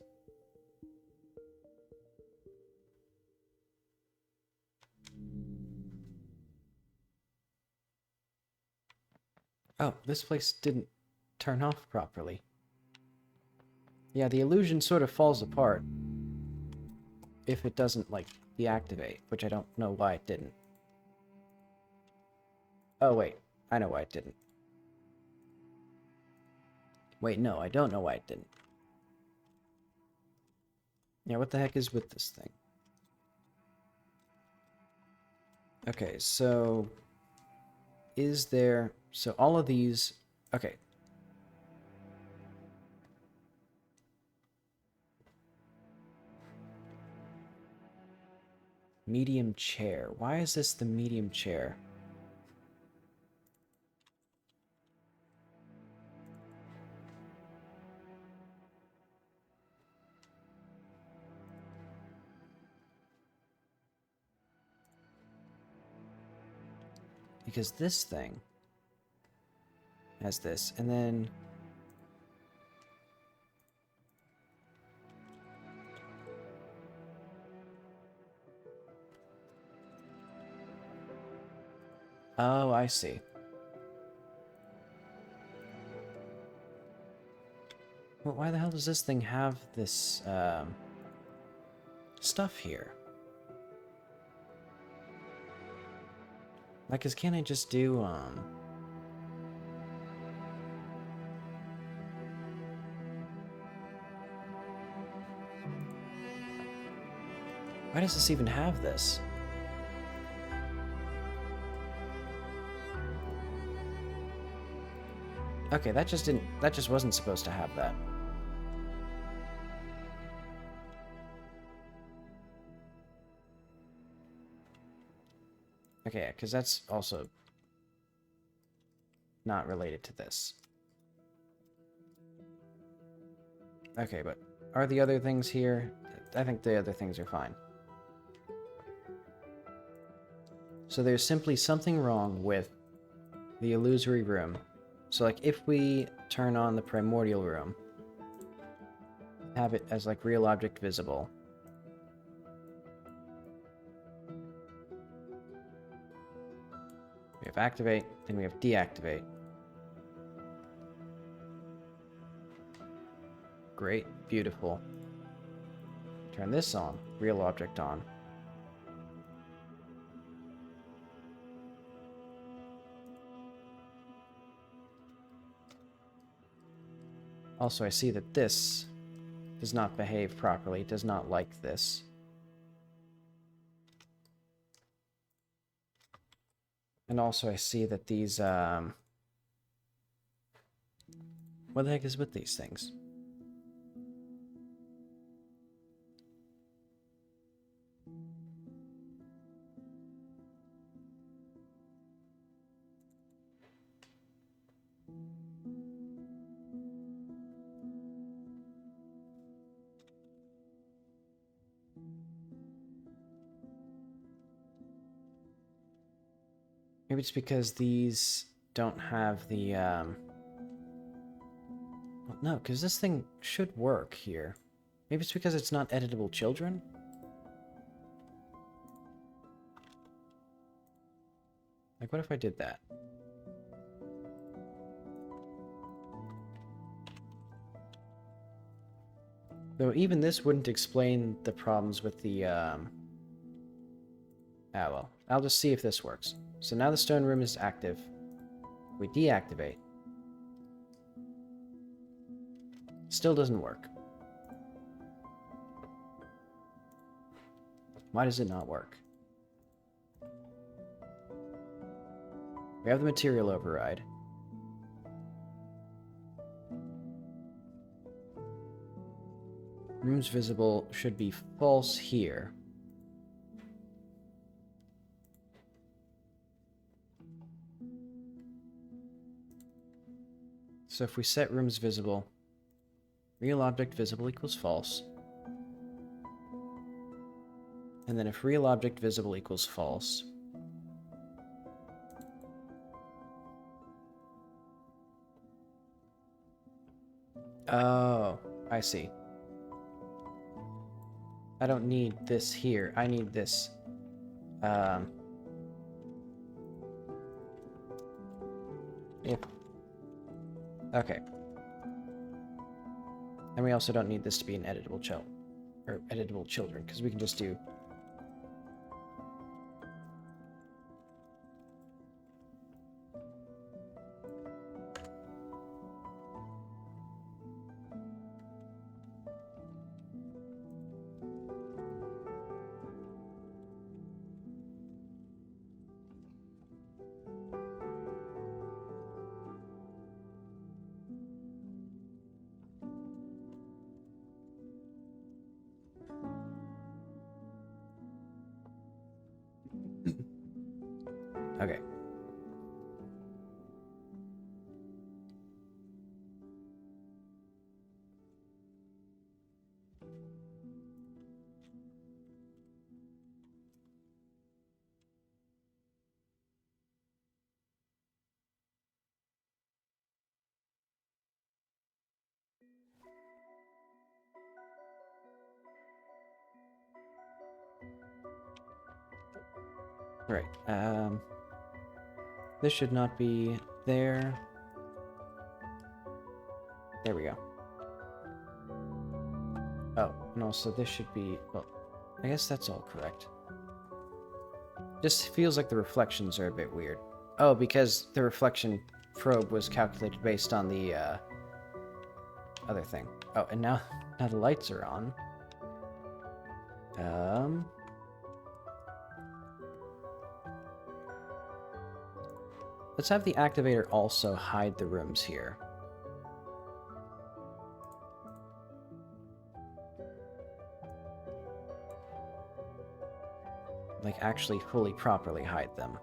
Oh, this place didn't turn off properly. Yeah, the illusion sort of falls apart if it doesn't, like, deactivate, which I don't know why it didn't. Oh, wait. I know why it didn't. Wait, no, I don't know why it didn't. Yeah, what the heck is with this thing? Okay, so... Is there... So all of these... Okay. Medium chair. Why is this the medium chair? Because this thing has this, and then... Oh, I see. Well, why the hell does this thing have this, stuff here? Like, can't I just do, Why does this even have this? Okay, that just wasn't supposed to have that. Okay, because that's also not related to this. Okay, but are the other things here? I think the other things are fine. So there's simply something wrong with the illusory room. So like if we turn on the primordial room, have it as like real object visible. We have activate, and we have deactivate. Great, beautiful. Turn this on, real object on. Also, I see that this does not behave properly, it does not like this. And also I see that these, what the heck is with these things? Maybe it's because these don't have the, well, no, because this thing should work here. Maybe it's because it's not editable children? Like, what if I did that? Though even this wouldn't explain the problems with the, Ah, well. I'll just see if this works. So now the stone room is active. We deactivate. Still doesn't work. Why does it not work? We have the material override. Rooms visible should be false here. So if we set rooms visible, real object visible equals false. And then if real object visible equals false, oh, I see. I don't need this here. I need this. If. Okay. And we also don't need this to be an editable child, or editable children, because we can just do. Right. This should not be there. There we go. Oh, and also this should be... Well, I guess that's all correct. Just feels like the reflections are a bit weird. Oh, because the reflection probe was calculated based on the other thing. Oh, and now the lights are on. Let's have the activator also hide the rooms here. Like, actually fully properly hide them.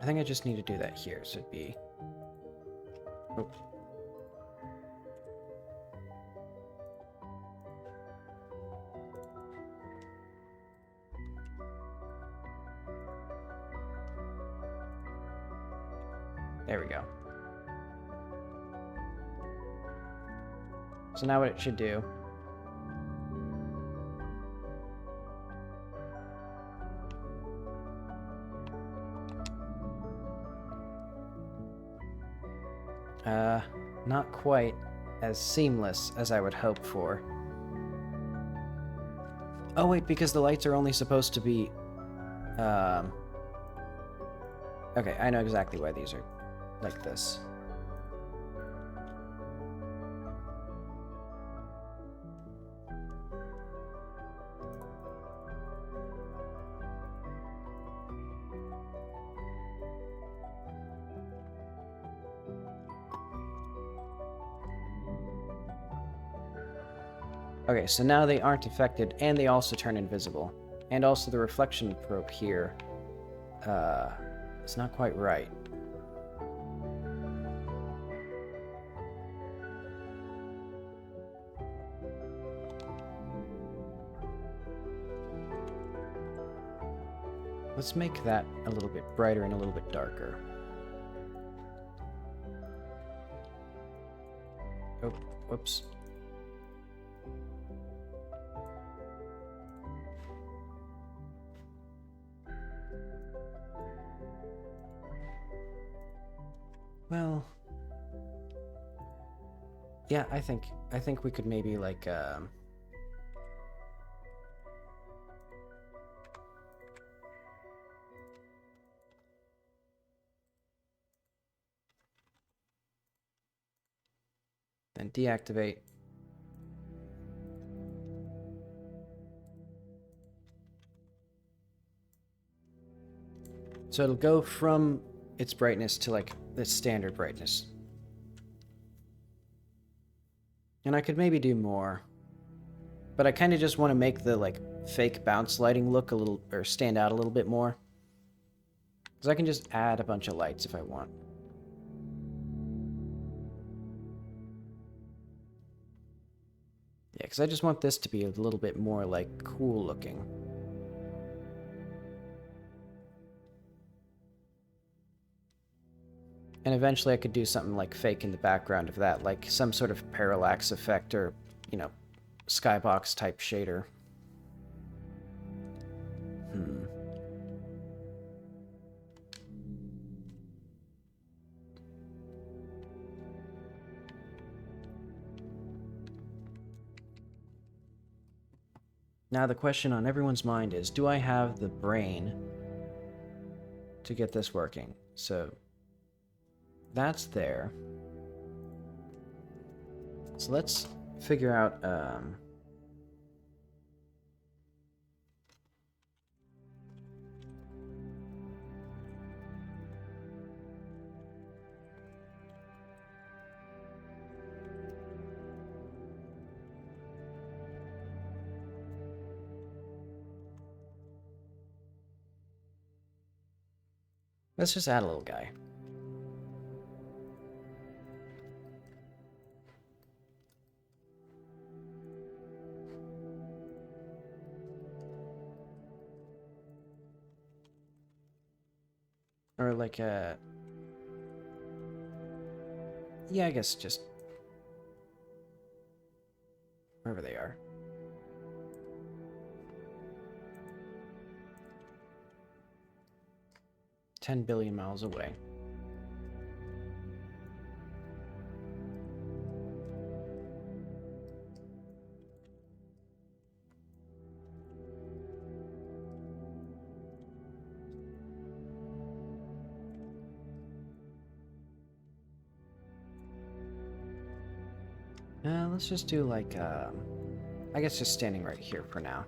I think I just need to do that here, so it'd be... Oh. There we go. So now what it should do... not quite as seamless as I would hope for. Oh wait, because the lights are only supposed to be... Okay, I know exactly why these are like this. Okay, so now they aren't affected, and they also turn invisible. And also the reflection probe here, it's not quite right. Let's make that a little bit brighter and a little bit darker. Oh, whoops. Well, yeah, I think we could maybe like then deactivate. So it'll go from its brightness to like the standard brightness. And I could maybe do more. But I kind of just want to make the like fake bounce lighting look a little, or stand out a little bit more. Because I can just add a bunch of lights if I want. Yeah, because I just want this to be a little bit more like cool looking. And eventually I could do something like fake in the background of that, like some sort of parallax effect or, you know, skybox type shader. Now the question on everyone's mind is, do I have the brain to get this working? So that's there. So let's figure out let's just add a little guy. Or like a Yeah, I guess just wherever they are. $10 billion miles away. Let's just do like, I guess just standing right here for now.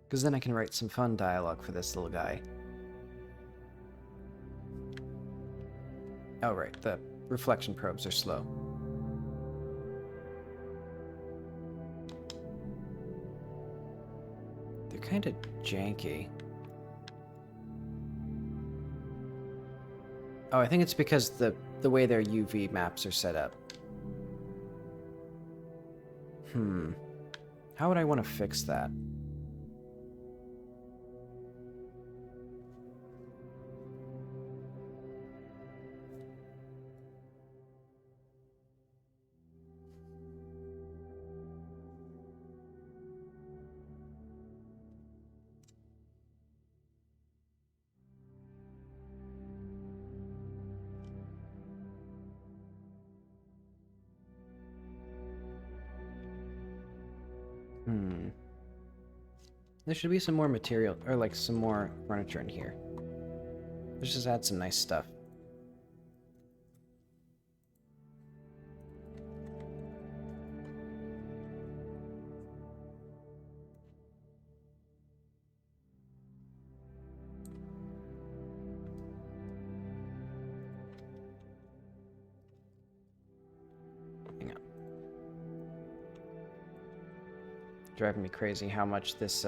Because then I can write some fun dialogue for this little guy. Oh, right, the reflection probes are slow. They're kind of janky. Oh, I think it's because the way their UV maps are set up. How would I want to fix that? There should be some more material, or like some more furniture in here. Let's just add some nice stuff. Hang on. Driving me crazy how much this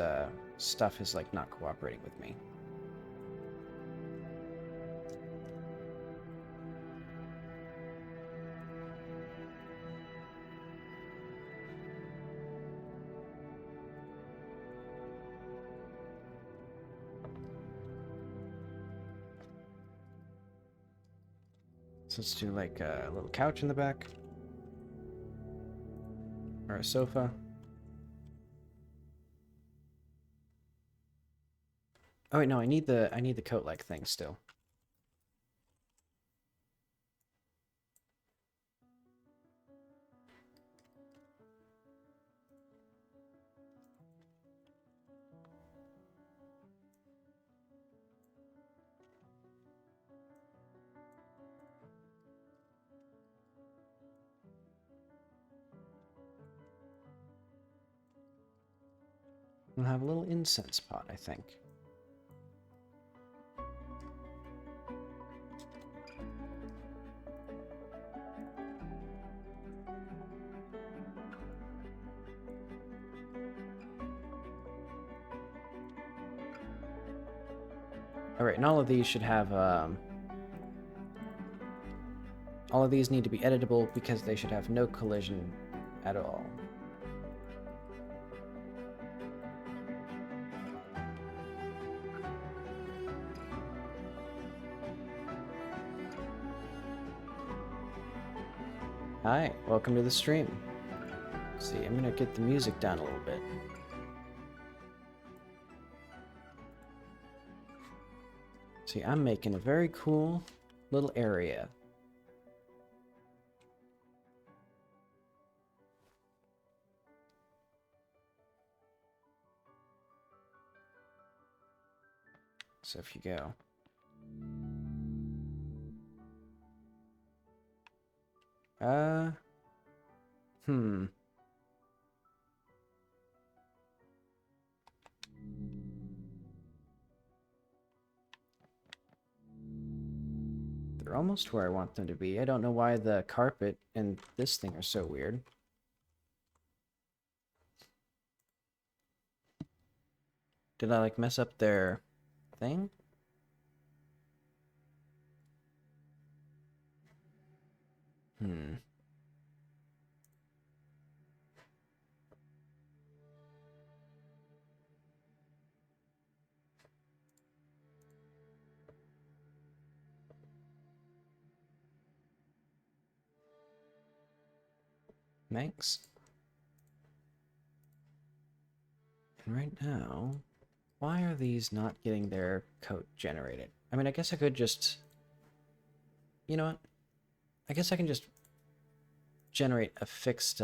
stuff is like not cooperating with me. So let's do like a little couch in the back. Or a sofa. Oh wait, no, I need the coat-like thing still. We'll have a little incense pot, I think. Alright, and all of these should have, all of these need to be editable because they should have no collision at all. Hi, welcome to the stream. Let's see, I'm gonna get the music down a little bit. See, I'm making a very cool little area. So if you go... They're almost where I want them to be. I don't know why the carpet and this thing are so weird. Did I, like, mess up their thing? Hmm. Thanks. And right now, why are these not getting their coat generated? I mean, I guess I could just... You know what? I guess I can just generate a fixed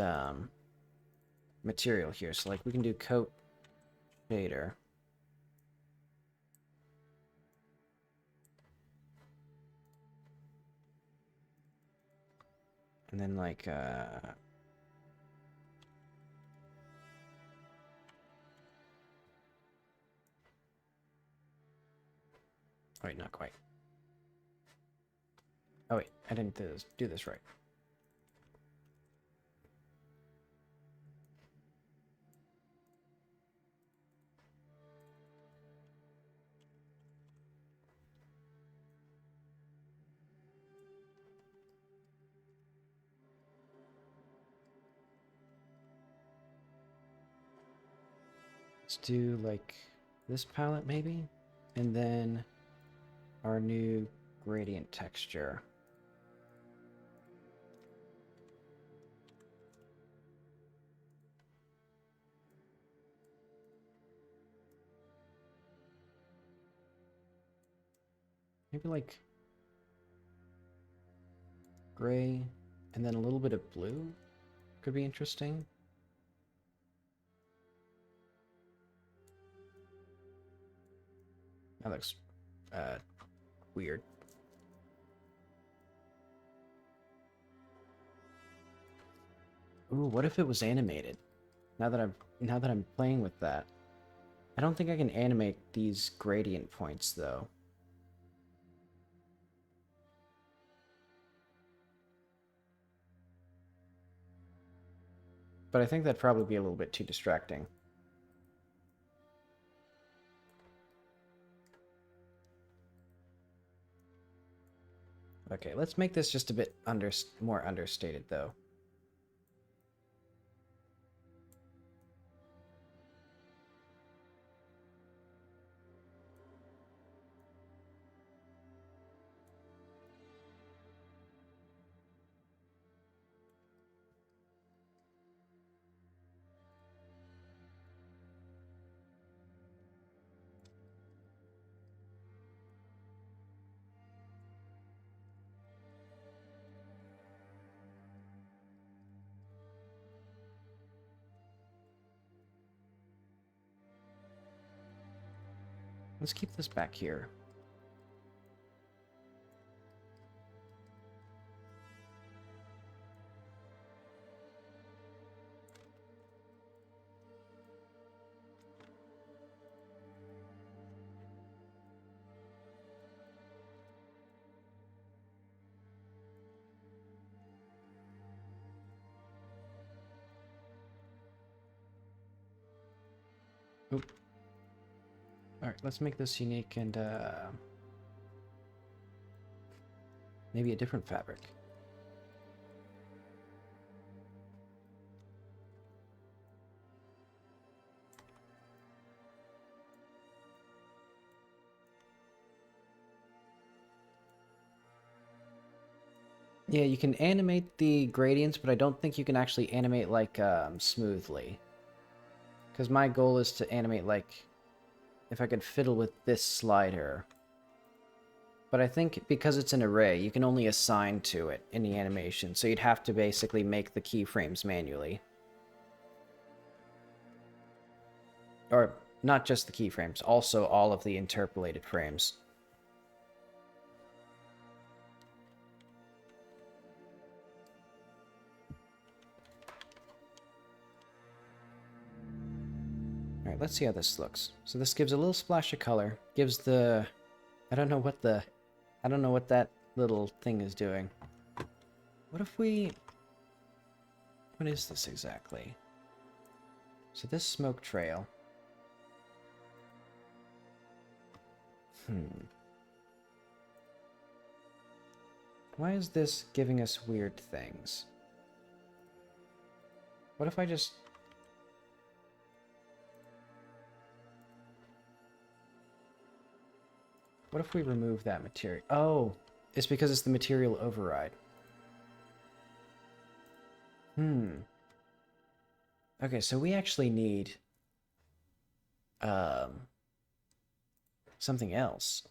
material here. So, like, we can do coat shader. And then, like, oh, wait, not quite. Oh, wait, I didn't do this right. Let's do, like, this palette, maybe? And then our new gradient texture. Maybe, like, gray, and then a little bit of blue could be interesting. That looks weird. Ooh, what if it was animated? Now that I'm playing with that. I don't think I can animate these gradient points though. But I think that'd probably be a little bit too distracting. Okay, let's make this just a bit more understated though. Let's keep this back here. Oop. Alright, let's make this unique and maybe a different fabric. Yeah, you can animate the gradients, but I don't think you can actually animate, like, smoothly. Because my goal is to animate, like, if I could fiddle with this slider. But I think because it's an array, you can only assign to it in the animation, so you'd have to basically make the keyframes manually. Or, not just the keyframes, also all of the interpolated frames. Alright, let's see how this looks. So this gives a little splash of color, gives the... I don't know what that little thing is doing. What if we... What is this exactly? So this smoke trail... Why is this giving us weird things? What if I just... What if we remove that material? Oh, it's because it's the material override. Okay, so we actually need something else.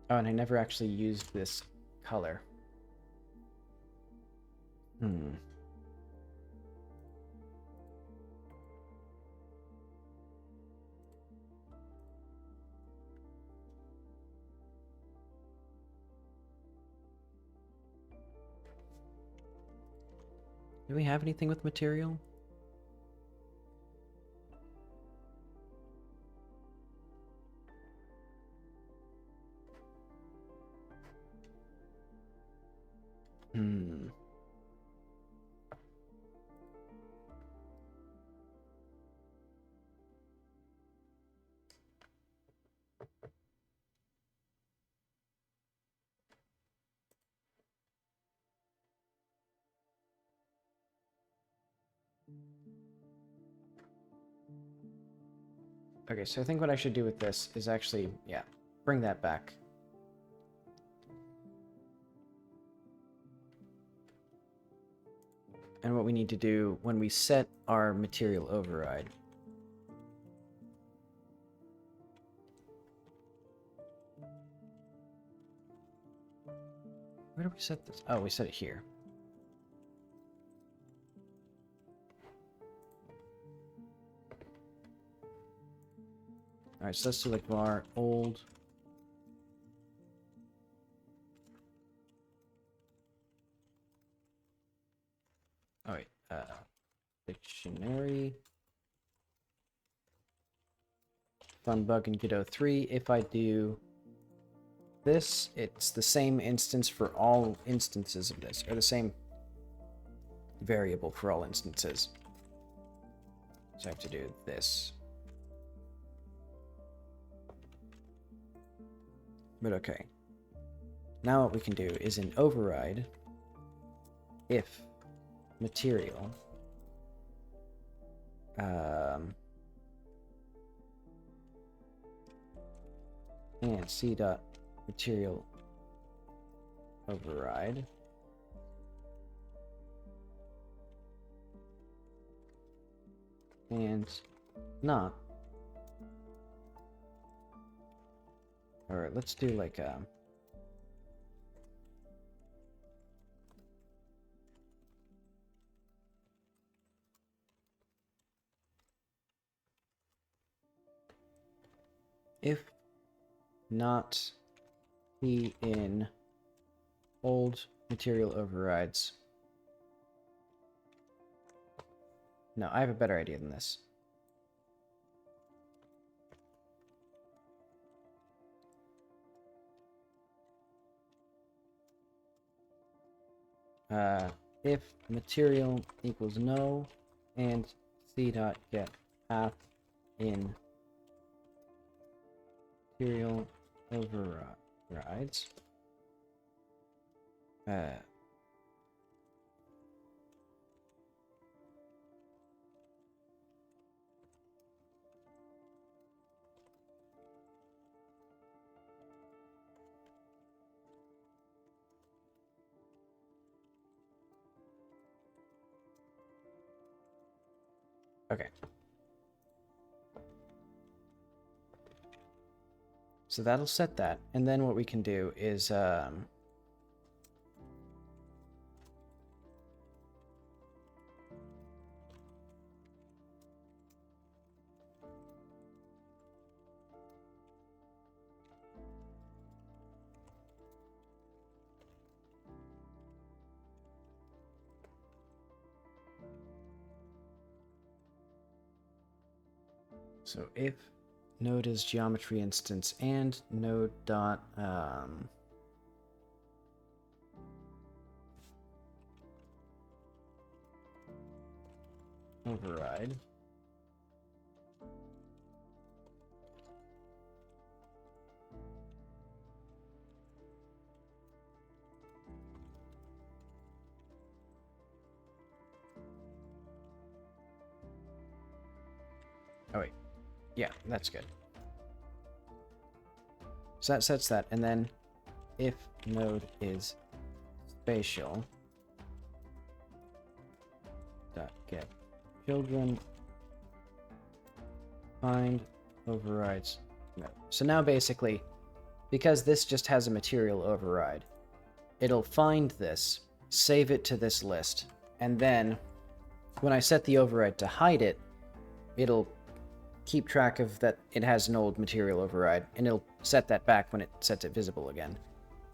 Oh, and I never actually used this color. Do we have anything with material? Okay, so I think what I should do with this is actually, yeah, bring that back. And what we need to do when we set our material override. Where do we set this? Oh, we set it here. Alright, so let's do like var old. Oh wait, dictionary. Fun bug in Godot 3. If I do this, it's the same instance for all instances of this, or the same variable for all instances. So I have to do this. But okay. Now what we can do is in override, if material and c dot material override and not, or let's do like if not be in old material overrides. No, I have a better idea than this. If material equals no and c dot get path in material overrides. Okay. So that'll set that, and then what we can do is So if node is geometry instance and node dot override. Oh wait, yeah, that's good. So that sets that, and then if node is spatial dot get children find overrides node. So now basically, because this just has a material override, it'll find this, save it to this list, and then when I set the override to hide it, it'll keep track of that it has an old material override, and it'll set that back when it sets it visible again.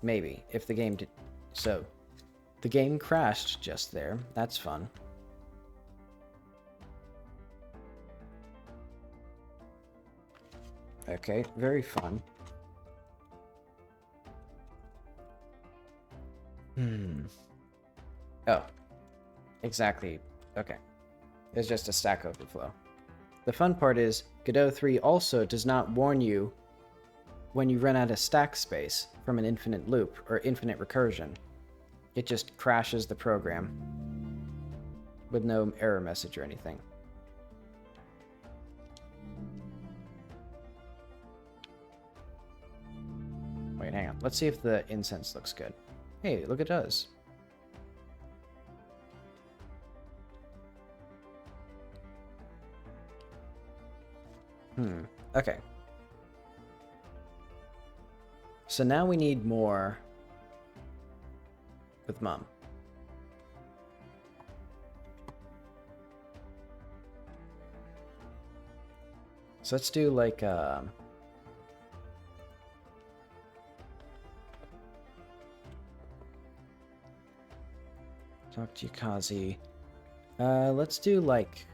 Maybe, if the game did. So, the game crashed just there. That's fun. Okay, very fun. Oh, exactly. Okay. There's just a stack overflow. The fun part is, Godot 3 also does not warn you when you run out of stack space from an infinite loop or infinite recursion. It just crashes the program with no error message or anything. Wait, hang on. Let's see if the incense looks good. Hey, look, it does. Okay. So now we need more with Mom. So let's do like talk to Yukazi. Let's do like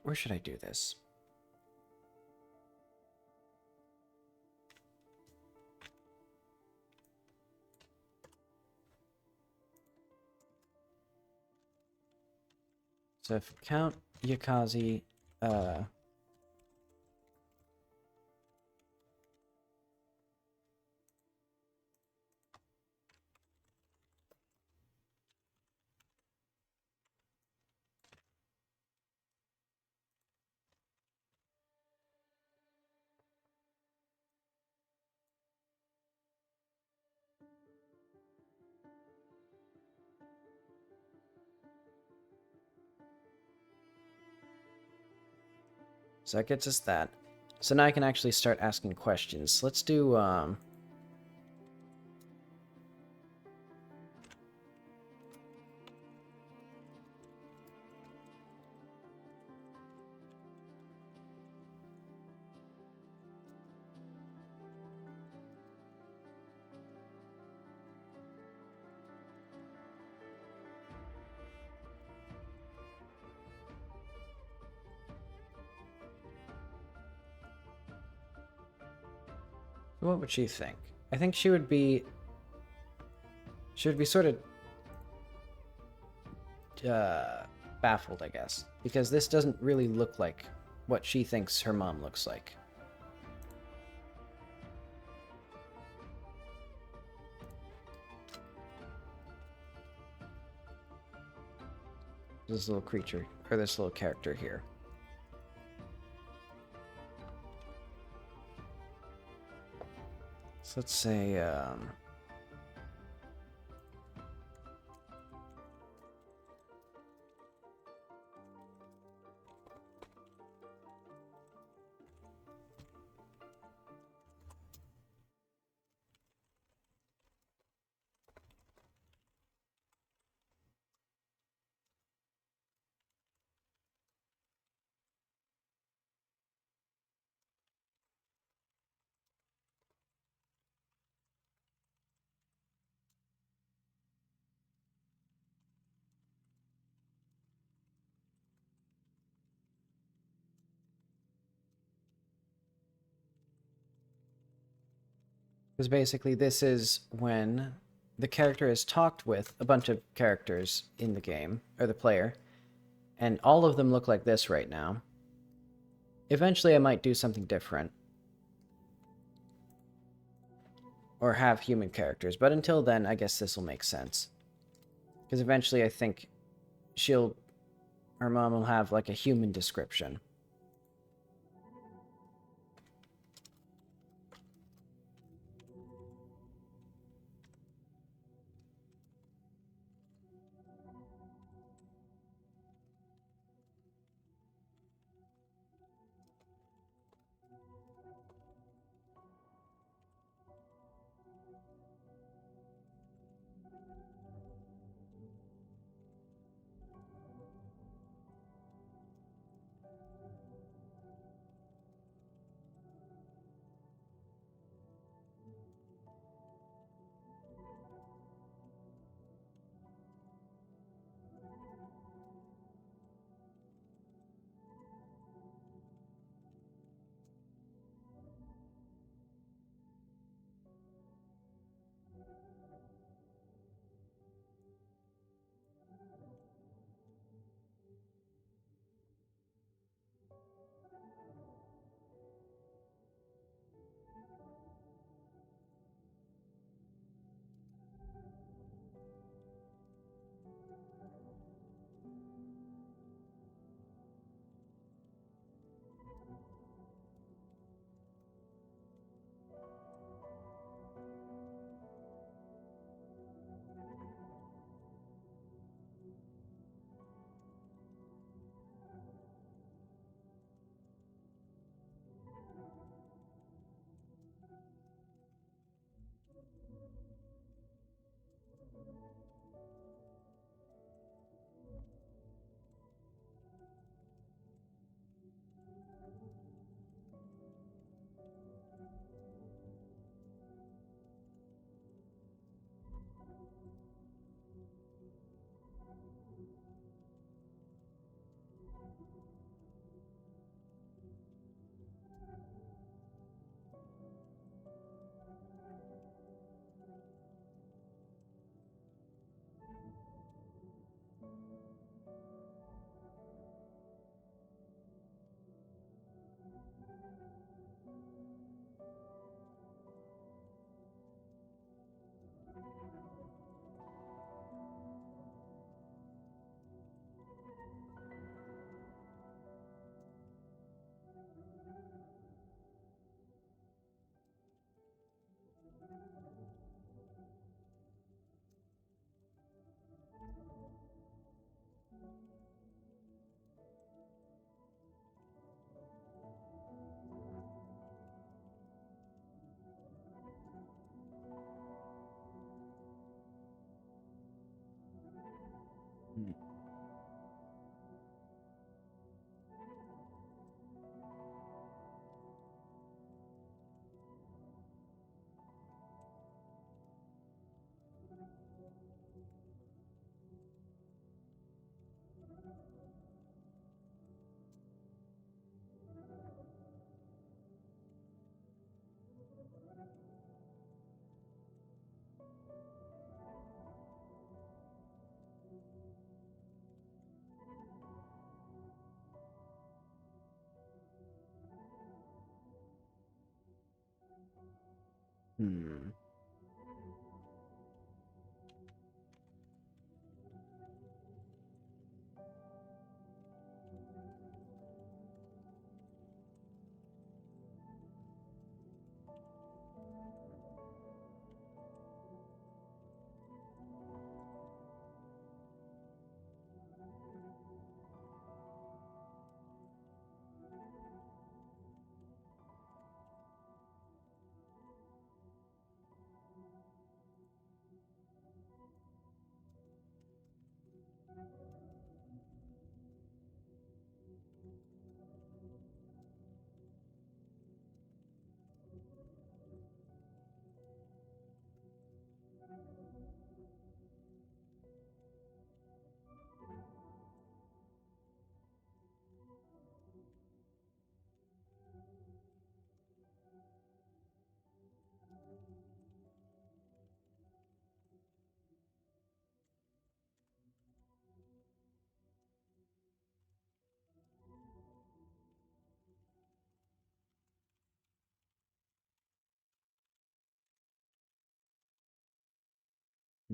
where should I do this? So if count Yukazi, so that gets us that. So now I can actually start asking questions. Let's do what would she think? I think she would be sort of baffled, I guess, because this doesn't really look like what she thinks her mom looks like. This little creature, or this little character here. So let's say, Because basically this is when the character has talked with a bunch of characters in the game, or the player, and all of them look like this right now. Eventually I might do something different. Or have human characters, but until then, I guess this will make sense. Because eventually I think her mom will have like a human description. Hmm.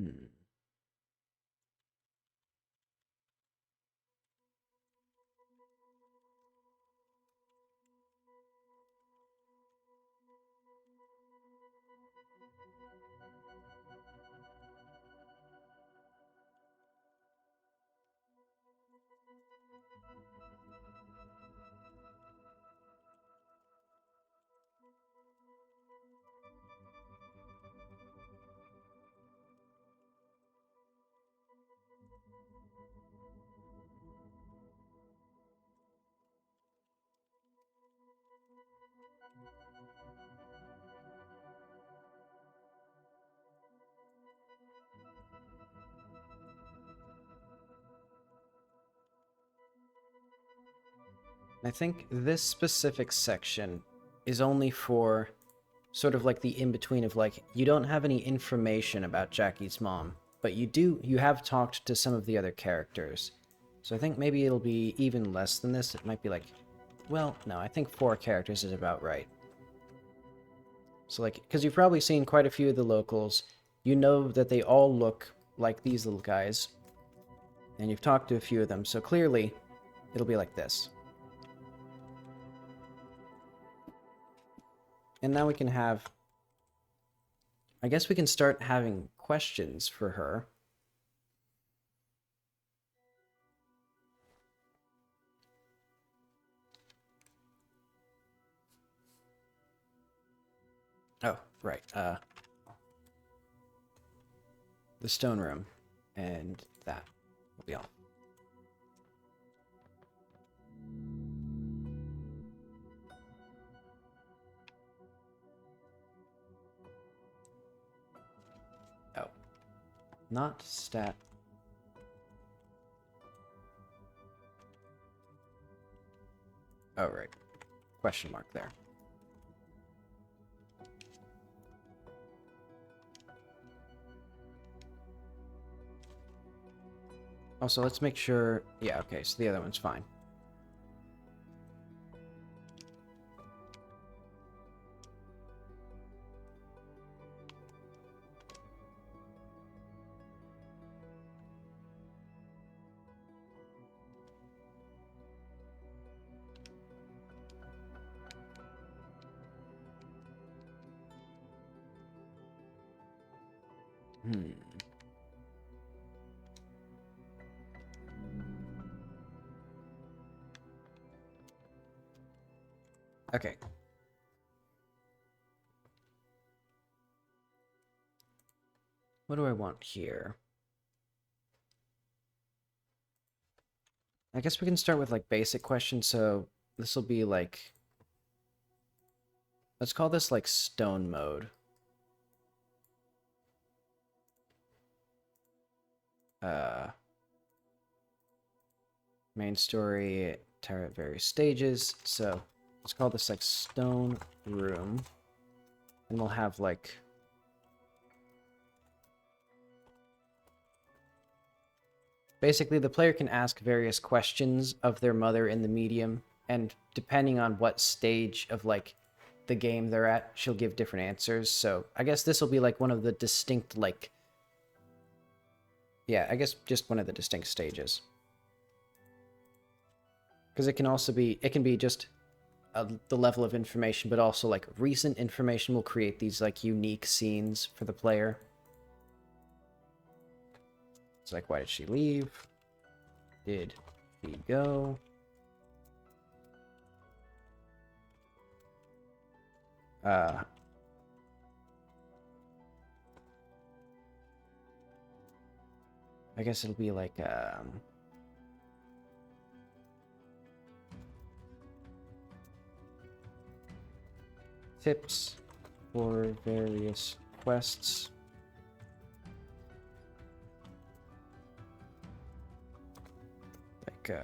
Hmm. I think this specific section is only for sort of like the in-between of like, you don't have any information about Jackie's mom, but you have talked to some of the other characters. So I think maybe it'll be even less than this. It might be like, well, no, I think 4 characters is about right. So like, because you've probably seen quite a few of the locals, you know that they all look like these little guys, and you've talked to a few of them, so clearly it'll be like this. And now we can have, I guess we can start having questions for her. Oh, right. The stone room, and that will be all. Oh, not stat. Oh, right. Question mark there. Also, let's make sure... Yeah, okay, so the other one's fine. Hmm. Okay. What do I want here? I guess we can start with, like, basic questions, so this will be, like... Let's call this, like, stone mode. Main story, terror at various stages, so let's call this, like, stone room. And we'll have, like... Basically, the player can ask various questions of their mother in the medium, and depending on what stage of, like, the game they're at, she'll give different answers. So I guess this will be, like, one of the distinct, like... Yeah, I guess just one of the distinct stages. Because it can also be... It can be just the level of information, but also, like, recent information will create these, like, unique scenes for the player. It's like, why did she leave? Did he go? I guess it'll be like, tips for various quests. Like,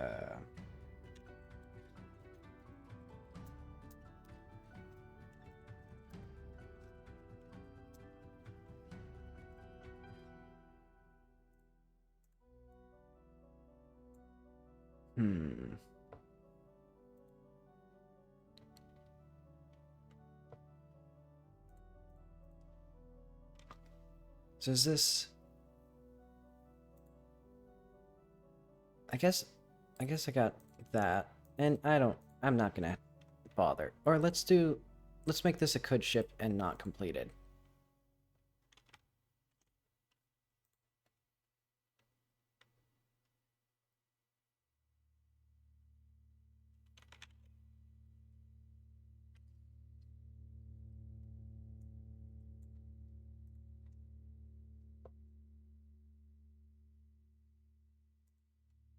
So is this... I guess I got that. And I'm not gonna bother. Or let's make this a could ship and not completed.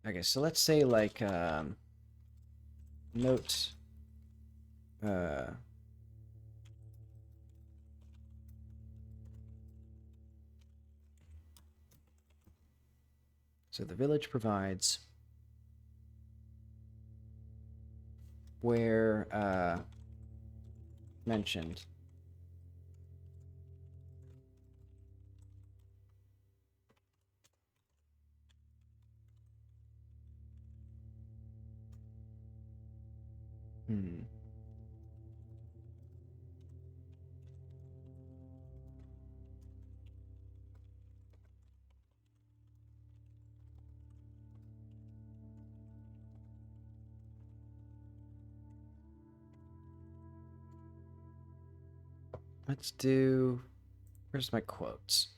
Okay, so let's say like note so the village provides where mentioned. Let's do... Where's my quotes?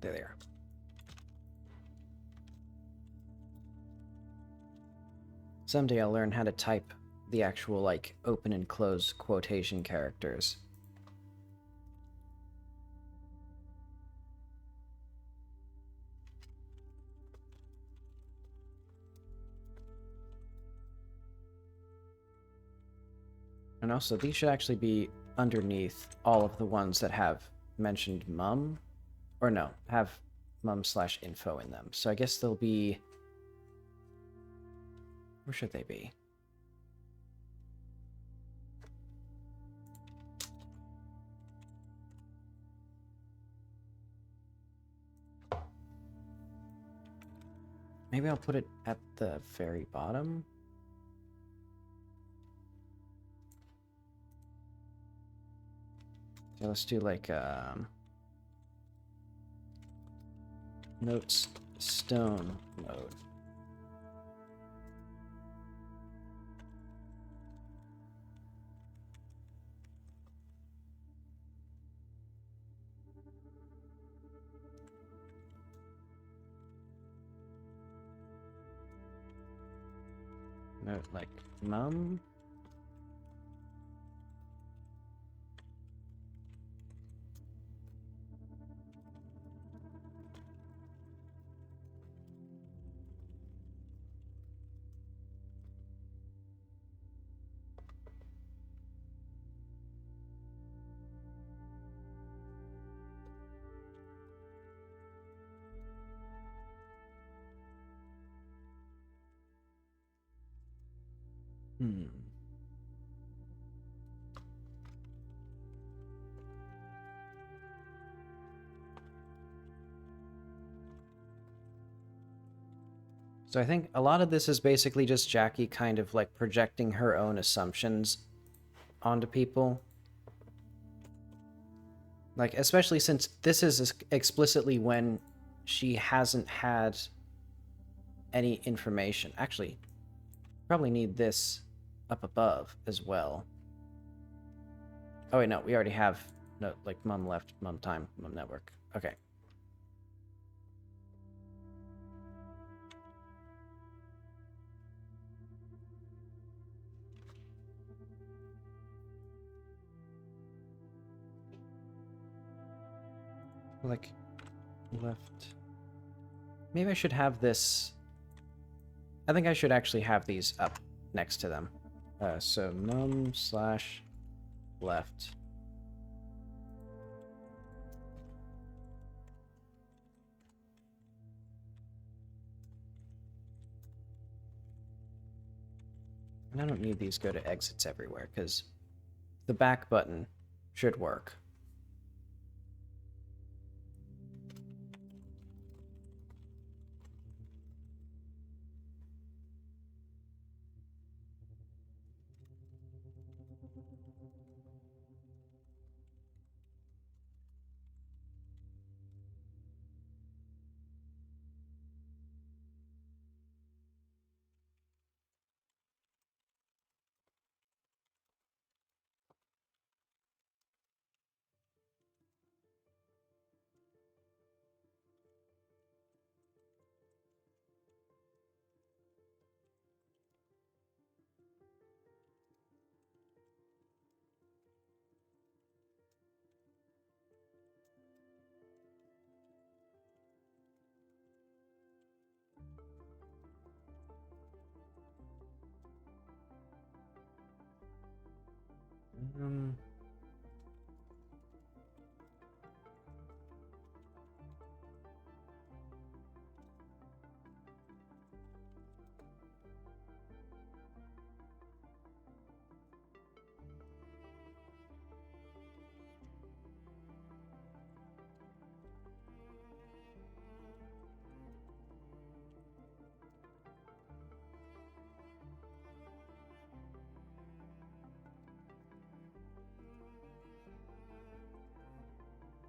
There they are. Someday I'll learn how to type the actual, like, open and close quotation characters. And also, these should actually be underneath all of the ones that have mentioned mum. Or no, have mum/info in them. So I guess they'll be... Where should they be? Maybe I'll put it at the very bottom. So let's do like notes stone mode. Note like mum. So I think a lot of this is basically just Jackie kind of like projecting her own assumptions onto people. Like, especially since this is explicitly when she hasn't had any information. Actually, probably need this up above as well. Oh wait, no, we already have no, like mum left, mum time, mum network. Okay. Like left. Maybe I should have this. I think I should actually have these up next to them. So mum/left. And I don't need these go to exits everywhere, because the back button should work. Um,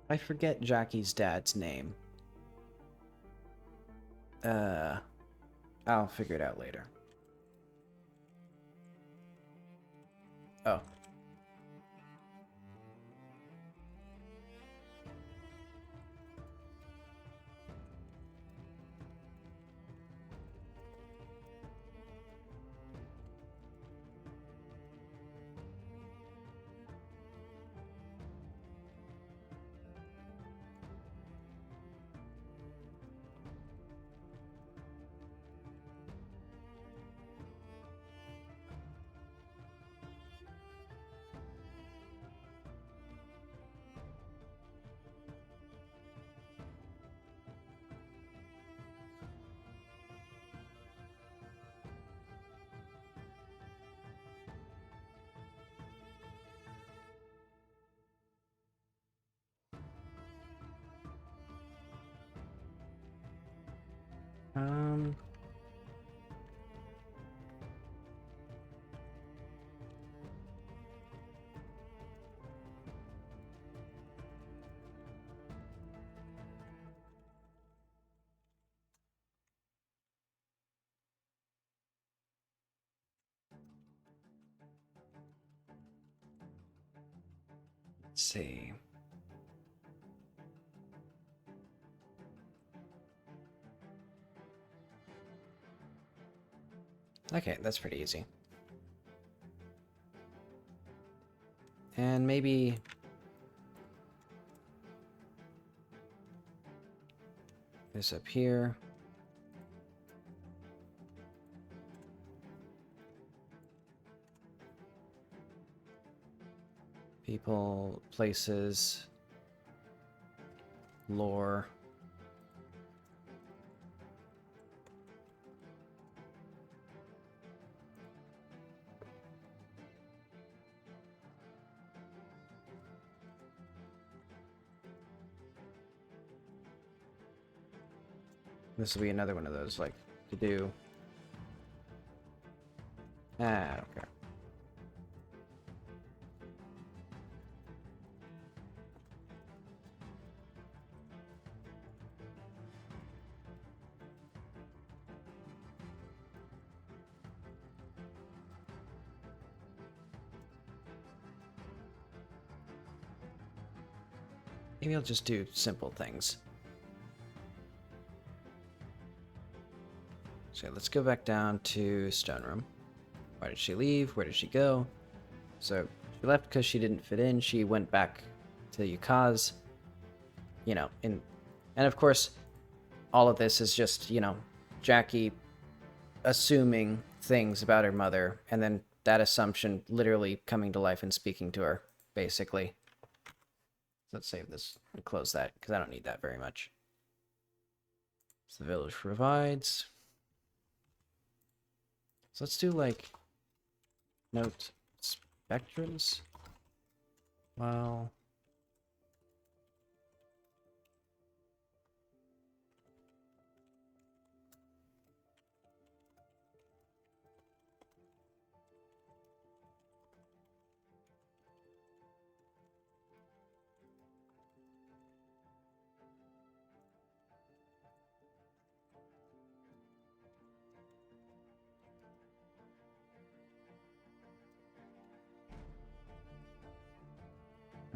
I forget Jackie's dad's name. I'll figure it out later. Oh. Um, let's see. Okay, that's pretty easy. And maybe this up here. People, places, lore. This will be another one of those, like, to do. Ah, okay. Maybe I'll just do simple things. So let's go back down to Stone Room. Why did she leave? Where did she go? So she left because she didn't fit in. She went back to Yukaz. You know, and of course, all of this is just, you know, Jackie assuming things about her mother, and then that assumption literally coming to life and speaking to her, basically. Let's save this and close that, because I don't need that very much. So the village provides. So let's do, like, note spectrums. Well...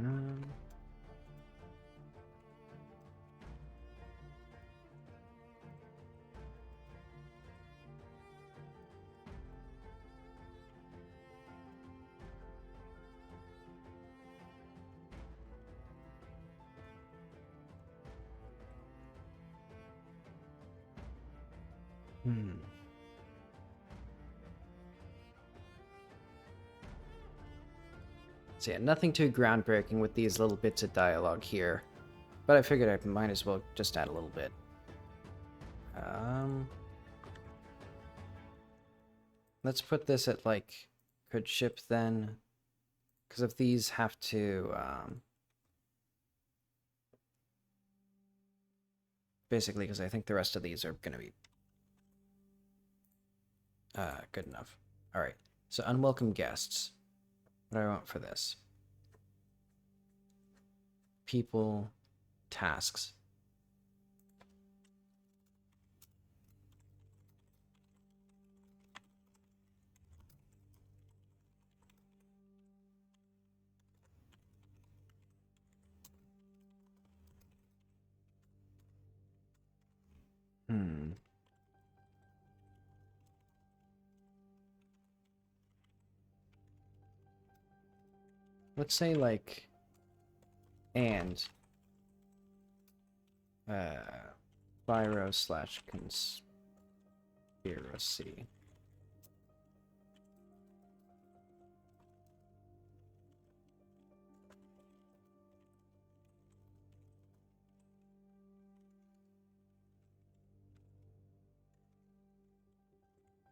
Um, hmm. So yeah, nothing too groundbreaking with these little bits of dialogue here. But I figured I might as well just add a little bit. Let's put this at, like, could ship then. Because if these have to, basically, because I think the rest of these are going to be good enough. All right, so unwelcome guests. What do I want for this? People, tasks. Let's say, like, and Biro/conspiracy.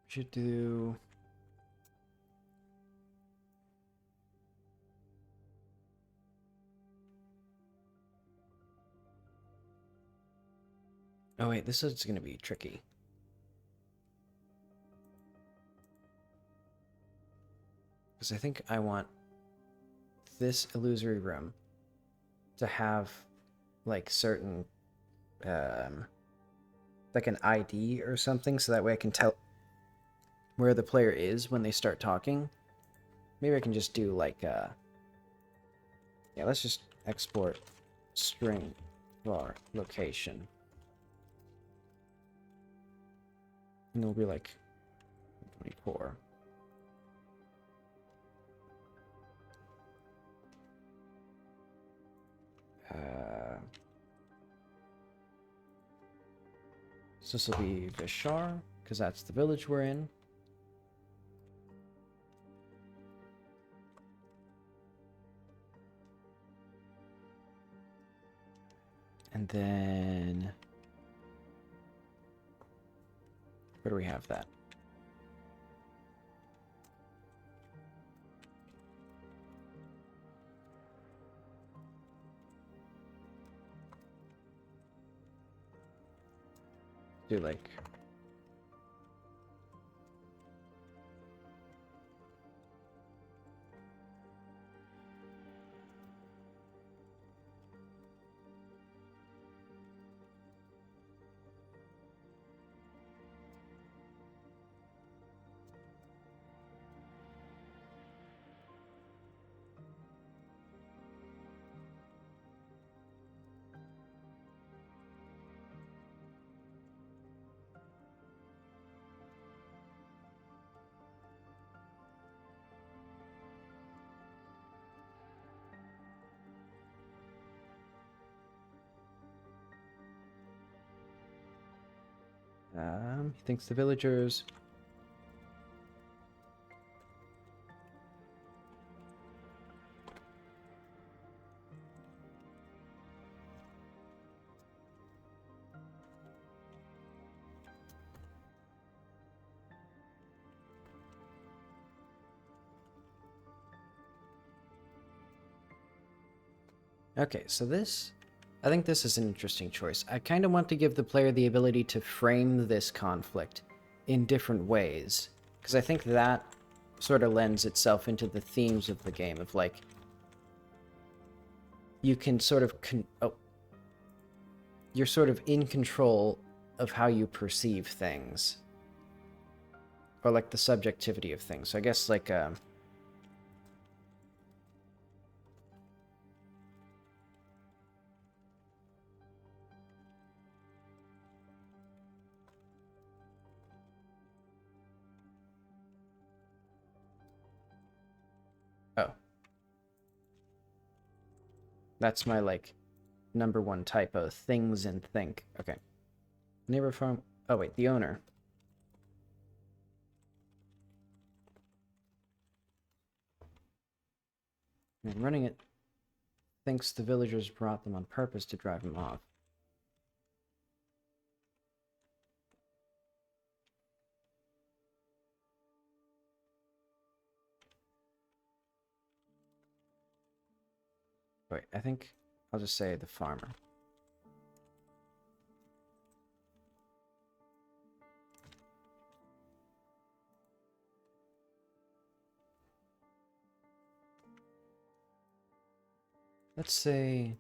Should do. Oh wait, this is going to be tricky. Because I think I want this illusory room to have, like, certain, like an ID or something, so that way I can tell where the player is when they start talking. Maybe I can just do, like, yeah, let's just export string var location. And it'll be like 24. So this will be Vishar, because that's the village we're in. And then where do we have that? Do like he thinks the villagers. Okay, so this, I think this is an interesting choice. I kind of want to give the player the ability to frame this conflict in different ways, because I think that sort of lends itself into the themes of the game of, like, you can sort of you're sort of in control of how you perceive things, or like the subjectivity of things. So I guess, like, oh, that's my, like, number one typo, things and think. Okay. Neighbor farm. Oh wait, the owner. And running it thinks the villagers brought them on purpose to drive him off. Wait, I think I'll just say the farmer. Let's say...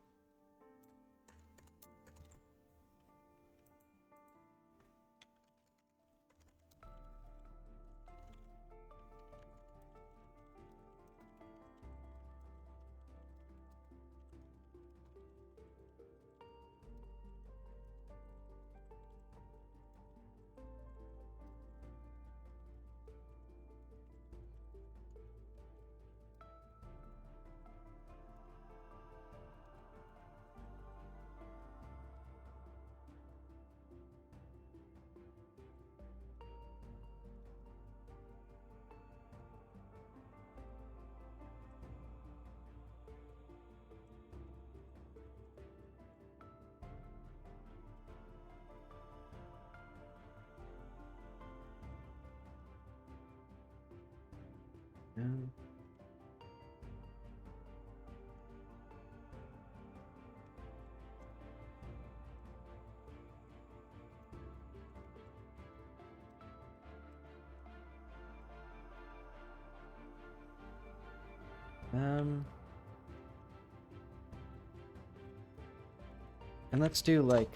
And let's do like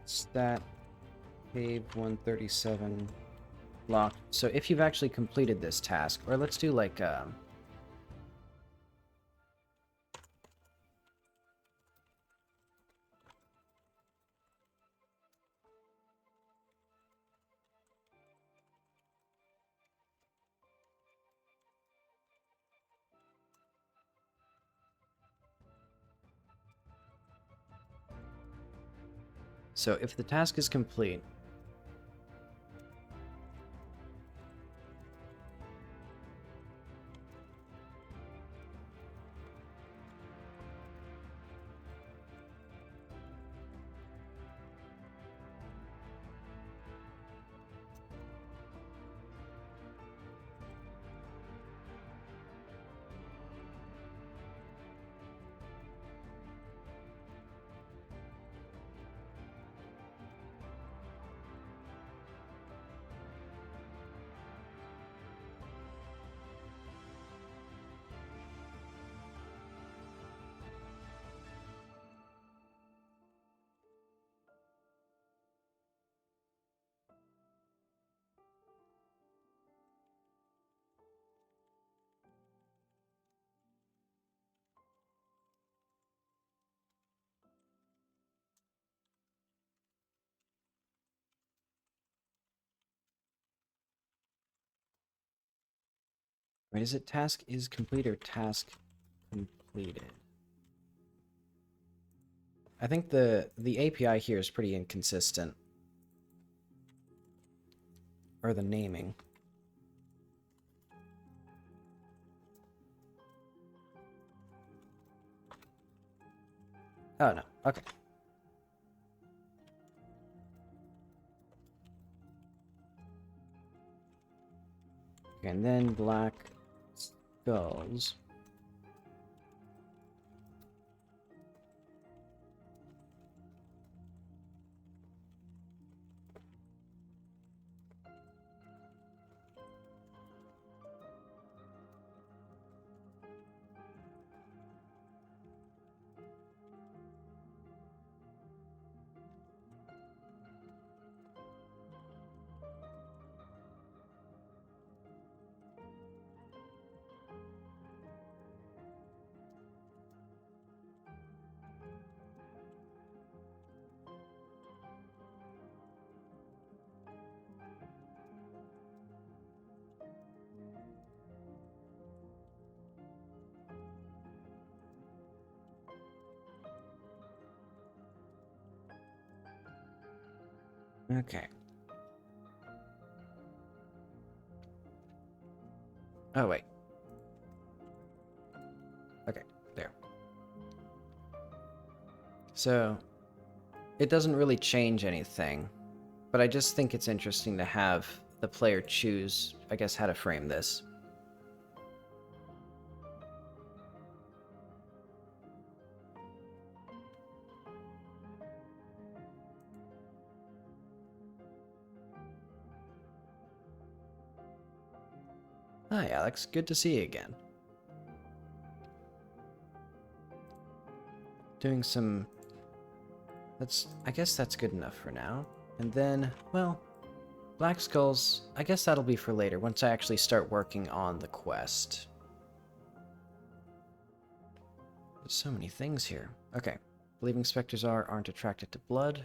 stat pave 137 locked. So if you've actually completed this task, or let's do like so if the task is complete, wait, is it task is complete or task completed? I think the API here is pretty inconsistent. Or the naming. Oh no, okay. And then black skulls. Okay. Oh, wait. So, it doesn't really change anything, but I just think it's interesting to have the player choose, I guess, how to frame this. Hi, Alex. Good to see you again. Doing some... I guess that's good enough for now. And then, well, Black Skulls, I guess that'll be for later, once I actually start working on the quest. There's so many things here. Okay. Believing specters aren't attracted to blood.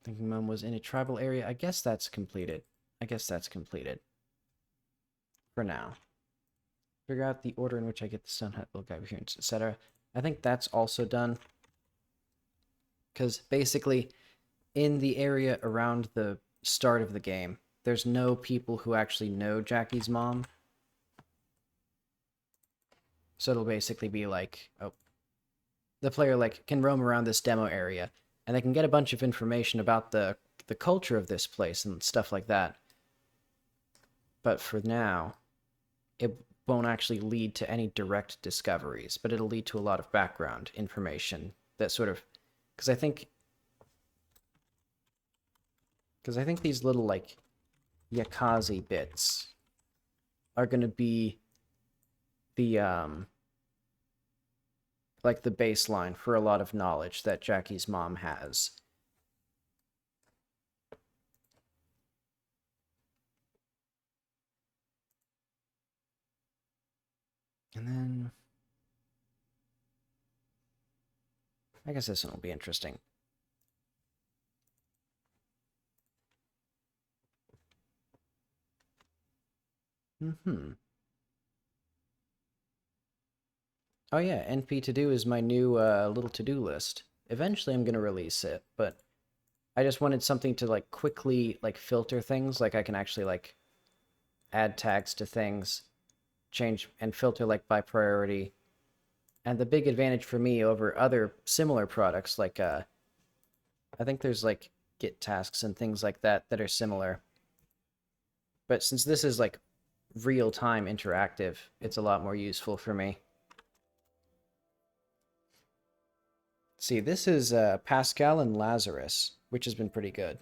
Thinking Mom was in a tribal area. I guess that's completed. For now. Figure out the order in which I get the Stone Hut, Guy appearance, etc. I think that's also done. Because basically, in the area around the start of the game, there's no people who actually know Jackie's mom. So it'll basically be like, oh, the player like can roam around this demo area, and they can get a bunch of information about the culture of this place and stuff like that. But for now, it won't actually lead to any direct discoveries, but it'll lead to a lot of background information that sort of... Because I think these little, like, Yakazi bits are going to be the, like, the baseline for a lot of knowledge that Jackie's mom has. And then... I guess this one will be interesting. Oh yeah, NP to do is my new little to-do list. Eventually I'm going to release it, but I just wanted something to like quickly like filter things. Like I can actually like add tags to things, change and filter like by priority. And the big advantage for me over other similar products, like I think there's like Git tasks and things like that that are similar. But since this is like real-time interactive, it's a lot more useful for me. See, this is Pascal and Lazarus, which has been pretty good.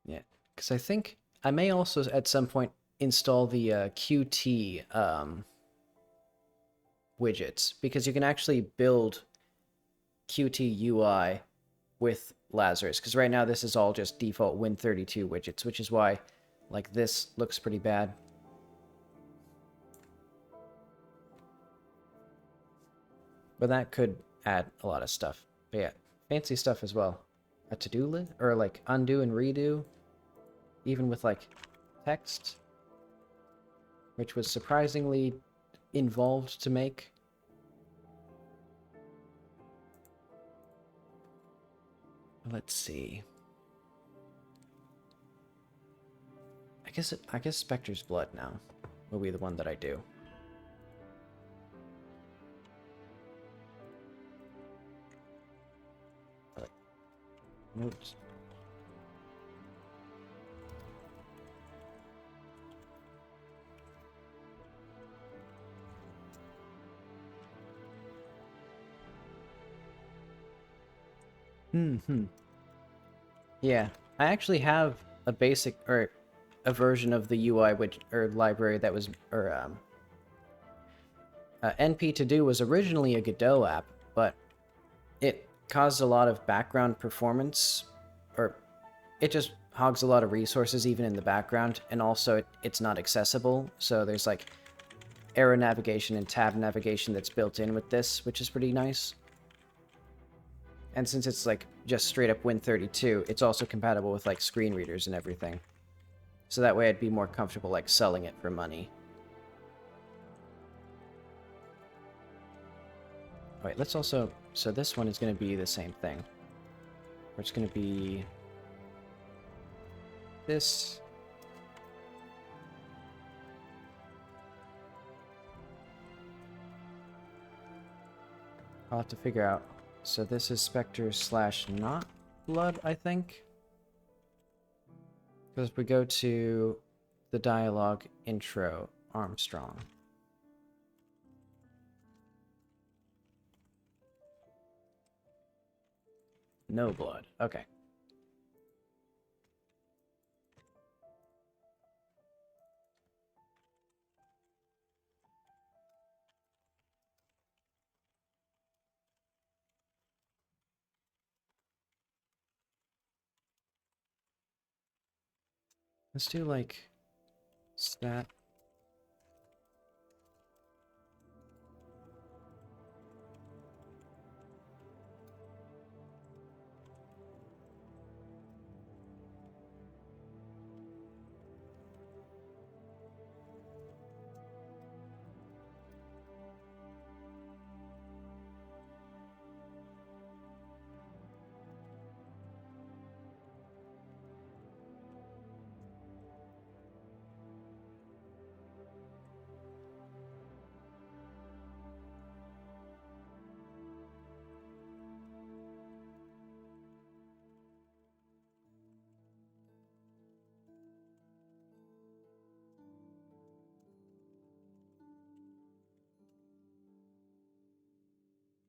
Yeah, because I think I may also at some point install the Qt widgets, because you can actually build Qt UI with Lazarus, because right now this is all just default Win32 widgets, which is why like this looks pretty bad. But that could add a lot of stuff. But yeah, fancy stuff as well. A to-do list, or like undo and redo, even with like text, which was surprisingly involved to make. Let's see. I guess Spectre's Blood now will be the one that I do. Oops. Yeah, I actually have a basic or a version of the UI which or library that was NP to do was originally a Godot app, but it caused a lot of background performance, or it just hogs a lot of resources even in the background, and also it's not accessible. So there's like arrow navigation and tab navigation that's built in with this, which is pretty nice. And since it's like just straight up Win32, it's also compatible with like screen readers and everything. So that way I'd be more comfortable like selling it for money. Wait, let's also... So this one is going to be the same thing. Or it's going to be... this... I'll have to figure out. So this is Spectre slash not blood, I think. Because if we go to the dialogue intro, Armstrong. No blood. Okay. Let's do like stat.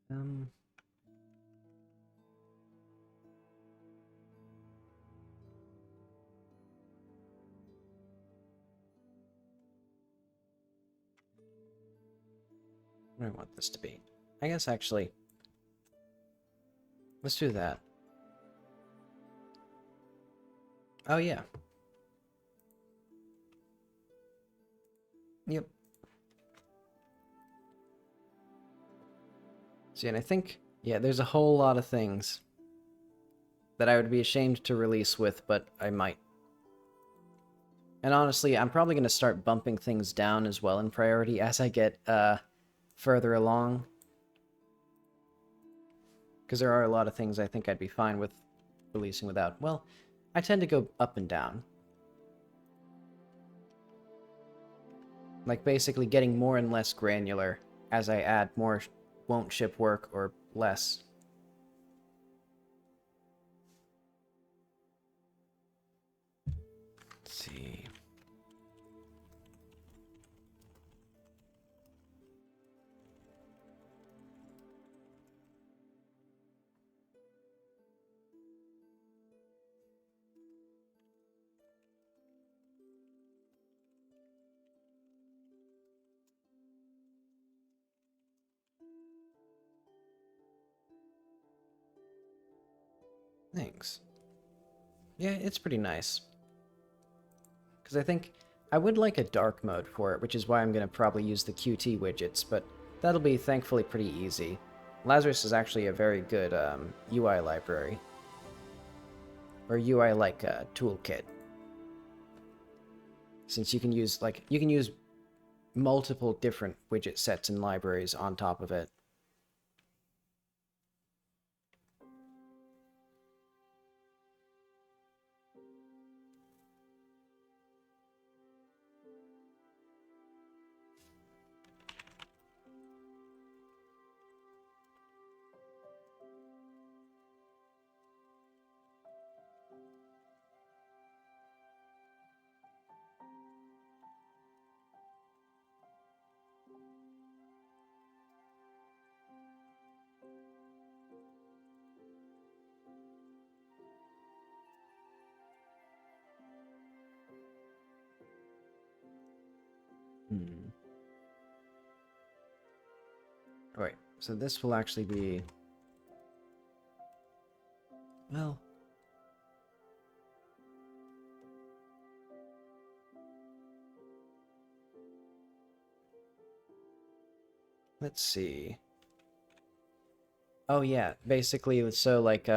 Um, what do I want this to be? I guess actually, let's do that. Oh yeah. Yep. See, and I think, yeah, there's a whole lot of things that I would be ashamed to release with, but I might. And honestly, I'm probably going to start bumping things down as well in priority as I get further along. Because there are a lot of things I think I'd be fine with releasing without. Well, I tend to go up and down. Like basically getting more and less granular as I add more won't ship work or less. Let's see. Thanks. Yeah, it's pretty nice. Because I think I would like a dark mode for it, which is why I'm going to probably use the Qt widgets, but that'll be thankfully pretty easy. Lazarus is actually a very good UI library. Or UI-like toolkit. Since you can use, multiple different widget sets and libraries on top of it. Alright, so this will actually be... well... let's see. Oh yeah, basically, so like,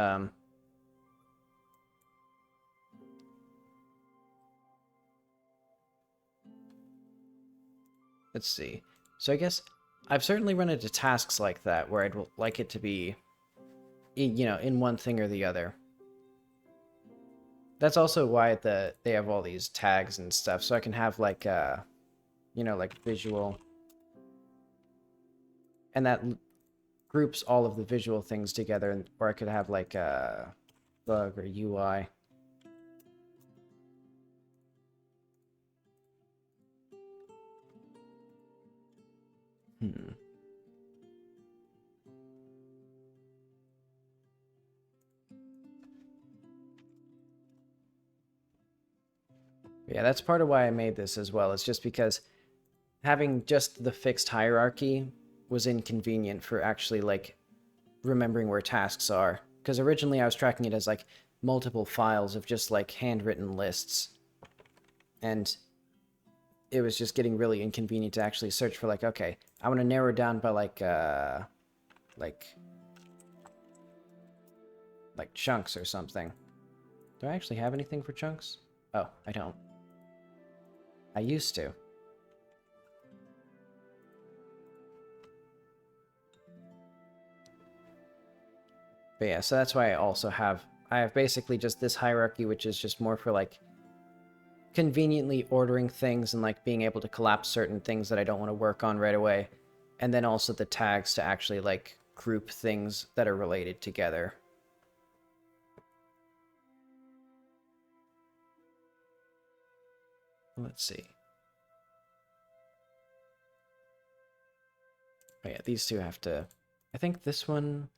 let's see. So I guess I've certainly run into tasks like that where I'd like it to be, you know, in one thing or the other. That's also why they have all these tags and stuff, so I can have like you know, like visual, and that groups all of the visual things together, or I could have like a bug or UI. Hmm. Yeah, that's part of why I made this as well. It's just because having just the fixed hierarchy was inconvenient for actually like remembering where tasks are. Because originally I was tracking it as like multiple files of just like handwritten lists. And it was just getting really inconvenient to actually search for like, okay, I want to narrow down by like chunks or something. Do I actually have anything for chunks? Oh, I don't. I used to. But yeah, so that's why I have basically just this hierarchy, which is just more for like conveniently ordering things and like being able to collapse certain things that I don't want to work on right away. And then also the tags to actually like group things that are related together. Let's see. Oh yeah, these two have to... I think this one...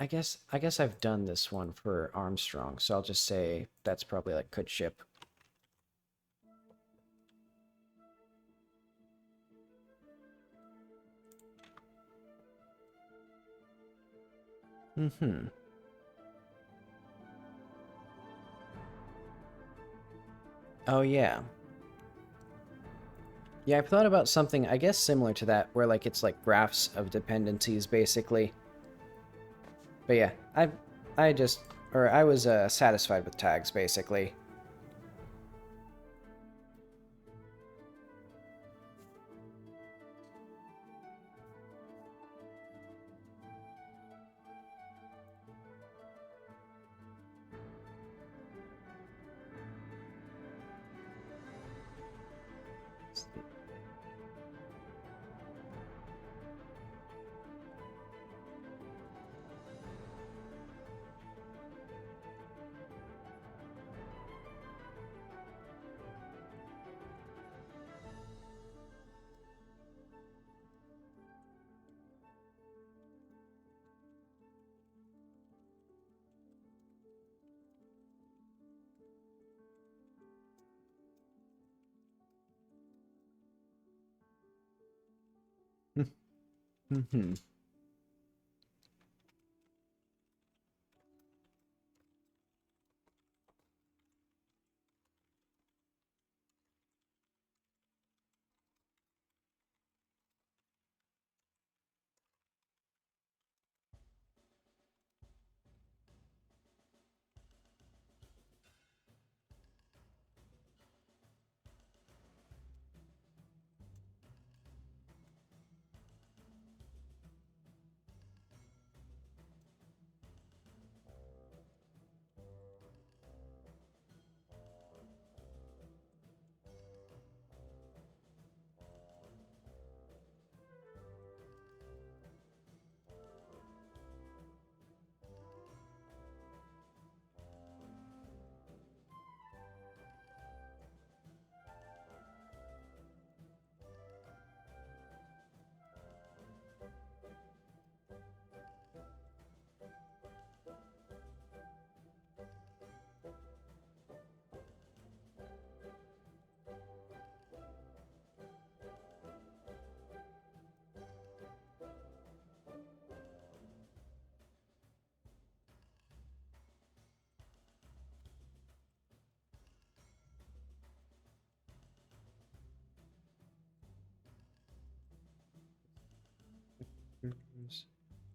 I guess I've done this one for Armstrong, so I'll just say that's probably like could ship. Mm-hmm. Oh yeah. Yeah, I've thought about something, I guess, similar to that, where like it's like graphs of dependencies, basically. But yeah, I was satisfied with tags, basically. Mm-hmm.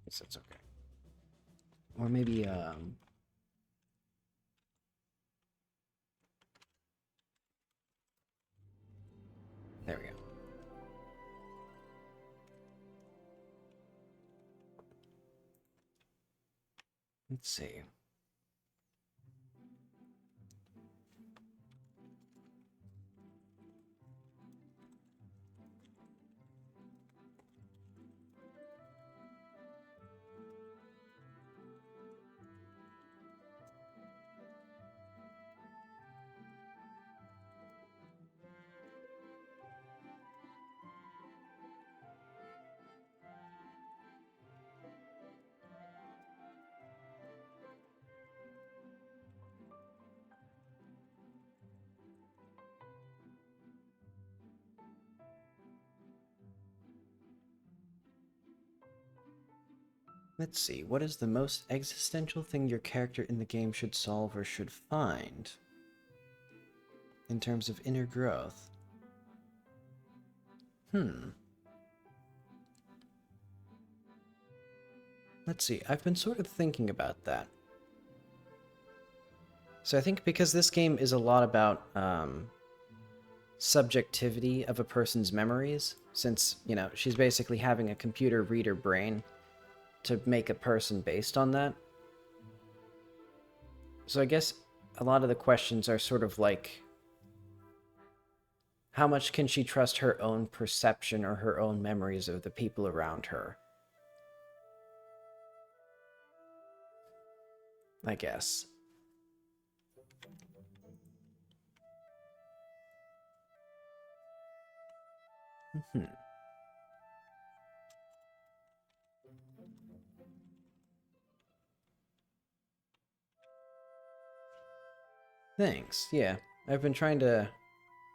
Guess that's okay. Or maybe, there we go. Let's see. Let's see, what is the most existential thing your character in the game should solve or should find? In terms of inner growth. Let's see, I've been sort of thinking about that. So I think because this game is a lot about subjectivity of a person's memories, since, you know, she's basically having a computer read her brain to make a person based on that. So I guess a lot of the questions are sort of like, how much can she trust her own perception or her own memories of the people around her? I guess. Thanks. Yeah. I've been trying to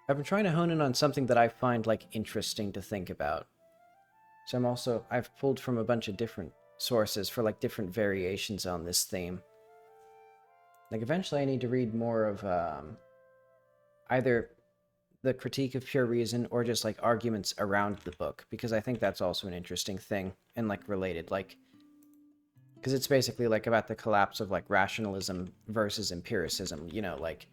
hone in on something that I find like interesting to think about. So I've pulled from a bunch of different sources for like different variations on this theme. Like eventually I need to read more of either the critique of pure reason or just like arguments around the book, because I think that's also an interesting thing and like related, like because it's basically like about the collapse of like rationalism versus empiricism, you know, like,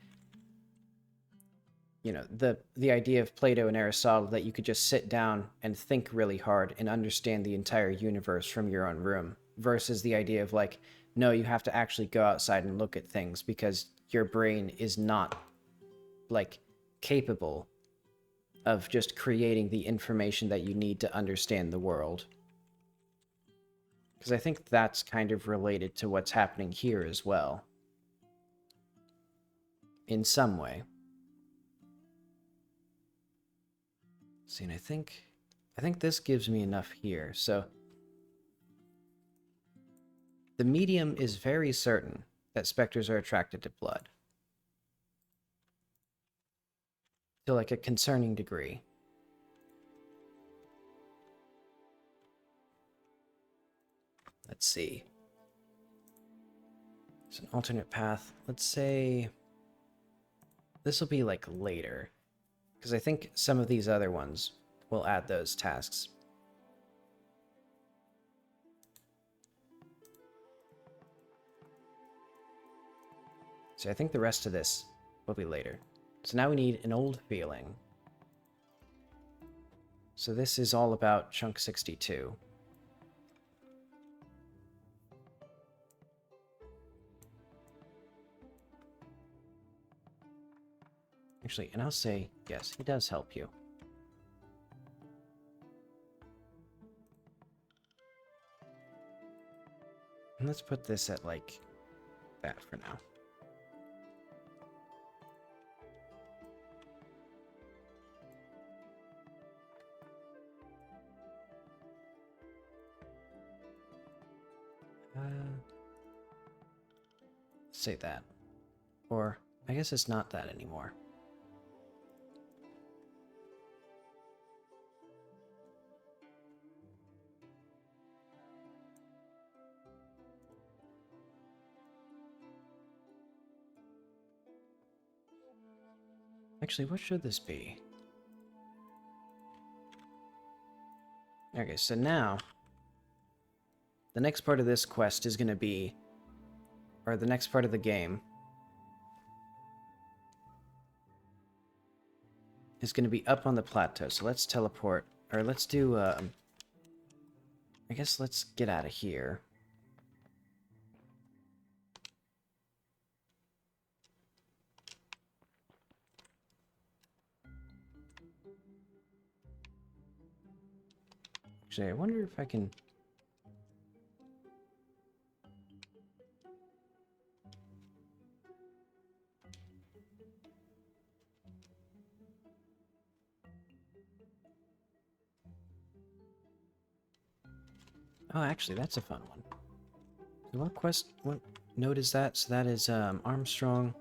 you know, the idea of Plato and Aristotle that you could just sit down and think really hard and understand the entire universe from your own room, versus the idea of like, no, you have to actually go outside and look at things because your brain is not like capable of just creating the information that you need to understand the world. Because I think that's kind of related to what's happening here as well. In some way. See, and I think this gives me enough here. So the medium is very certain that specters are attracted to blood. To like a concerning degree. Let's see. It's an alternate path. Let's say this will be like later, because I think some of these other ones will add those tasks. So I think the rest of this will be later. So now we need an old feeling. So this is all about chunk 62. Actually, and I'll say, yes, he does help you. And let's put this at, like, that for now. Say that. Or, I guess it's not that anymore. Actually, what should this be? Okay, so now, the next part of this quest is going to be, or the next part of the game, is going to be up on the plateau. So let's teleport, or let's do, I guess let's get out of here. Actually, I wonder if I can... Oh, actually, that's a fun one. So what node is that? So that is Armstrong.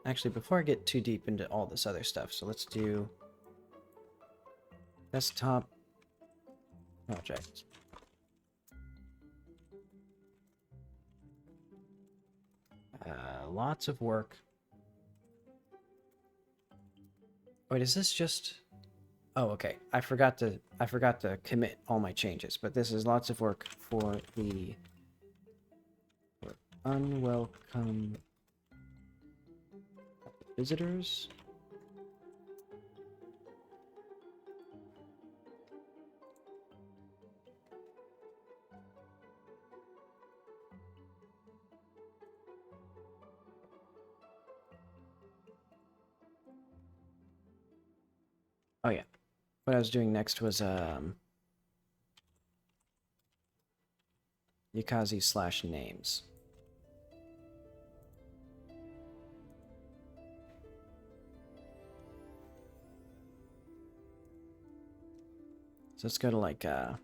Actually, before I get too deep into all this other stuff, so let's do desktop project. Lots of work. Wait, is this just... Oh, okay. I forgot to commit all my changes, but this is lots of work for the unwelcome visitors. Oh yeah. What I was doing next was Yakazi/names. So let's go to like all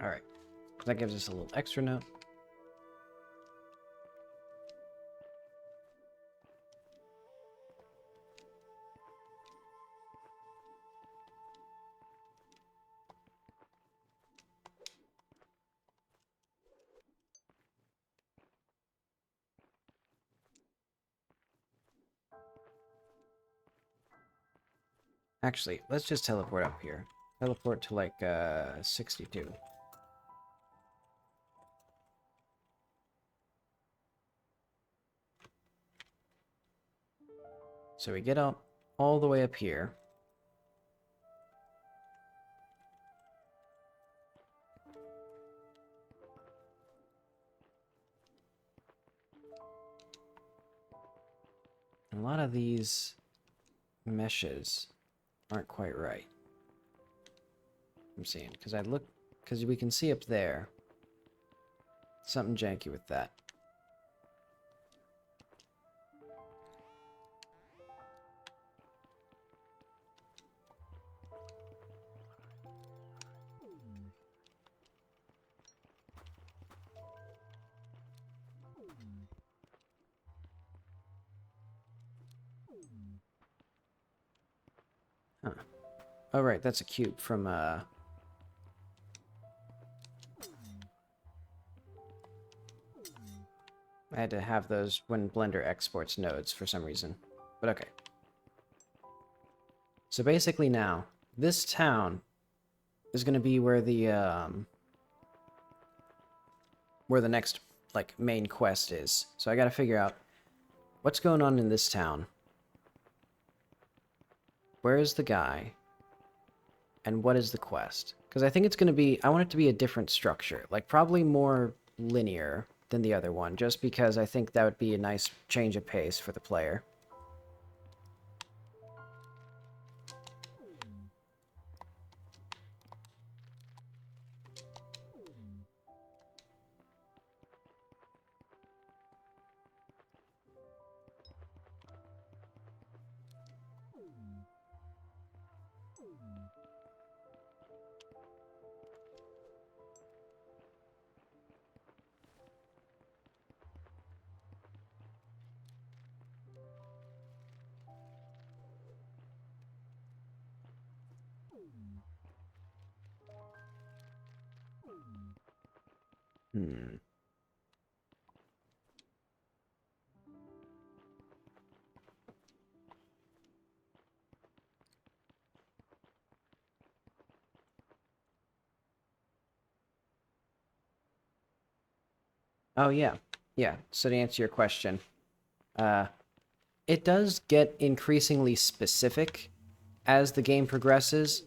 right. That gives us a little extra note. Actually, let's just teleport up here. Teleport to like 62. So we get up all the way up here. A lot of these meshes aren't quite right. I'm seeing, because we can see up there. Something janky with that. Huh. Oh right, that's a cube from I had to have those when Blender exports nodes for some reason. But okay. So basically now, this town is going to be where the next like main quest is. So I got to figure out what's going on in this town. Where is the guy? And what is the quest? Because I think it's going to be... I want it to be a different structure. Like, probably more linear than the other one, just because I think that would be a nice change of pace for the player. Hmm. Oh, yeah. Yeah, so to answer your question, it does get increasingly specific as the game progresses,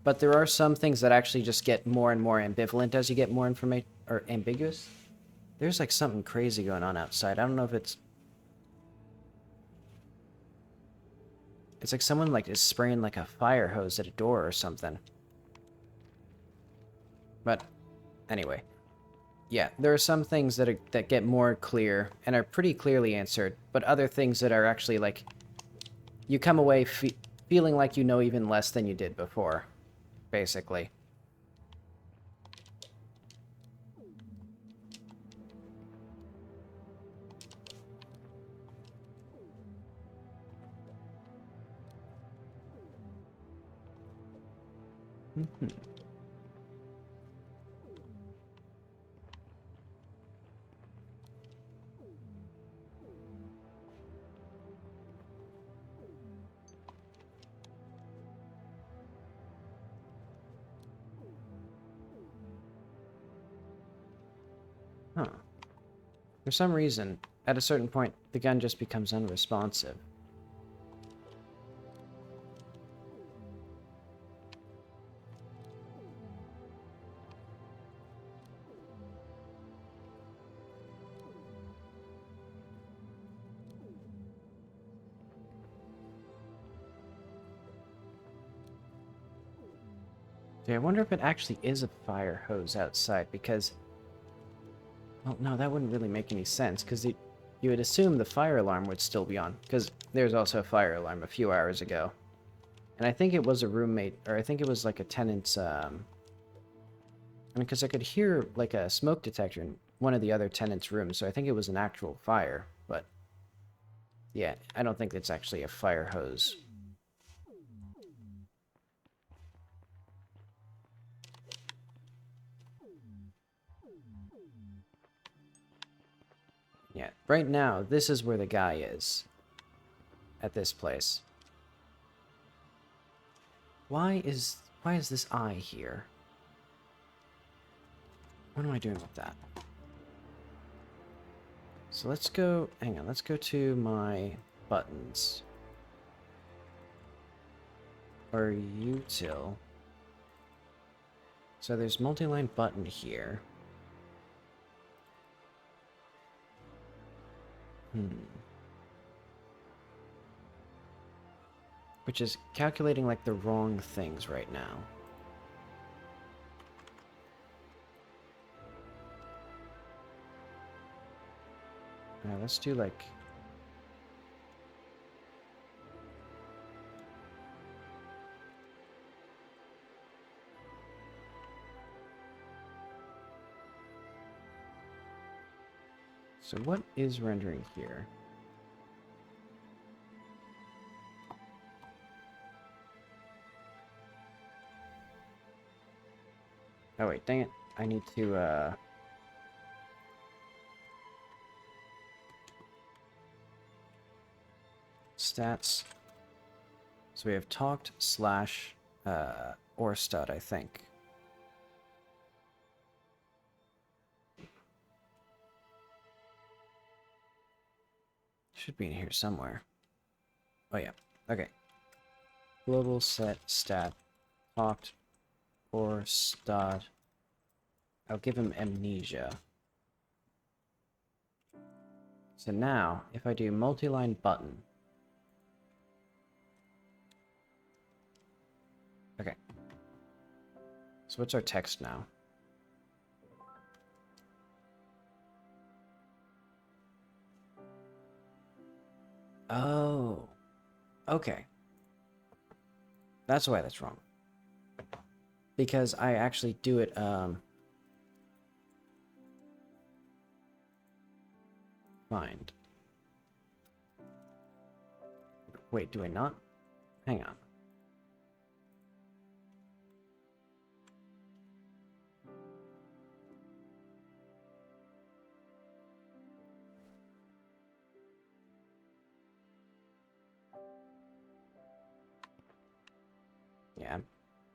but there are some things that actually just get more and more ambivalent as you get more information, or ambiguous. There's like something crazy going on outside. I don't know if it's... It's like someone like is spraying like a fire hose at a door or something. But anyway, yeah, there are some things that get more clear and are pretty clearly answered, but other things that are actually like you come away feeling like you know even less than you did before, basically. Mhm. Huh. For some reason, at a certain point, the gun just becomes unresponsive. Dude, I wonder if it actually is a fire hose outside, because... Well, no, that wouldn't really make any sense, because you would assume the fire alarm would still be on, because there's also a fire alarm a few hours ago. And I think it was a roommate, or I think it was like a tenant's, I mean, because I could hear like a smoke detector in one of the other tenants' rooms, so I think it was an actual fire, but... Yeah, I don't think it's actually a fire hose. Yeah, right now, this is where the guy is. At this place. Why is this eye here? What am I doing with that? So let's go, hang on, let's go to my buttons. Or util. So there's multi-line button here. Which is calculating like the wrong things right now. Let's do like... So what is rendering here? Oh wait, dang it. I need to, stats. So we have talked slash, or stud, I think. Should be in here somewhere. Oh yeah, okay. global set stat talked or stat. I'll give him amnesia. So now, if I do multi-line button. Okay. So what's our text now? Oh. Okay. That's why that's wrong. Because I actually do it, find. Wait, do I not? Hang on. Yeah.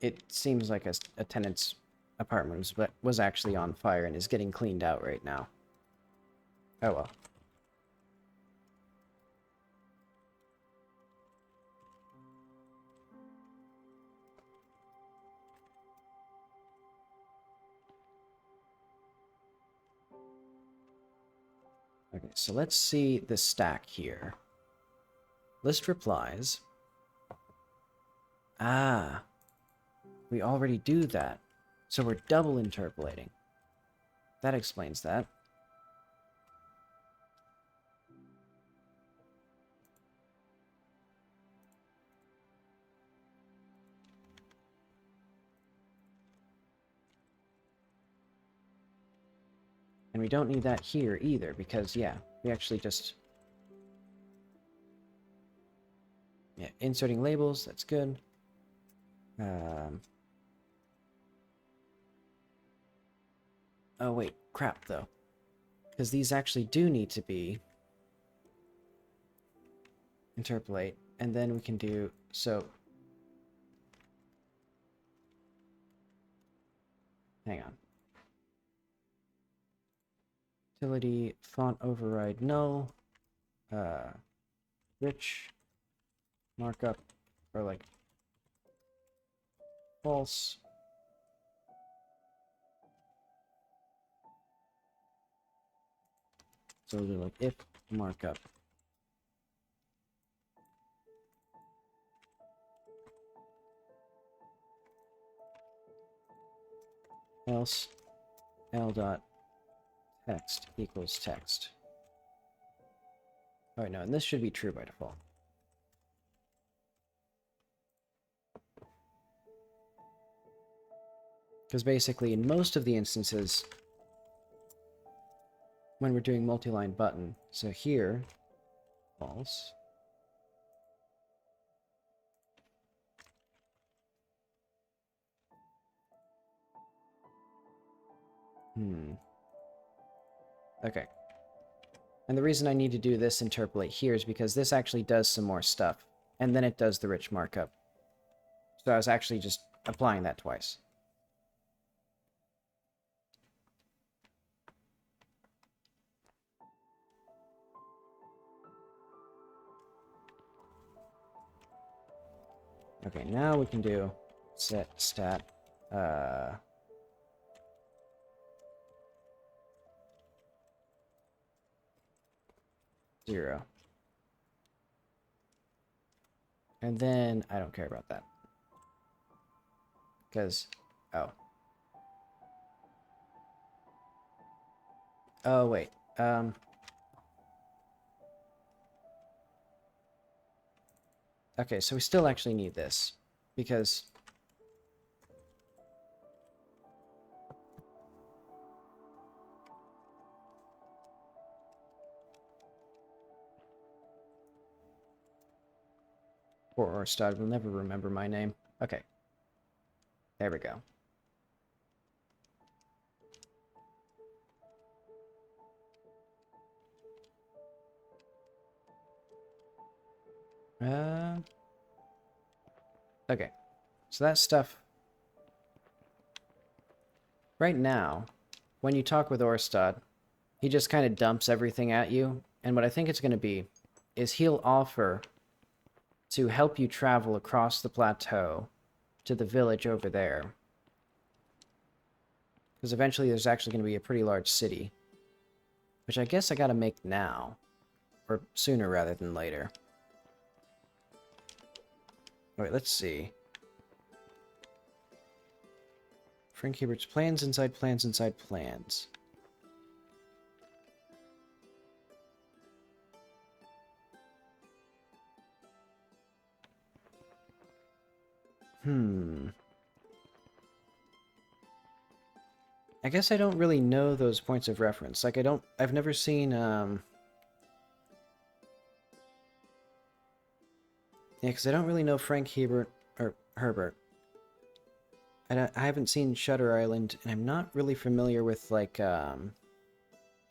It seems like a tenant's apartment was actually on fire and is getting cleaned out right now. Oh well. Okay, so let's see the stack here. List replies. Ah, we already do that. So we're double interpolating. That explains that. And we don't need that here either, because, yeah, we actually just... Yeah, inserting labels, that's good. Oh, wait, crap, though. Because these actually do need to be... interpolate, and then we can do... So... Hang on. Utility, font override null, rich, markup, or like false. So we'll do like if markup. Else L dot text equals text. Oh, no, and this should be true by default. Because basically, in most of the instances, when we're doing multi-line button, so here, false. Okay. And the reason I need to do this interpolate here is because this actually does some more stuff. And then it does the rich markup. So I was actually just applying that twice. Okay, now we can do set stat, 0. And then I don't care about that. Because, oh. Oh, wait. Okay, so we still actually need this. Because... Poor Orstad will never remember my name. Okay. There we go. Okay. So that stuff... Right now, when you talk with Orstad, he just kind of dumps everything at you. And what I think it's going to be is he'll offer to help you travel across the plateau to the village over there. Because eventually there's actually going to be a pretty large city. Which I guess I gotta make now. Or sooner rather than later. Alright, let's see. Frank Hubert's plans inside plans inside plans. I guess I don't really know those points of reference. Like, I've never seen, yeah, because I don't really know Frank Hebert, or Herbert. I haven't seen Shutter Island, and I'm not really familiar with, like,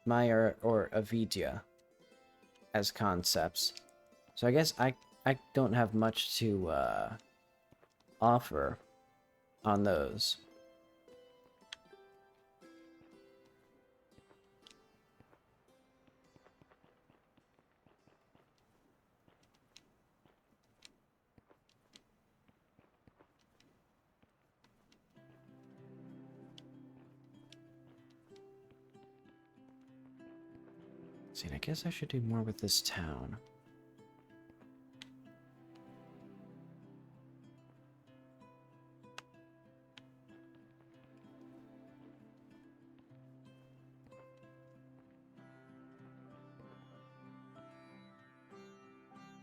Maya or Avidya as concepts. So I guess I don't have much to, offer on those. See, I guess I should do more with this town.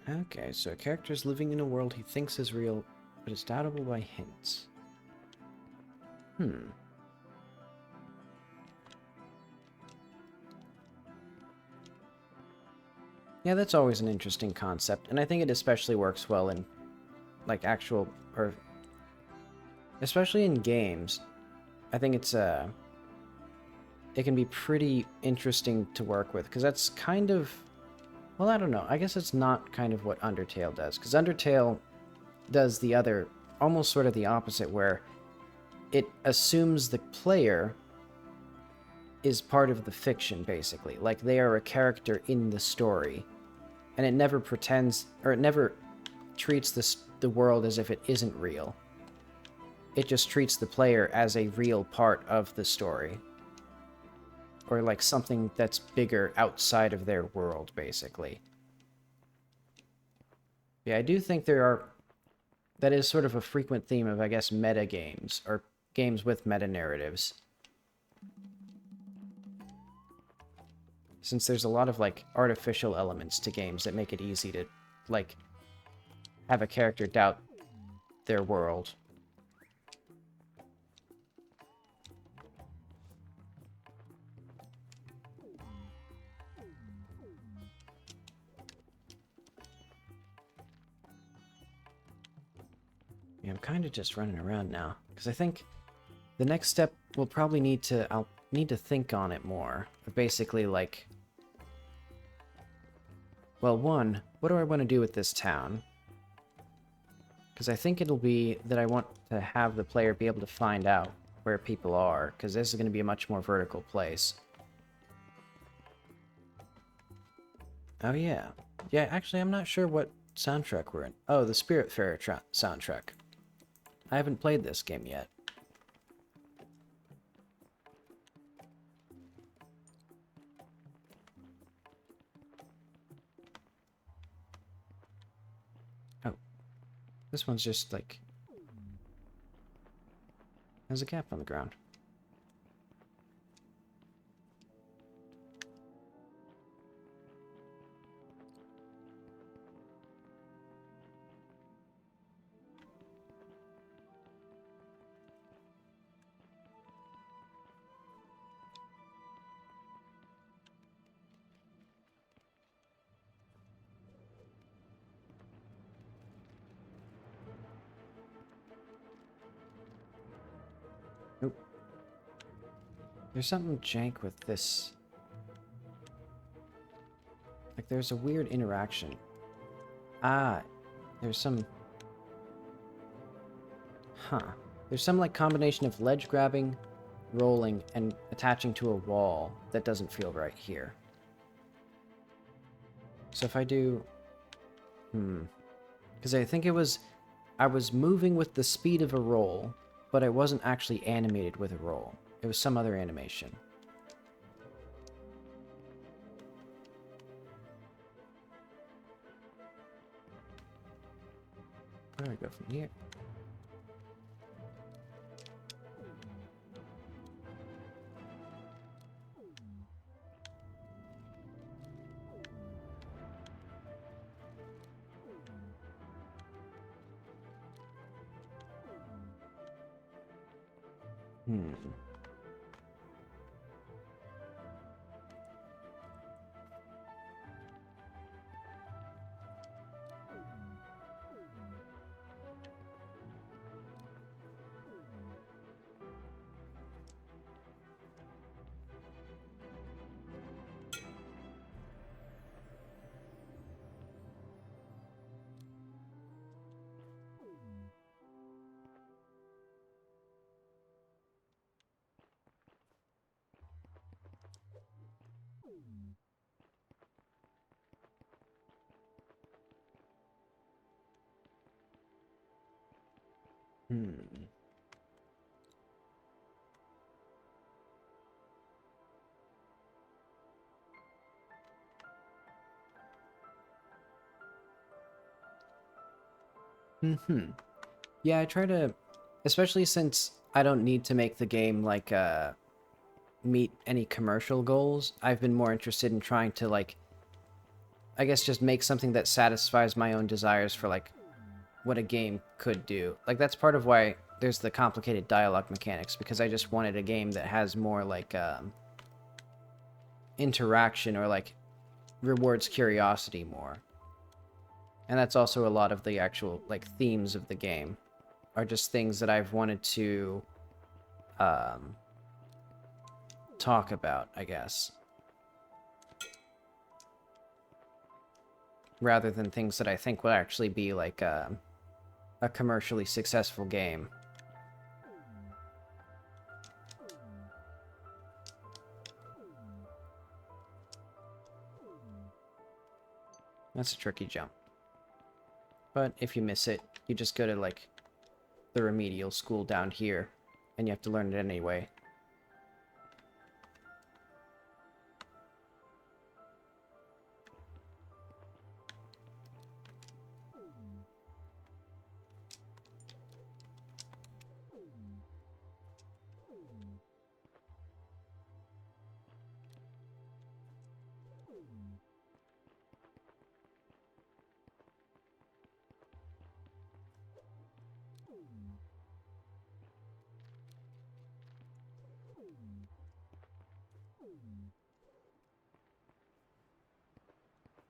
Okay, so a character is living in a world he thinks is real, but is doubtable by hints. Yeah, that's always an interesting concept, and I think it especially works well in, like, actual, or especially in games. I think it's, it can be pretty interesting to work with, because that's kind of, well, I don't know, I guess it's not kind of what Undertale does, because Undertale does the other, almost sort of the opposite, where it assumes the player is part of the fiction, basically. Like, they are a character in the story. And it never pretends, or it never treats the world as if it isn't real. It just treats the player as a real part of the story. Or like something that's bigger outside of their world, basically. Yeah, I do think that is sort of a frequent theme of, I guess, meta games, or games with meta narratives. Since there's a lot of, like, artificial elements to games that make it easy to, like, have a character doubt their world. Yeah, I'm kind of just running around now, because I think the next step will probably I'll need to think on it more. Basically, like, well, one, what do I want to do with this town? Because I think it'll be that I want to have the player be able to find out where people are, because this is going to be a much more vertical place. Oh, yeah. Yeah, actually, I'm not sure what soundtrack we're in. Oh, the Spiritfarer soundtrack. I haven't played this game yet. Oh. This one's just, like... There's a gap on the ground. Nope. There's something jank with this. Like, there's a weird interaction. Ah, there's some... Huh. There's some, like, combination of ledge grabbing, rolling, and attaching to a wall that doesn't feel right here. So if I do... Because Because I think I was moving with the speed of a roll, but I wasn't actually animated with a roll. It was some other animation. Where do I go from here? Hmm. Hmm. Mm-hmm. Yeah, I try to, especially since I don't need to make the game like meet any commercial goals. I've been more interested in trying to like, I guess, just make something that satisfies my own desires for like what a game could do. Like that's part of why there's the complicated dialogue mechanics, because I just wanted a game that has more like interaction or like rewards curiosity more. And that's also a lot of the actual like themes of the game are just things that I've wanted to talk about, I guess, rather than things that I think will actually be like a commercially successful game. That's a tricky jump. But if you miss it, you just go to like the remedial school down here, and you have to learn it anyway.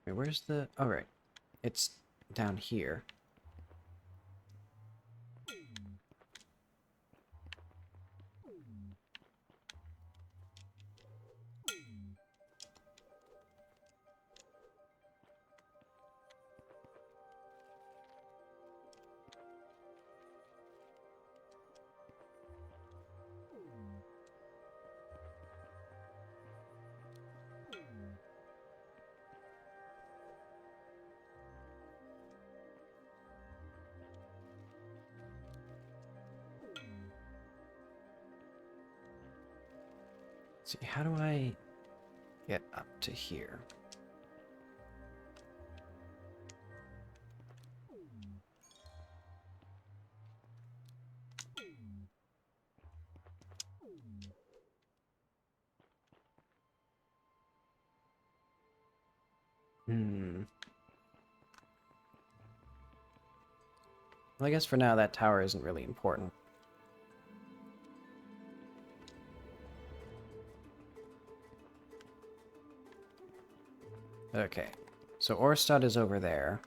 Wait, where's the... Oh, right. It's down here. See, how do I get up to here? Hmm. Well, I guess for now that tower isn't really important. Okay. So Orstad is over there.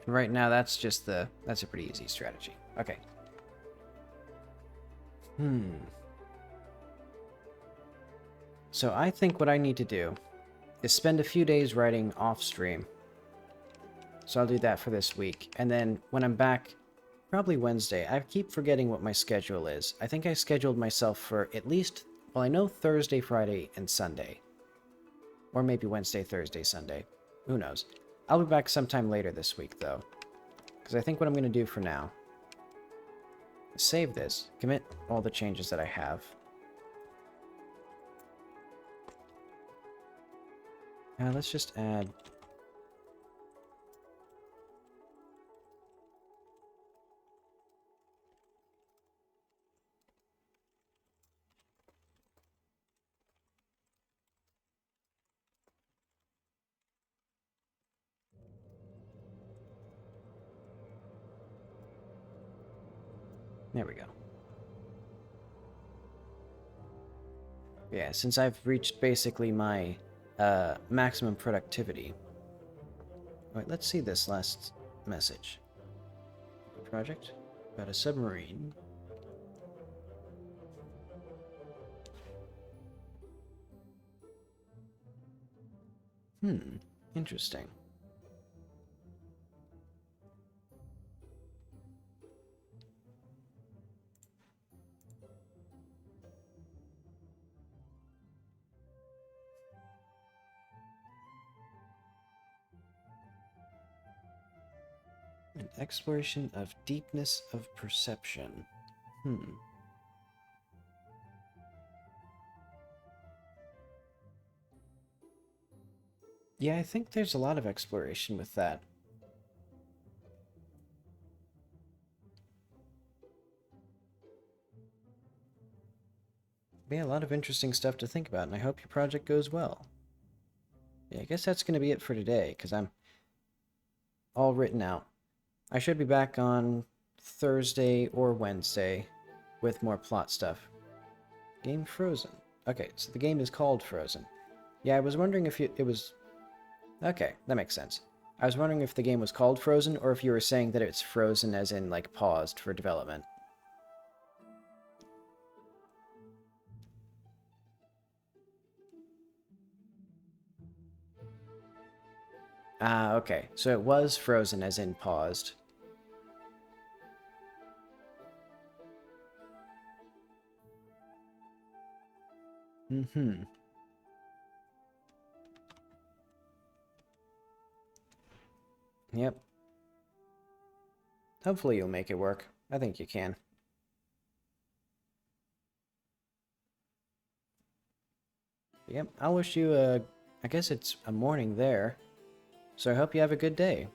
And right now that's just the... That's a pretty easy strategy. Okay. So I think what I need to do is spend a few days writing off stream. So I'll do that for this week. And then when I'm back, probably Wednesday, I keep forgetting what my schedule is. I think I scheduled myself for at least Well, I know Thursday, Friday, and Sunday. Or maybe Wednesday, Thursday, Sunday. Who knows? I'll be back sometime later this week, though. Because I think what I'm going to do for now is save this, commit all the changes that I have. Let's just add... There we go. Yeah, since I've reached basically my maximum productivity. Wait, let's see this last message. Project about a submarine. Interesting. An exploration of deepness of perception. Yeah, I think there's a lot of exploration with that. Yeah, a lot of interesting stuff to think about, and I hope your project goes well. Yeah, I guess that's going to be it for today, because I'm all written out. I should be back on Thursday or Wednesday with more plot stuff. Game frozen. Okay, so the game is called Frozen. Yeah, I was wondering if it was... Okay, that makes sense. I was wondering if the game was called Frozen, or if you were saying that it's frozen as in, like, paused for development. Ah, okay. So it was frozen as in paused. Yep. Hopefully you'll make it work. I think you can. Yep, I'll wish you I guess it's a morning there. So I hope you have a good day.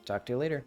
Talk to you later.